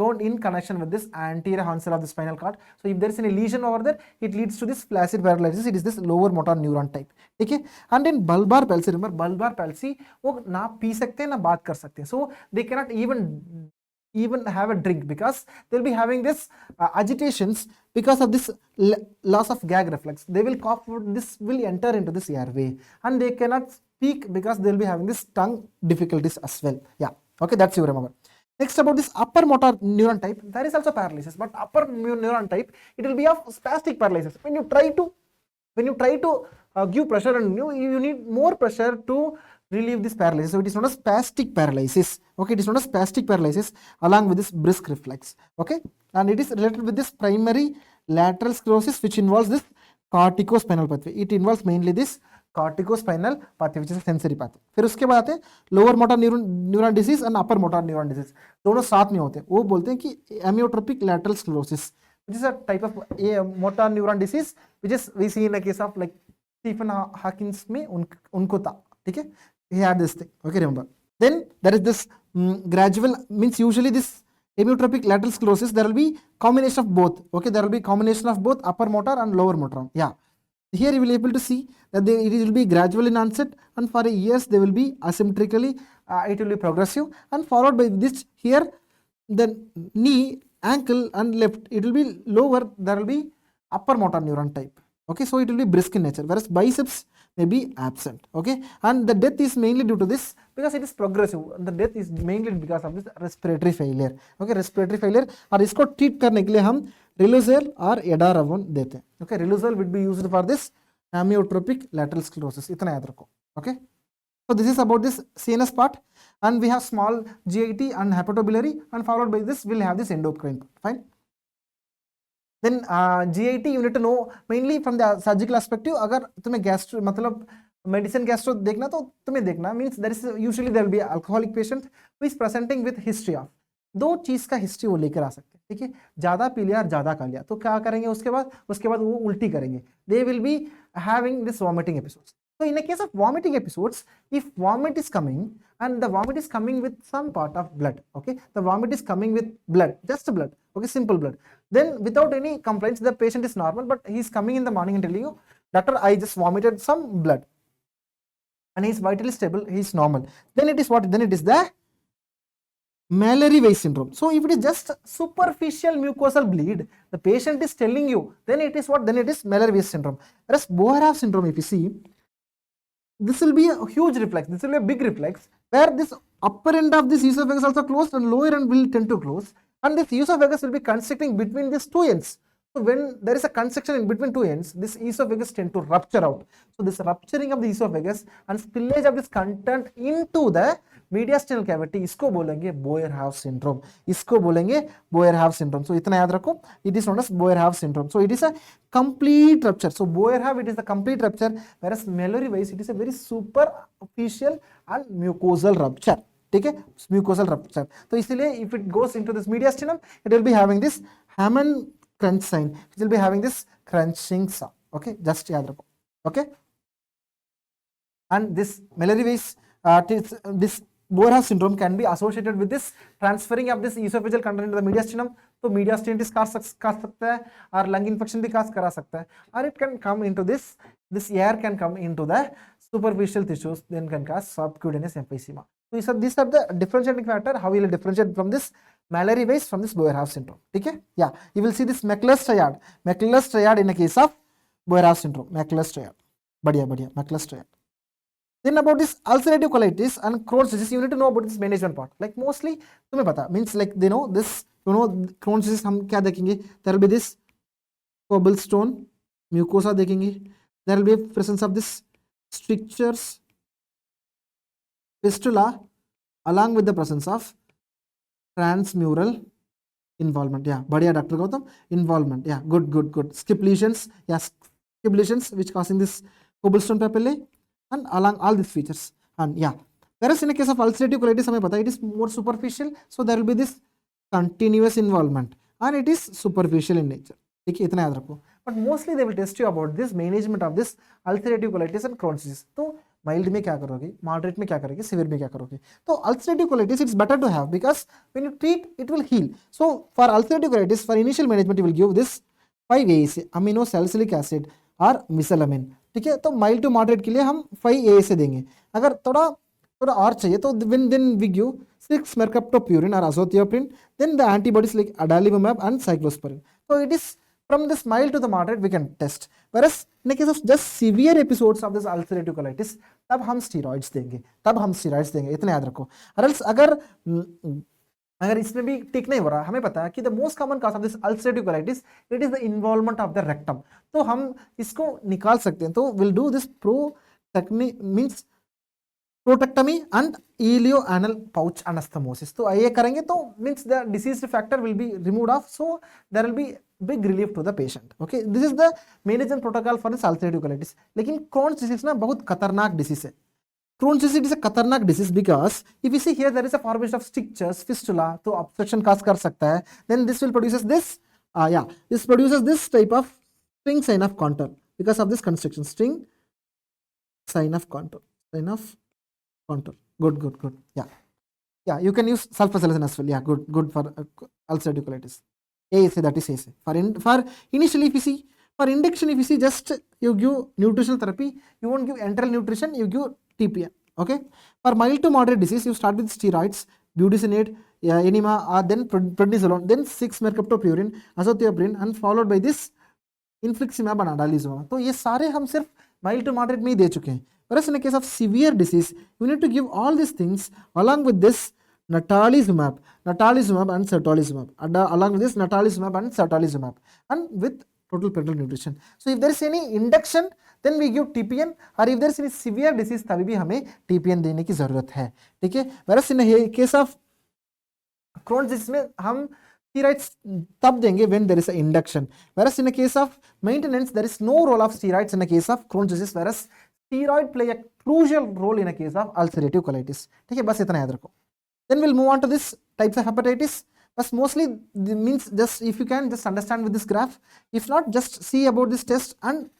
Speaker 1: on in connection with this anterior horn cell of the spinal cord. So if there is any lesion over there, it leads to this flaccid paralysis. It is this lower motor neuron type. Okay, and in bulbar palsy, remember bulbar palsy, वो ना P सकते हैं ना बात कर सकते हैं. So they cannot even have a drink because they'll be having this agitations because of this loss of gag reflex. They will cough, this will enter into this airway, and they cannot speak because they'll be having this tongue difficulties as well. Yeah, okay, that's you remember. Next, about this upper motor neuron type, there is also paralysis, but upper neuron type, it will be of spastic paralysis. When you try to give pressure, and you need more pressure to relieve this paralysis. So it is known as spastic paralysis. Okay, it is known as spastic paralysis along with this brisk reflex. Okay, and it is related with this primary lateral sclerosis, which involves this corticospinal pathway. It involves mainly this corticospinal pathway, which is a sensory pathway. फिर उसके बाद आते हैं lower motor neuron disease and upper motor neuron disease, दोनों साथ में होते हैं. वो बोलते हैं कि amyotrophic lateral sclerosis, which is a type of motor neuron disease, which is we see in a case of like Stephen Hawkins में उनको था. ठीक है, he had this thing. Okay, remember. Then there is this gradual, means usually this amyotrophic lateral sclerosis, there will be combination of both. Okay, there will be combination of both upper motor and lower motor. Yeah, here you will be able to see that it will be gradual in onset, and for years they will be asymmetrically, it will be progressive, and followed by this here the knee, ankle and left, it will be lower, there will be upper motor neuron type. Okay, so it will be brisk in nature, whereas biceps may be absent. Okay, and the death is mainly due to this because it is progressive. The death is mainly because of this respiratory failure. Okay, respiratory failure, और इसको treat करने के लिए हम riluzole और edaravone देते हैं. Okay, riluzole would be used for this amyotrophic lateral sclerosis. इतना याद रखो. Okay, so this is about this CNS part, and we have small GIT and hepatobiliary, and followed by this we'll have this endocrine part. Fine. Then GIT you need to know mainly from the surgical perspective. अगर तुम्हें gastro मतलब medicine gastro देखना तो तुम्हें देखना means there is usually there will be alcoholic patient who is presenting with history of, दो चीज का हिस्ट्री वो लेकर आ सकते हैं. ठीक है, ज्यादा पी लिया और ज्यादा खा लिया तो क्या करेंगे उसके बाद वो उल्टी करेंगे. They will be having this vomiting episodes. So in a case of vomiting episodes, if vomit is coming and the vomit is coming with some part of blood, okay, the vomit is coming with blood, just blood, okay, simple blood, then without any complaints the patient is normal, but he is coming in the morning and telling you, doctor, I just vomited some blood and he is vitally stable, he is normal, then it is what? Then it is the Mallory Weiss syndrome. So if it is just superficial mucosal bleed, the patient is telling you, then it is what? Then it is Mallory Weiss syndrome. Whereas Boerhaave syndrome, if you see, this will be a huge reflex, this will be a big reflex, where this upper end of this esophagus also closed and lower end will tend to close, and this esophagus will be constricting between these two ends. So when there is a constriction in between two ends, this esophagus tend to rupture out. So this rupturing of the esophagus and spillage of this content into the mediastinal cavity, इसको बोलेंगे Boerhaave syndrome. इसको बोलेंगे Boerhaave syndrome. So इतना याद रखो, it is known as Boerhaave syndrome. So it is a complete rupture. So Boerhaave, it is the complete rupture, whereas Mallory Weiss, it is a very superficial and mucosal rupture. ठीक है, mucosal rupture. तो इसलिए if it goes into this mediastinum, it will be having this Hammond crunch sign. It will be having this crunching sound. Okay, just याद रखो. Okay, and this Mallory Weiss this Boerhaave syndrome can be associated with this transferring of this esophageal content into the mediastinum. तो mediastinitis cause सकता है और lung infection भी cause करा सकता है, or it can come into this air can come into the superficial tissues, then can cause subcutaneous emphysema. So these are the differentiating factor. How will you differentiate from this malarial base from this Boerhaave syndrome? Okay, yeah, you will see this Meckel's triad in a case of Boerhaave syndrome. Meckel's triad, बढ़िया Meckel's triad. Then about this ulcerative colitis and Crohn's disease, you need to know about this management part. Like mostly तुम्हें पता means like they know this, you know Crohn's disease हम क्या देखेंगे, there will be this cobblestone mucosa देखेंगे, there will be presence of this strictures fistula along with the presence of transmural involvement. Yeah, बढ़िया Dr. Gautam, involvement. Yeah, good. Skip lesions, yeah, skip lesions which causing this cobblestone papillae and along all these features. And yeah, whereas in a case of ulcerative colitis हमें पता है it is more superficial, so there will be this continuous involvement and it is superficial in nature. ठीक है, इतना याद रखो. But mostly they will test you about this management of this ulcerative colitis and Crohn's disease. तो mild में क्या करोगे, moderate में क्या करोगे, severe में क्या करोगे. तो ulcerative colitis it's better to have because when you treat it will heal. So for ulcerative colitis, for initial management you will give this 5-ASA amino salicylic acid और मिसलामिन. ठीक है, तो माइल्ड टू मॉडरेट के लिए हम 5-ASA देंगे. अगर थोड़ा और चाहिए तो then we give 6 mercaptopurine or azothioprine, then the antibodies like adalimumab and cyclosporin. So it is from this mild to the moderate we can test. Whereas in the case of just severe episodes of this ulcerative colitis, तब हम steroids देंगे, इतना याद रखो. और else अगर इसमें भी ठीक नहीं हो रहा, हमें पता है कि the most common cause of this ulcerative colitis it is the involvement of the rectum. तो हम इसको निकाल सकते हैं. तो will do this proctectomy and ileoanal pouch anastomosis. तो ये करेंगे तो means the disease factor will be removed off, so there will be big relief to the patient. Okay, this is the management protocol for this ulcerative colitis. लेकिन Crohn's disease ना बहुत खतरनाक disease है. Crohn's disease is a खतरनाक disease because if you see here there is a formation of strictures, fistula, तो obstruction cause कर सकता है. Then this will produces this, this produces this type of string sign of contour because of this constriction. String sign of contour. Good. Yeah. You can use sulfasalazine as well. Yeah, good for ulcerative colitis. ASA, that is ASA. For initially if you see, for induction if you see just you give nutritional therapy, you won't give enteral nutrition, you give TPN. Okay, for mild to moderate disease you start with steroids, budesonide, enema, then prednisolone, then 6 mercaptopurine, azothioprine and followed by this infliximab and adalimumab. तो ये सारे हम सिर्फ mild to moderate में ही दे चुके हैं. Whereas in a case of severe disease you need to give all these things along with this natalizumab and certolizumab, along with this natalizumab and certolizumab and with total parenteral nutrition. So if there is any induction then we give TPN, और if there is any severe disease तभी भी हमें TPN देने की जरूरत है. ठीक है, whereas in a case of Crohn's disease में हम steroids तब देंगे when there is an induction, whereas in a case of maintenance there is no role of steroids in a case of Crohn's disease, whereas steroid play a crucial role in a case of ulcerative colitis. ठीक है, बस इतना याद रखो. Then we'll move on to this types of hepatitis. But mostly means just if you can just understand with this graph, if not just see about this test and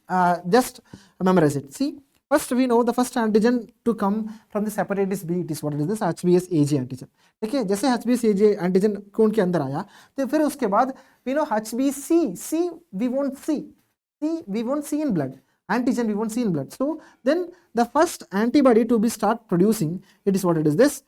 Speaker 1: just memorize it. See, first we know the first antigen to come from this hepatitis B, it is what it is, this HBsAg antigen. ठीक है, जैसे HBsAg antigen खून के अंदर आया तो फिर उसके बाद we know HBc we won't see in blood, antigen we won't see in blood. So then the first antibody to be start producing, it is what it is, this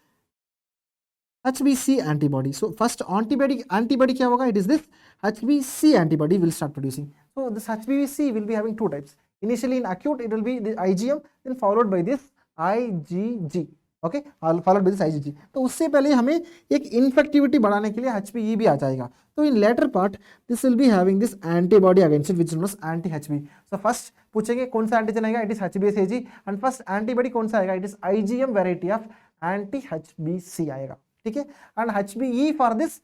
Speaker 1: HBc antibody. So first antibody क्या होगा? It is this HBc antibody will start producing. So this HBc will be having two types. Initially in acute it will be the IgM, then followed by this IgG. Okay, followed by this IgG. तो उससे पहले हमें एक infectivity बढ़ाने के लिए HBe भी आ जाएगा. तो in later part this will be having this antibody against it which is known as anti-HB. So first पूछेंगे कौन सा antigen आएगा? It is HBsAg and first antibody कौन सा आएगा? It is IgM variety of anti-HBc आएगा. ठीक है, and HBe for this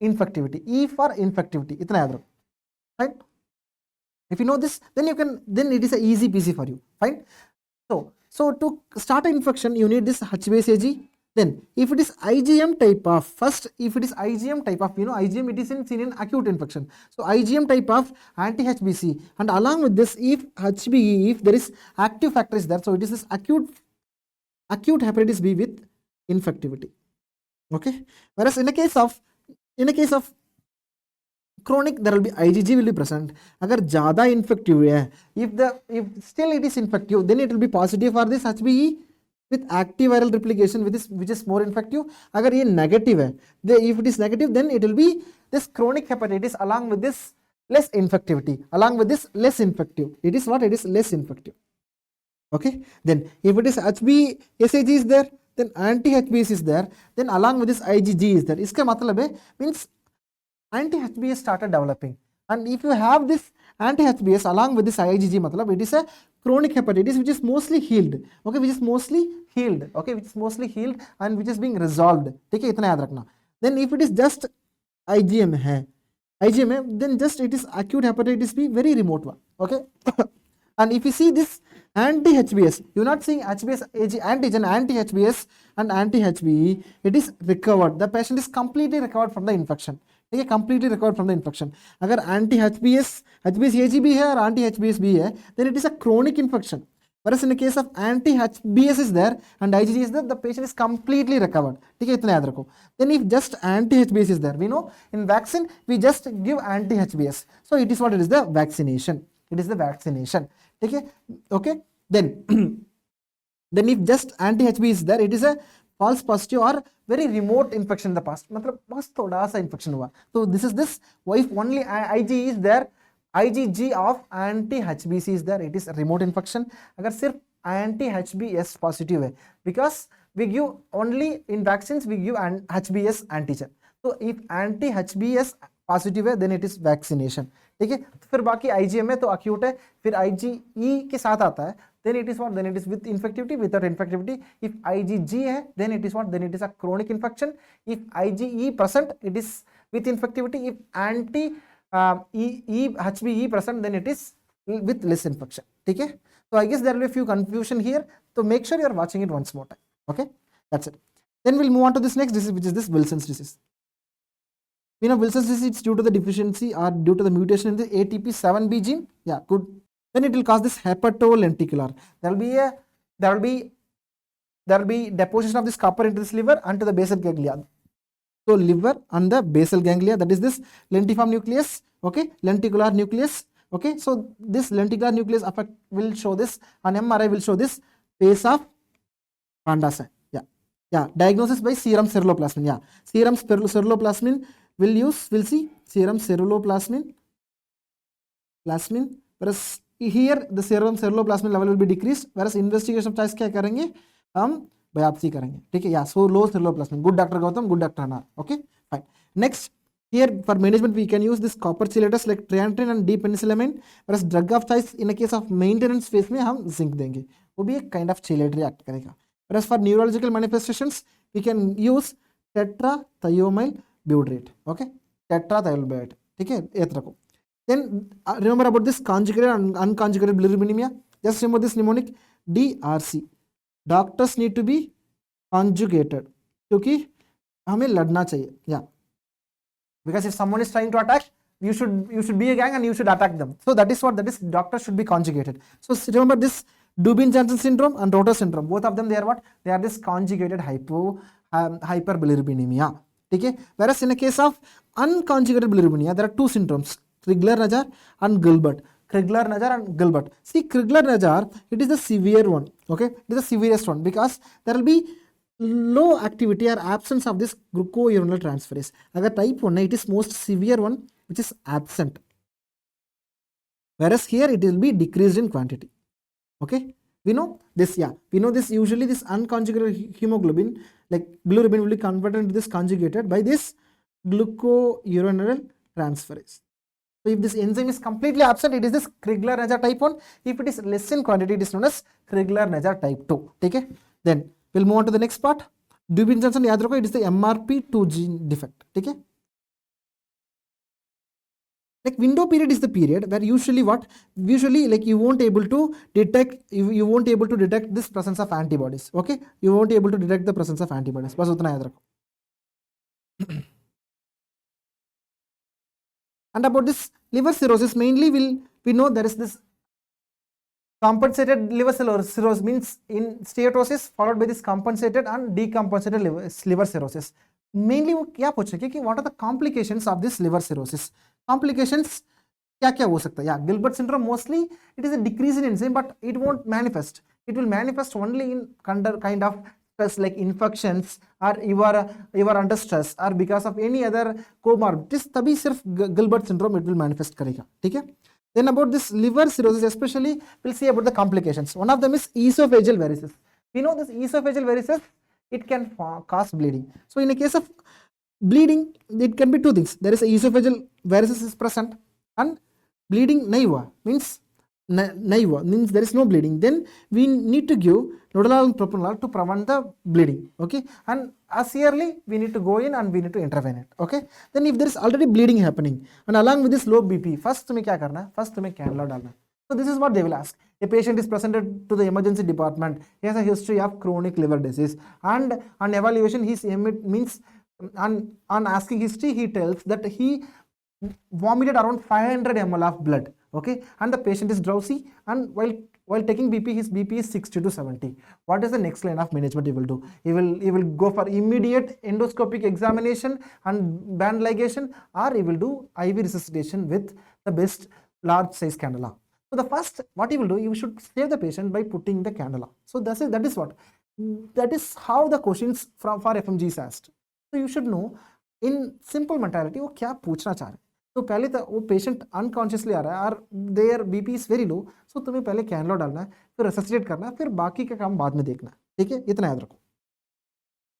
Speaker 1: infectivity, E for infectivity, इतना याद रखो. Right? If you know this, then it is a easy peasy for you. Fine. So to start an infection, you need this HBsAg. Then if it is IgM type of, first if it is IgM type of, you know IgM it is seen in acute infection. So IgM type of anti-HBc, and along with this if HBe, if there is active factor is there, so it is this acute acute hepatitis B with infectivity. Okay, whereas in a case of chronic, there will be IgG will be present. Agar ज़्यादा infective है, if still it is infective, then it will be positive for this HBE with active viral replication, which is more infective. Agar ये negative है, if it is negative, then it will be this chronic hepatitis along with this less infectivity, along with this less infective. It is what? It is less infective. Okay, then if it is HBsAg is there, then anti-HBs is there, then along with this IgG is there. इसका मतलब है means anti-HBs started developing, and if you have this anti-HBs along with this IgG, matlab it is a chronic hepatitis which is mostly healed. Okay, which is mostly healed. Okay, which is mostly healed and which is being resolved. ठीक है, इतना याद रखना. Then if it is just IgM है, then just it is acute hepatitis B, very remote one. Okay, and if you see this anti-HBs, you're not seeing HBs antigen, anti-HBs and anti-HBE, it is recovered. The patient is completely recovered from the infection. ठीक है, completely recovered from the infection. अगर anti-HBs AG भी है और anti-HBs भी है, then it is a chronic infection. Whereas in the case of anti-HBs is there and IgG is there, the patient is completely recovered. ठीक है, इतना याद रखो. Then if just anti-HBs is there, we know in vaccine we just give anti-HBs. So it is what? It is the vaccination. It is the vaccination. ठीक है, okay. Then if just anti-HB is there, it is a false positive or very remote infection in the past. मतलब बस थोड़ा सा infection हुआ. So this is this. If only IG is there, IgG of anti-HBC is there, it is a remote infection. अगर सिर्फ anti-HBs positive है, because we give only in vaccines we give HBs antigen. So if anti-HBs positive है, then it is vaccination. ठीक है, फिर बाकी IgM है तो acute है, फिर IgE के साथ आता है, then it is what? Then it is with infectivity, without infectivity. If IgG है, then it is what? Then it is a chronic infection. If IgE present, it is with infectivity. If HBE present, then it is with less infection. ठीक है, so I guess there will be a few confusion here, so make sure you are watching it once more time. Okay, that's it. Then we'll move on to this next disease, which is this Wilson's disease. We know Wilson's disease is due to the deficiency or due to the mutation in the ATP7B gene. Yeah, good. Then it will cause this hepatolenticular. There will be deposition of this copper into this liver and to the basal ganglia. So liver and the basal ganglia, that is this lentiform nucleus. Okay, lenticular nucleus. Okay, so this lenticular nucleus effect will show this, and MRI will show this phase of Pandasa. Yeah, diagnosis by serum ceruloplasmin. Yeah, serum ceruloplasmin we'll see serum ceruloplasmin, whereas here the serum ceruloplasmin level will be decreased, whereas investigation of choice क्या करेंगे हम biopsy करेंगे. ठीक है, yeah, so low ceruloplasmin. Good Dr. Gautam, good Dr. Anar. Okay, fine. Next, here for management we can use this copper chelators like triantrin and D-penicillamine, whereas drug of choice in a case of maintenance phase में हम zinc देंगे, वो भी एक kind of chelatory act करेगा. Whereas for neurological manifestations we can use tetrathiomyl butyrate. Okay, tetrathiomyl butyrate. ठीक है, याद रखो. Then remember about this conjugated and unconjugated bilirubinemia. Just remember this mnemonic DRC. Doctors need to be conjugated क्योंकि हमें लड़ना चाहिए. Yeah, because if someone is trying to attack, you should be a gang and you should attack them. So that is doctors should be conjugated. So remember this Dubin-Johnson syndrome and Rotor syndrome. Both of them, they are what? They are this conjugated hyperbilirubinemia. Okay? Whereas in a case of unconjugated bilirubinemia, there are two syndromes, Crigler-Najjar and Gilbert. Crigler-Najjar and Gilbert. See, Crigler-Najjar, it is the severe one. Okay, it is the severest one because there will be low activity or absence of this glucouronal transferase. Agar type 1, it is most severe one which is absent. Whereas here it will be decreased in quantity. Okay, we know this. Yeah, we know this. Usually this unconjugated hemoglobin like bilirubin will be converted into this conjugated by this glucouronal transferase. So if this enzyme is completely absent, it is this Crigler-Najjar type 1. If it is less in quantity, it is known as Crigler-Najjar type 2. Okay, then we'll move on to the next part. Dubin-Johnson, याद रखो, it is the MRP2 gene defect. Okay. Like window period is the period where usually like you won't able to detect this presence of antibodies. Okay, you won't able to detect the presence of antibodies. बस उतना याद रखो. And about this liver cirrhosis, mainly we know there is this Compensated liver cirrhosis means in steatosis followed by this compensated and decompensated liver cirrhosis. Mainly वो क्या पूछेंगे कि what are the complications of this liver cirrhosis? Complications क्या क्या हो सकता है? Yeah, Gilbert syndrome mostly it is a decrease in enzyme, but it won't manifest. It will manifest only in kind of stress like infections, or you are under stress, or because of any other comorbidities. तभी सिर्फ Gilbert syndrome it will manifest करेगा. ठीक है? Then about this liver cirrhosis, especially we'll see about the complications. One of them is esophageal varices. We know this esophageal varices, it can cause bleeding. So in a case of bleeding, it can be two things. There is a esophageal varices is present and bleeding naiva means there is no bleeding. Then we need to give noderal and propranolol to prevent the bleeding. Okay, and as yearly we need to go in and we need to intervene it. Okay, then if there is already bleeding happening and along with this low BP, first तुम्हें क्या करना है? First तुम्हें cannula डालना है. So this is what they will ask. A patient is presented to the emergency department. He has a history of chronic liver disease, and on evaluation he means on asking history he tells that he vomited around 500 ml of blood. Okay, and the patient is drowsy, and while taking BP, his BP is 60 to 70. What is the next line of management he will do? He will go for immediate endoscopic examination and band ligation, or he will do IV resuscitation with the best large size cannula. So the first, what he will do, you should save the patient by putting the cannula. So that is how the questions for FMGE is asked. So you should know in simple mentality वो क्या पूछना चाह रहे हैं. तो पहले तो वो पेशेंट अनकॉन्शियसली आ रहा है और their BP is very low, so तुम्हें पहले कैनला डालना है, फिर रेससिटेट करना है, फिर बाकी का काम बाद में देखना है. ठीक है, इतना याद रखो.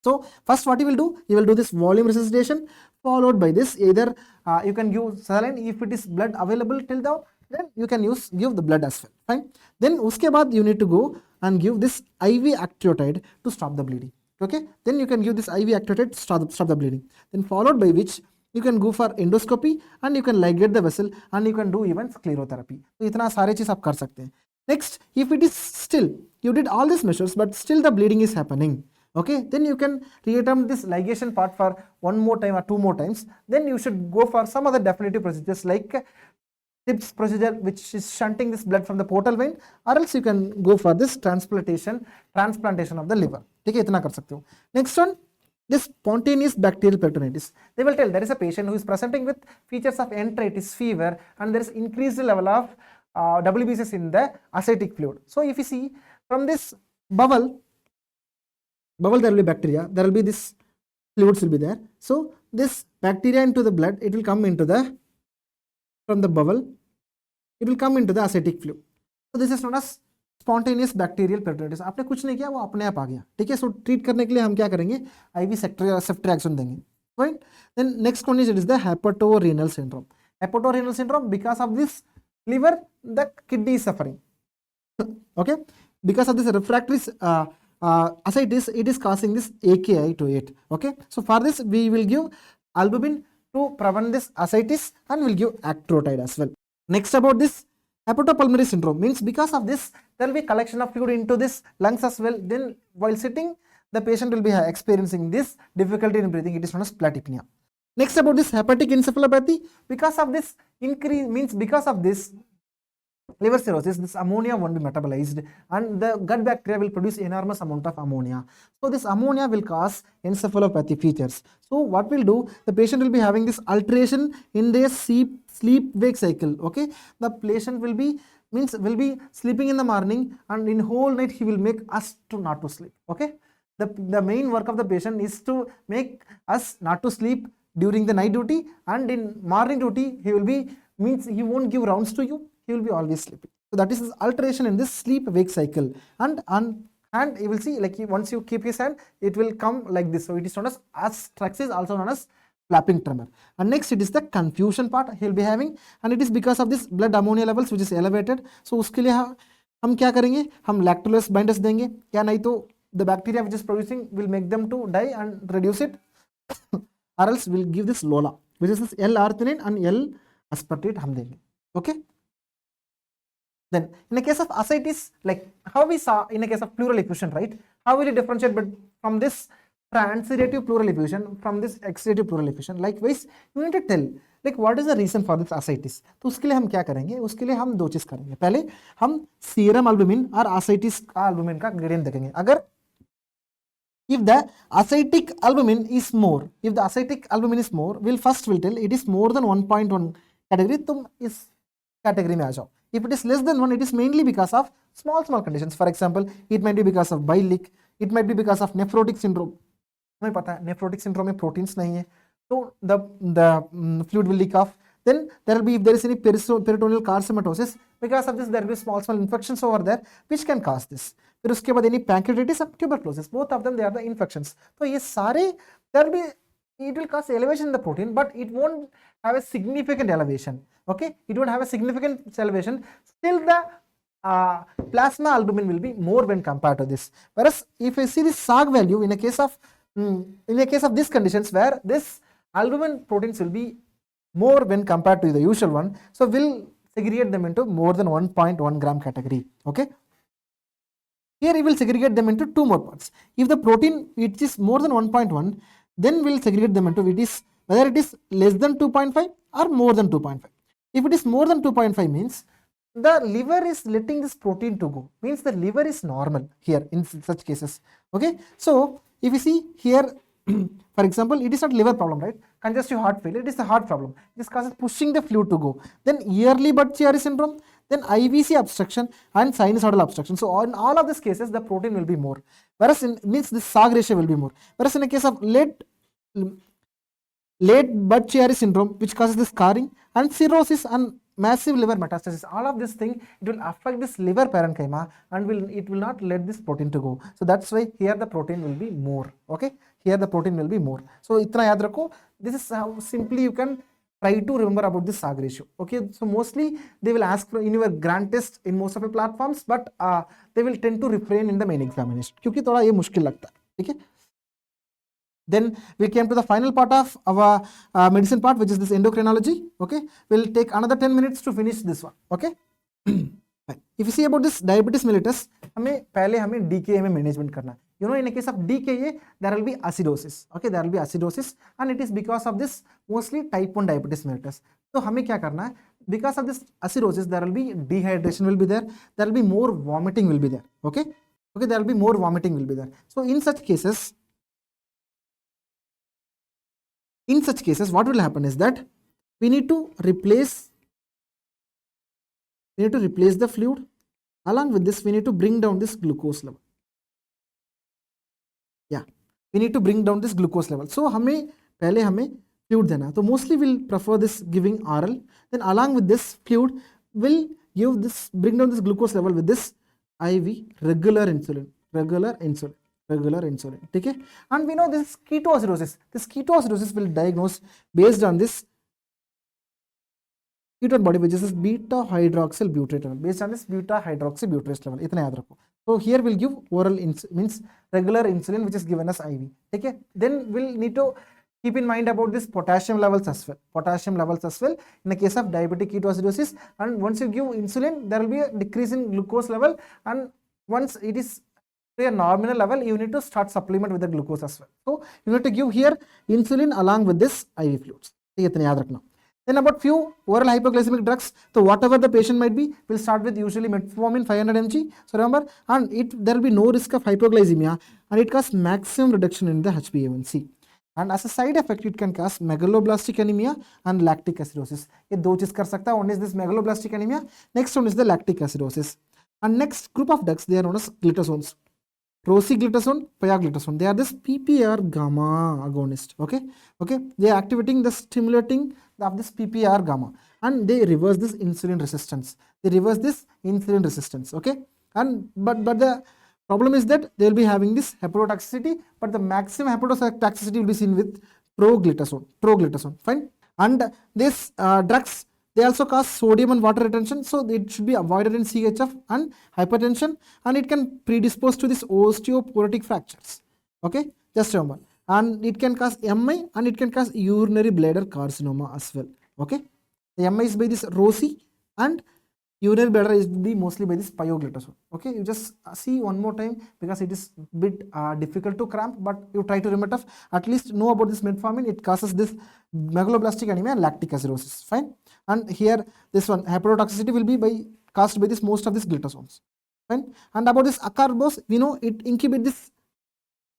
Speaker 1: So first what you will do this volume resuscitation, followed by this either you can give saline if it is blood available till now, then you can give the blood as well. Fine. Then uske baad you need to go and give this IV actiotide to stop the bleeding. Okay, then you can give this IV actiotide to stop the bleeding. Then followed by which you can go for endoscopy and you can ligate the vessel and you can do even sclerotherapy. तो इतना सारे चीज आप कर सकते हैं. Next, if it is still you did all these measures but still the bleeding is happening, okay, then you can reattempt this ligation part for one more time or two more times. Then you should go for some other definitive procedures like TIPS procedure, which is shunting this blood from the portal vein, or else you can go for this transplantation of the liver. ठीक है, इतना कर सकते हो. Next one, this spontaneous bacterial peritonitis. They will tell there is a patient who is presenting with features of enteritis, fever, and there is increased level of WBCs in the ascitic fluid. So if you see from this bubble there will be bacteria, there will be this fluids will be there. So this bacteria into the blood, it will come into from the bubble, it will come into the ascitic fluid. So this is known as spontaneous bacterial peritonitis. आपने कुछ नहीं किया, वो अपने आप आ गया. ठीक है, सो ट्रीट करने के लिए हम क्या करेंगे, IV सेफ्ट्रिएक्शन देंगे. Right. Then next condition is the hepatorenal syndrome. Hepatorenal syndrome because of this liver the kidney is suffering. Okay, because of this refractory ascites, it is causing this AKI to it. Okay, so for this we will give albumin to prevent this ascites and will give actrotide as well. Next about this hepatopulmonary syndrome means because of this there will be collection of fluid into this lungs as well. Then while sitting the patient will be experiencing this difficulty in breathing. It is known as platypnea. Next about this hepatic encephalopathy, because of this increase means because of this liver cirrhosis, this ammonia won't be metabolized and the gut bacteria will produce enormous amount of ammonia. So this ammonia will cause encephalopathy features. So what will do, the patient will be having this alteration in their sleep wake cycle. Okay, the patient will be sleeping in the morning and in whole night he will make us to not to sleep. Okay, the main work of the patient is to make us not to sleep during the night duty, and in morning duty he will be he won't give rounds to you, he will be always sleeping. So that is alteration in this sleep wake cycle, and you will see like once you keep his hand it will come like this. So it is known as astraxis, also known as flapping tremor. And next it is the confusion part he will be having, and it is because of this blood ammonia levels which is elevated. So उसके लिए हम क्या करेंगे, हम lactulose binders देंगे, या नहीं तो the bacteria which is producing will make them to die and reduce it, or else we'll give this LOLA, which is this L-arginine and L-aspartate हम देंगे. Okay. Then in a case of ascites, like how we saw in a case of pleural effusion, right? How will you differentiate from this transidative pleural effusion from this exudative pleural effusion? Likewise, you need to tell like what is the reason for this ascites? तो उसके लिए हम क्या करेंगे, उसके लिए हम दो चीज करेंगे. पहले हम सीरम एल्बुमिन और ascites का एल्बुमिन का ग्रेडियंट देखेंगे. अगर if the ascitic albumin is more, if the ascitic albumin is more, we'll tell it is more than 1.1 category, तुम इस category में आ जाओ. If it is less than 1, it is mainly because of small conditions. For example, it might be because of bile leak, it might be because of nephrotic syndrome. हमें पता है nephrotic syndrome में proteins नहीं है, तो the fluid will leak off. Then there will be, if there is any peritoneal carcinomatosis, because of this there will be small infections over there which can cause this. फिर उसके बाद any pancreatitis and tuberculosis, both of them they are the infections. तो ये सारे there will be, it will cause elevation in the protein, but it won't have a significant elevation. Okay, it won't have a significant elevation. Still the plasma albumin will be more when compared to this. Whereas if I see this SAG value in a case of these conditions where this albumin proteins will be more when compared to the usual one, so we'll segregate them into more than 1.1 gram category. Okay, here we will segregate them into two more parts. If the protein which is more than 1.1, then we'll segregate them into whether it is less than 2.5 or more than 2.5. If it is more than 2.5 means the liver is letting this protein to go, means the liver is normal here in such cases. Okay, so if you see here, for example, it is not liver problem, right? Congestive heart failure, it is the heart problem. This causes pushing the fluid to go. Then yearly Budd-Chiari syndrome, then IVC obstruction and sinusoidal obstruction. So in all of these cases, the protein will be more. Whereas means the SAG ratio will be more. Whereas in a case of late Budd-Chiari syndrome, which causes the scarring and cirrhosis and massive liver metastasis, all of this thing, it will affect this liver parenchyma and it will not let this protein to go. So that's why here the protein will be more. Okay, here the protein will be more. So itna yaad rakho. This is how simply you can try to remember about this SAG ratio. Okay, so mostly they will ask for in your grant test in most of the platforms, but they will tend to refrain in the main examination क्योंकि थोड़ा ये मुश्किल लगता है. ठीक है. Then we came to the final part of our medicine part, which is this endocrinology. Okay, we'll take another 10 minutes to finish this one. Okay. If you see about this diabetes mellitus, हमें DKA में management करना है. You know, in a case of DKA, there will be acidosis. Okay, there will be acidosis, and it is because of this mostly type 1 diabetes mellitus. So हमें क्या करना है? Because of this acidosis, there will be dehydration will be there. There will be more vomiting will be there. Okay, there will be more vomiting will be there. So in such cases, what will happen is that we need to replace the fluid. Along with this, we need to bring down this glucose level. Yeah, we need to bring down this glucose level. So हमें fluid देना. So mostly we'll prefer this giving oral. Then along with this fluid, we'll bring down this glucose level with this IV regular insulin. Okay, and we know this ketoacidosis. This ketoacidosis will diagnose based on this ketone body, which is this beta hydroxyl butyrate level. Based on this beta hydroxyl butyrate level, इतना याद रखो. So here we'll give oral means regular insulin, which is given as IV. Okay, then we'll need to keep in mind about this potassium levels as well. In the case of diabetic ketoacidosis, and once you give insulin, there will be a decrease in glucose level, and once it is a nominal level, you need to start supplement with the glucose as well. So you need to give here insulin along with this IV fluids. Then about few oral hypoglycemic drugs. So whatever the patient might be, we'll start with usually metformin 500 mg. So remember, and there will be no risk of hypoglycemia, and it causes maximum reduction in the HbA1c. And as a side effect, it can cause megaloblastic anemia and lactic acidosis. ये दो चीज कर सकता है. One is this megaloblastic anemia. Next one is the lactic acidosis. And next group of drugs, they are known as glitazones. Rosiglitazone, pioglitazone. They are this PPR gamma agonist. Okay, they are activating the stimulating of this PPR gamma, and they reverse this insulin resistance. Okay, and but the problem is that they will be having this hepatotoxicity, but the maximum hepatotoxicity will be seen with proglitazone. Fine, and these drugs, they also cause sodium and water retention, so it should be avoided in CHF and hypertension, and it can predispose to this osteoporotic fractures. Okay, just remember. And it can cause MI, and it can cause urinary bladder carcinoma as well. Okay, the MI is by this ROSI, and urinary bladder is be mostly by this pyoglitazone. Okay, you just see one more time because it is bit difficult to cramp, but you try to remember, at least know about this metformin. It causes this megaloblastic anemia and lactic acidosis. Fine. And here this one hepatotoxicity will be caused by this most of these glitazones. Fine. And about this acarbose, we know it inhibits this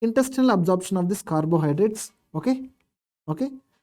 Speaker 1: intestinal absorption of this carbohydrates. Okay.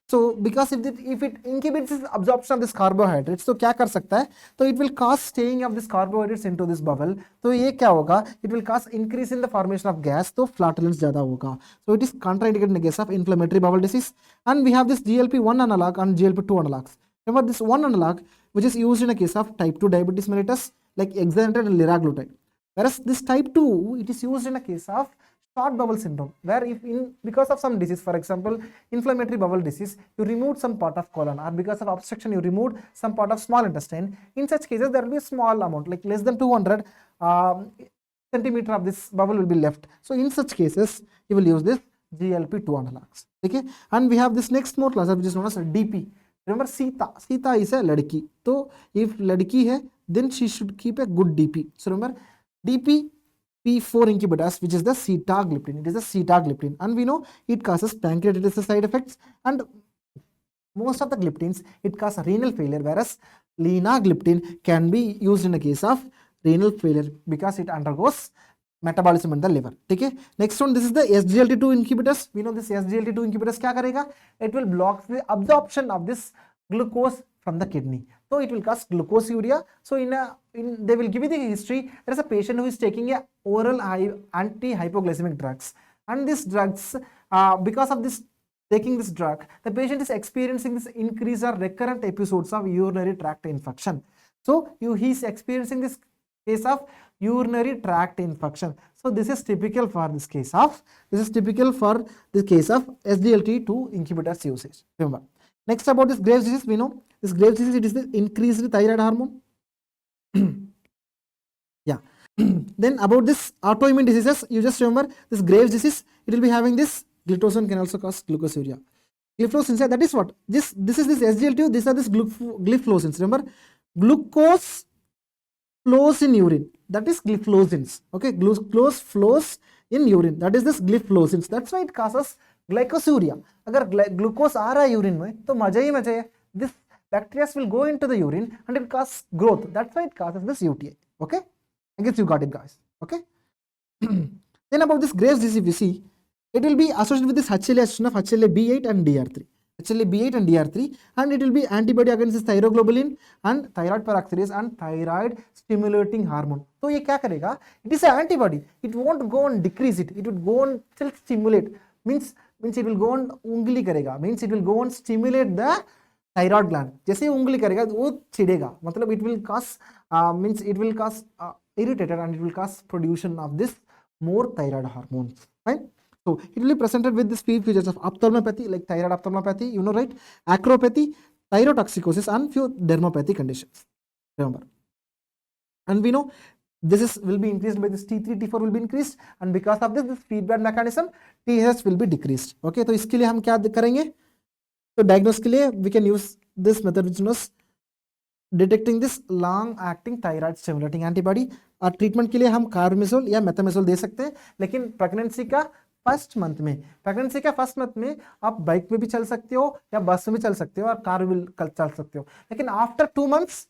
Speaker 1: So because if it inhibits this absorption of this carbohydrates, तो क्या कर सकता है? तो it will cause staying of this carbohydrates into this bowel. तो ये क्या होगा? It will cause increase in the formation of gas. तो flatulence ज़्यादा होगा. So it is contraindicated in the case of inflammatory bowel disease. And we have this GLP-1 analog and GLP-2 analogs. Remember this one analog which is used in a case of type 2 diabetes mellitus like exenatide and liraglutide. Whereas this type 2, it is used in a case of short bowel syndrome, where if because of some disease, for example inflammatory bowel disease, you removed some part of colon, or because of obstruction you removed some part of small intestine. In such cases there will be a small amount, like less than 200 centimeter of this bowel will be left. So in such cases you will use this GLP-2 analogs. Okay, and we have this next more class which is known as DP. Remember Sita is a ladki, so if ladki hai then she should keep a good DP. So remember DP P4 inhibitors, which is the sitagliptin. It is the sitagliptin, and we know it causes pancreatitis side effects, and most of the gliptins it causes renal failure, whereas linagliptin can be used in a case of renal failure because it undergoes metabolism in the liver. Okay. Next one, this is the SGLT2 inhibitors. We know this SGLT2 inhibitors क्या करेगा? It will block the absorption of this glucose from the kidney. So it will cause glucosuria. So they will give you the history. There is a patient who is taking a oral anti-hypoglycemic drugs, and these drugs, because of this taking this drug, the patient is experiencing this increase or recurrent episodes of urinary tract infection. So he is experiencing this case of urinary tract infection. So this is typical for this case of SGLT2 inhibitors usage. Remember. Next about this Graves' disease, we know this Graves' disease, it is the increased thyroid hormone. Yeah. Then about this autoimmune diseases, you just remember this Graves' disease, it will be having this glitazone can also cause glucosuria. Gliflozins, that is what? This is this SGLT2, these are this gliflozins. Remember, glucose flows in urine. That is gliflozins. Okay, glucose flows in urine. That is this gliflozins. That's why it causes glycosuria. अगर glucose आ रहा है urine में तो मजा ही मजा है. This bacteria will go into the urine and it will cause growth. That's why it causes this UTI. Okay, I guess you got it, guys. Okay. Then about this Graves' disease, we see it will be associated with this HLA association of HLA-B8 and DR3. HLA-B8 and DR3, and it will be antibody against this thyroglobulin and thyroid peroxidase and thyroid stimulating hormone. So ये क्या करेगा? It is an antibody. It won't go and decrease it. It would go and still stimulate. Means it will go and ungli करेगा. Means it will go and stimulate the thyroid gland. जैसे ungli करेगा वो छिड़ेगा. मतलब it will cause means it will cause irritated and it will cause production of this more thyroid hormones. Right? So it will be presented with these features of ophthalmopathy, like thyroid ophthalmopathy, you know, right? Acropathy, thyrotoxicosis, and few dermopathy conditions. Remember, and we know this will be increased by this T3, T4 will be increased, and because of this feedback mechanism, TSH will be decreased. Okay, तो इसके लिए हम क्या करेंगे? तो diagnose के लिए we can use this method which is detecting this long-acting thyroid stimulating antibody. और ट्रीटमेंट के लिए हम कार्बेमेजोल या मेथामेजोल दे सकते हैं, लेकिन प्रेगनेंसी का फर्स्ट मंथ में आप बाइक में भी चल सकते हो या बस में भी चल सकते हो और कार में भी चल सकते हो, लेकिन after 2 months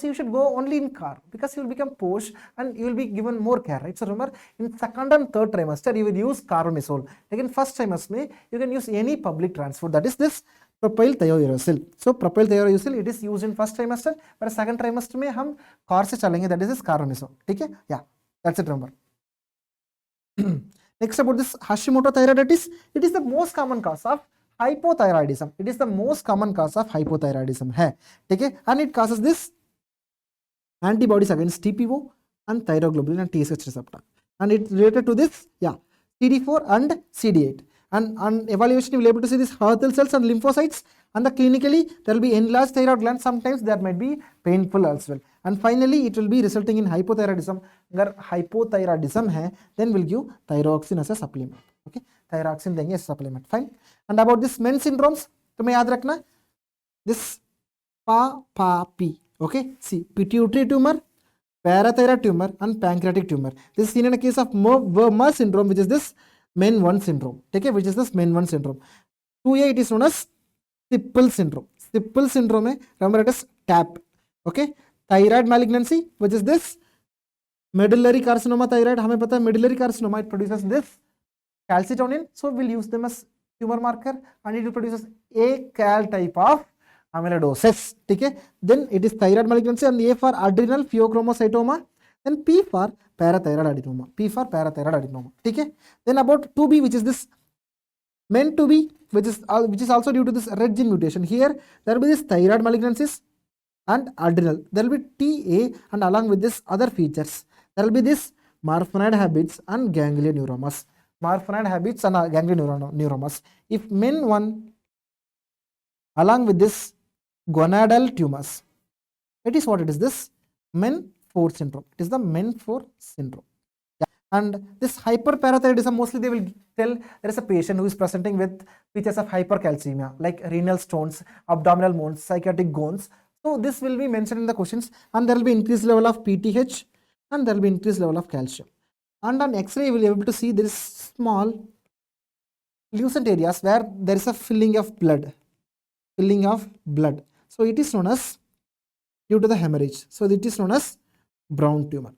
Speaker 1: you should go only in car because you will become posh and you will be given more care, right? So remember, in second and third trimester you will use carbamazole, लेकिन first trimester में you can use any public transport, that is this propyl thiouracil. So propyl thiouracil it is used in first trimester, but second trimester में हम car से चलेंगे, that is this carbamazole. ठीक है? Yeah, that's it. Remember. Next about this Hashimoto thyroiditis, it is the most common cause of hypothyroidism. It is the most common cause of hypothyroidism है, ठीक है? And it causes this antibodies against TPO and thyroglobulin and TSH receptor, and it's related to this CD4 and CD8. And on evaluation you will be able to see this Hürthle cells and lymphocytes, and clinically there will be enlarged thyroid gland. Sometimes that might be painful as well. And finally it will be resulting in hypothyroidism. अगर hypothyroidism है then we'll give thyroxine as a supplement. Okay, thyroxine देंगे as a supplement. Fine. And about this men syndromes तुम्हें याद रखना this PAPI, Okay, see, pituitary tumor, parathyroid tumor, and pancreatic tumor. This is seen in a case of Merz syndrome, which is this MEN1 syndrome. Okay, which is this MEN1 syndrome. 2A, it is known as Sippel syndrome. Sippel syndrome, remember it is TAP. Okay, thyroid malignancy, which is this medullary carcinoma thyroid. हमें पता है medullary carcinoma, it produces this calcitonin, so we'll use them as tumor marker, and it produces a cal type of amyloidosis. Okay, then it is thyroid malignancy, and A for adrenal pheochromocytoma, then P for parathyroid adenoma. P for parathyroid adenoma. Okay, then about 2B, which is this meant to be, which is also due to this red gene mutation. Here there will be this thyroid malignancies and adrenal. There will be TA, and along with this other features, there will be this marfanoid habits and ganglioneuromas. Marfanoid habits and ganglioneuromas. If MEN1 along with this gonadal tumors, it is what it is, this MEN4 syndrome. It is the MEN4 syndrome. Yeah. And this hyperparathyroidism, mostly they will tell there is a patient who is presenting with features of hypercalcemia like renal stones, abdominal moans, psychotic gones. So this will be mentioned in the questions, and there will be increased level of PTH, and there will be increased level of calcium. And on X-ray, you will be able to see there is small lucent areas where there is a filling of blood. So it is known as due to the hemorrhage. So it is known as brown tumor.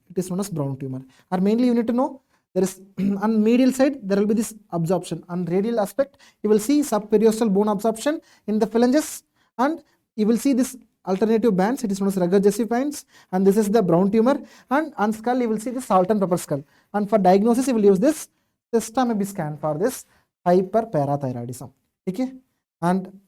Speaker 1: Or mainly you need to know there is on medial side there will be this absorption. On radial aspect you will see subperiosteal bone absorption in the phalanges, and you will see this alternative bands. It is known as regurgitive bands, and this is the brown tumor. And on skull you will see the salt and pepper skull. And for diagnosis you will use this Sestamabi scan for this hyperparathyroidism. Okay, and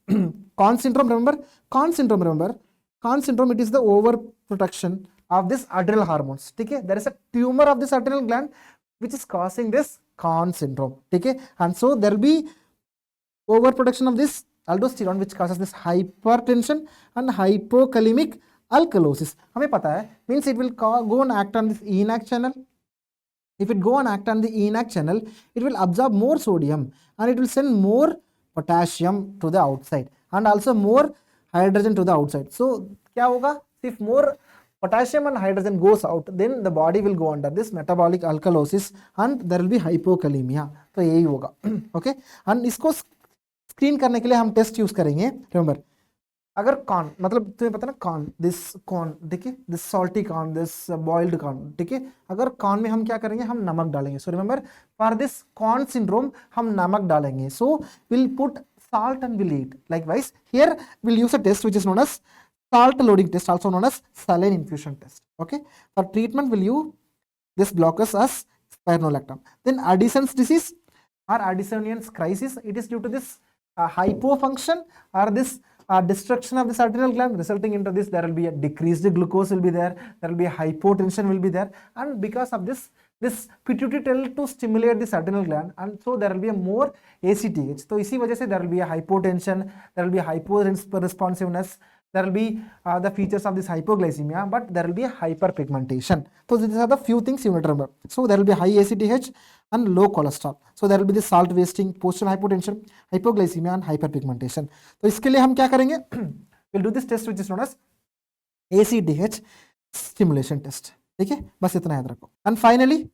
Speaker 1: Con syndrome, remember Con syndrome, it is the overproduction of this adrenal hormones. Okay, there is a tumor of this adrenal gland which is causing this Con syndrome. Okay, and so there will be overproduction of this aldosterone which causes this hypertension and hypokalemic alkalosis. हमें पता है, means it will go and act on this ENaC channel. If it go and act on the ENaC channel, it will absorb more sodium and it will send more potassium to the outside and also more hydrogen to the outside. So क्या होगा? If more potassium and hydrogen goes out, then the body will go under this metabolic alkalosis and there will be hypokalemia. तो यही होगा. Okay, and इसको screen करने के लिए हम टेस्ट यूज करेंगे. रिमेंबर, अगर कॉर्न मतलब तुम्हें पता ना कॉर्न, दिस कॉर्न, देखिए this salty corn, this boiled corn, ठीक है. अगर कॉर्न में हम क्या करेंगे, हम नमक डालेंगे. So remember for this corn syndrome हम नमक डालेंगे. So will put salt and will eat. Likewise here we'll use a test which is known as salt loading test, also known as saline infusion test. Okay, for treatment we'll use this blockers as spironolactone. Then Addison's disease or Addisonian crisis, it is due to this hypofunction or this destruction of this adrenal gland, resulting into this there will be a decreased glucose will be there will be a hypotension will be there, and because of this pituitary tell to stimulate this adrenal gland, and so there will be a more ACTH. So इसी वजह से there will be a hypotension, there will be a hyporesponsiveness, there will be the features of this hypoglycemia, but there will be a hyperpigmentation. So these are the few things you need to remember. So there will be high ACTH and low cholesterol. So there will be the salt wasting, postural hypotension, hypoglycemia and hyperpigmentation. तो इसके लिए हम क्या करेंगे? We'll do this test which is known as ACTH stimulation test. ठीक है, बस इतना याद रखो. And finally,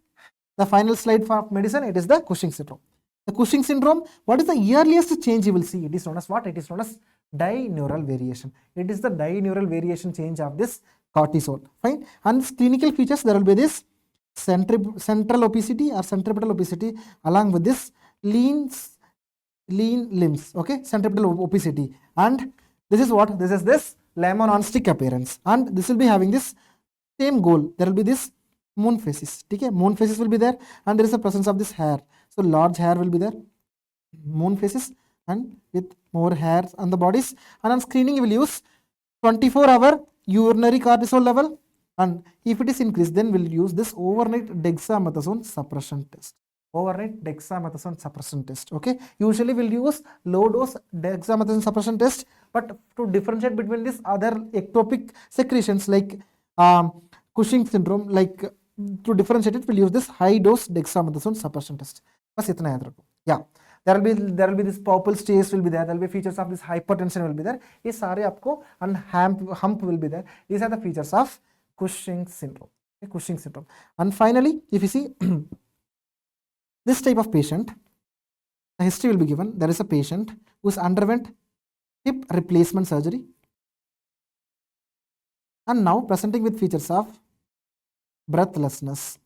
Speaker 1: the final slide for medicine, it is the Cushing syndrome. The Cushing syndrome, what is the earliest change you will see? It is known as what? It is known as dineural variation. It is the dineural variation change of this cortisol. Fine. And this clinical features, there will be this central obesity or centripetal obesity along with this lean limbs. Okay, centripetal obesity. And this is what? This is this lemon on stick appearance. And this will be having this same goal. There will be this moon faces. Okay, moon faces will be there, and there is a presence of this hair. So large hair will be there, moon faces, and with more hairs on the bodies. And on screening, you will use 24-hour urinary cortisol level, and if it is increased, then we'll use this overnight dexamethasone suppression test. Overnight dexamethasone suppression test. Okay, usually we'll use low dose dexamethasone suppression test, but to differentiate between these other ectopic secretions like Cushing syndrome, like to differentiate it, we'll use this high dose dexamethasone suppression test. बस इतना याद रखो. Yeah, there will be this purple stains will be there. There will be features of this hypertension will be there. ये सारे आपको and hump will be there. These are the features of Cushing syndrome. Okay, Cushing syndrome. And finally, if you see this type of patient, the history will be given. There is a patient who's underwent hip replacement surgery and now presenting with features of breathlessness.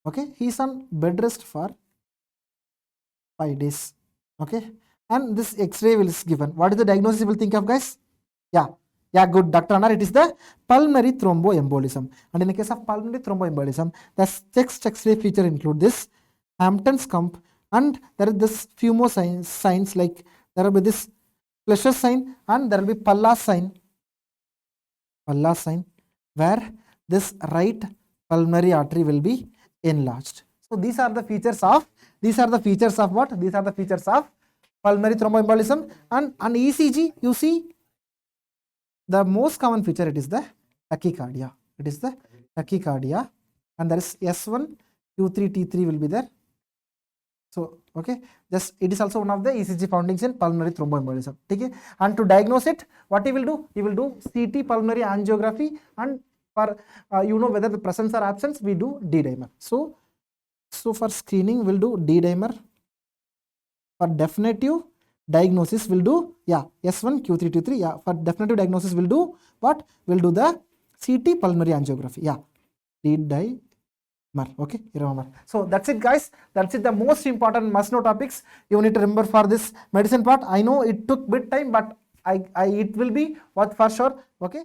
Speaker 1: Okay, he's on bed rest for 5 days. Okay, and this X-ray will is given. What is the diagnosis you will think of, guys? Yeah, good, Dr. Anar. It is the pulmonary thromboembolism. And in the case of pulmonary thromboembolism, the chest X-ray feature include this Hampton's Kump, and there is this few more signs like there will be this Fletcher sign and there will be Pallas sign, where this right pulmonary artery will be enlarged. So these are the features of what? These are the features of pulmonary thromboembolism. And on ECG, you see the most common feature, it is the tachycardia. And there is S1, Q3, T3 will be there. So, okay, just it is also one of the ECG findings in pulmonary thromboembolism. Okay, and to diagnose it, what he will do? He will do CT pulmonary angiography, and for whether the presence or absence, we do D-dimer. So for screening, we'll do D-dimer. For definitive diagnosis, we'll do S1, Q3, T3. For definitive diagnosis, we'll do what? We'll do the CT pulmonary angiography. D-dimer. Okay, remember. So that's it, guys. That's it. The most important must-know topics you need to remember for this medicine part. I know it took bit time, but it will be what for sure. Okay.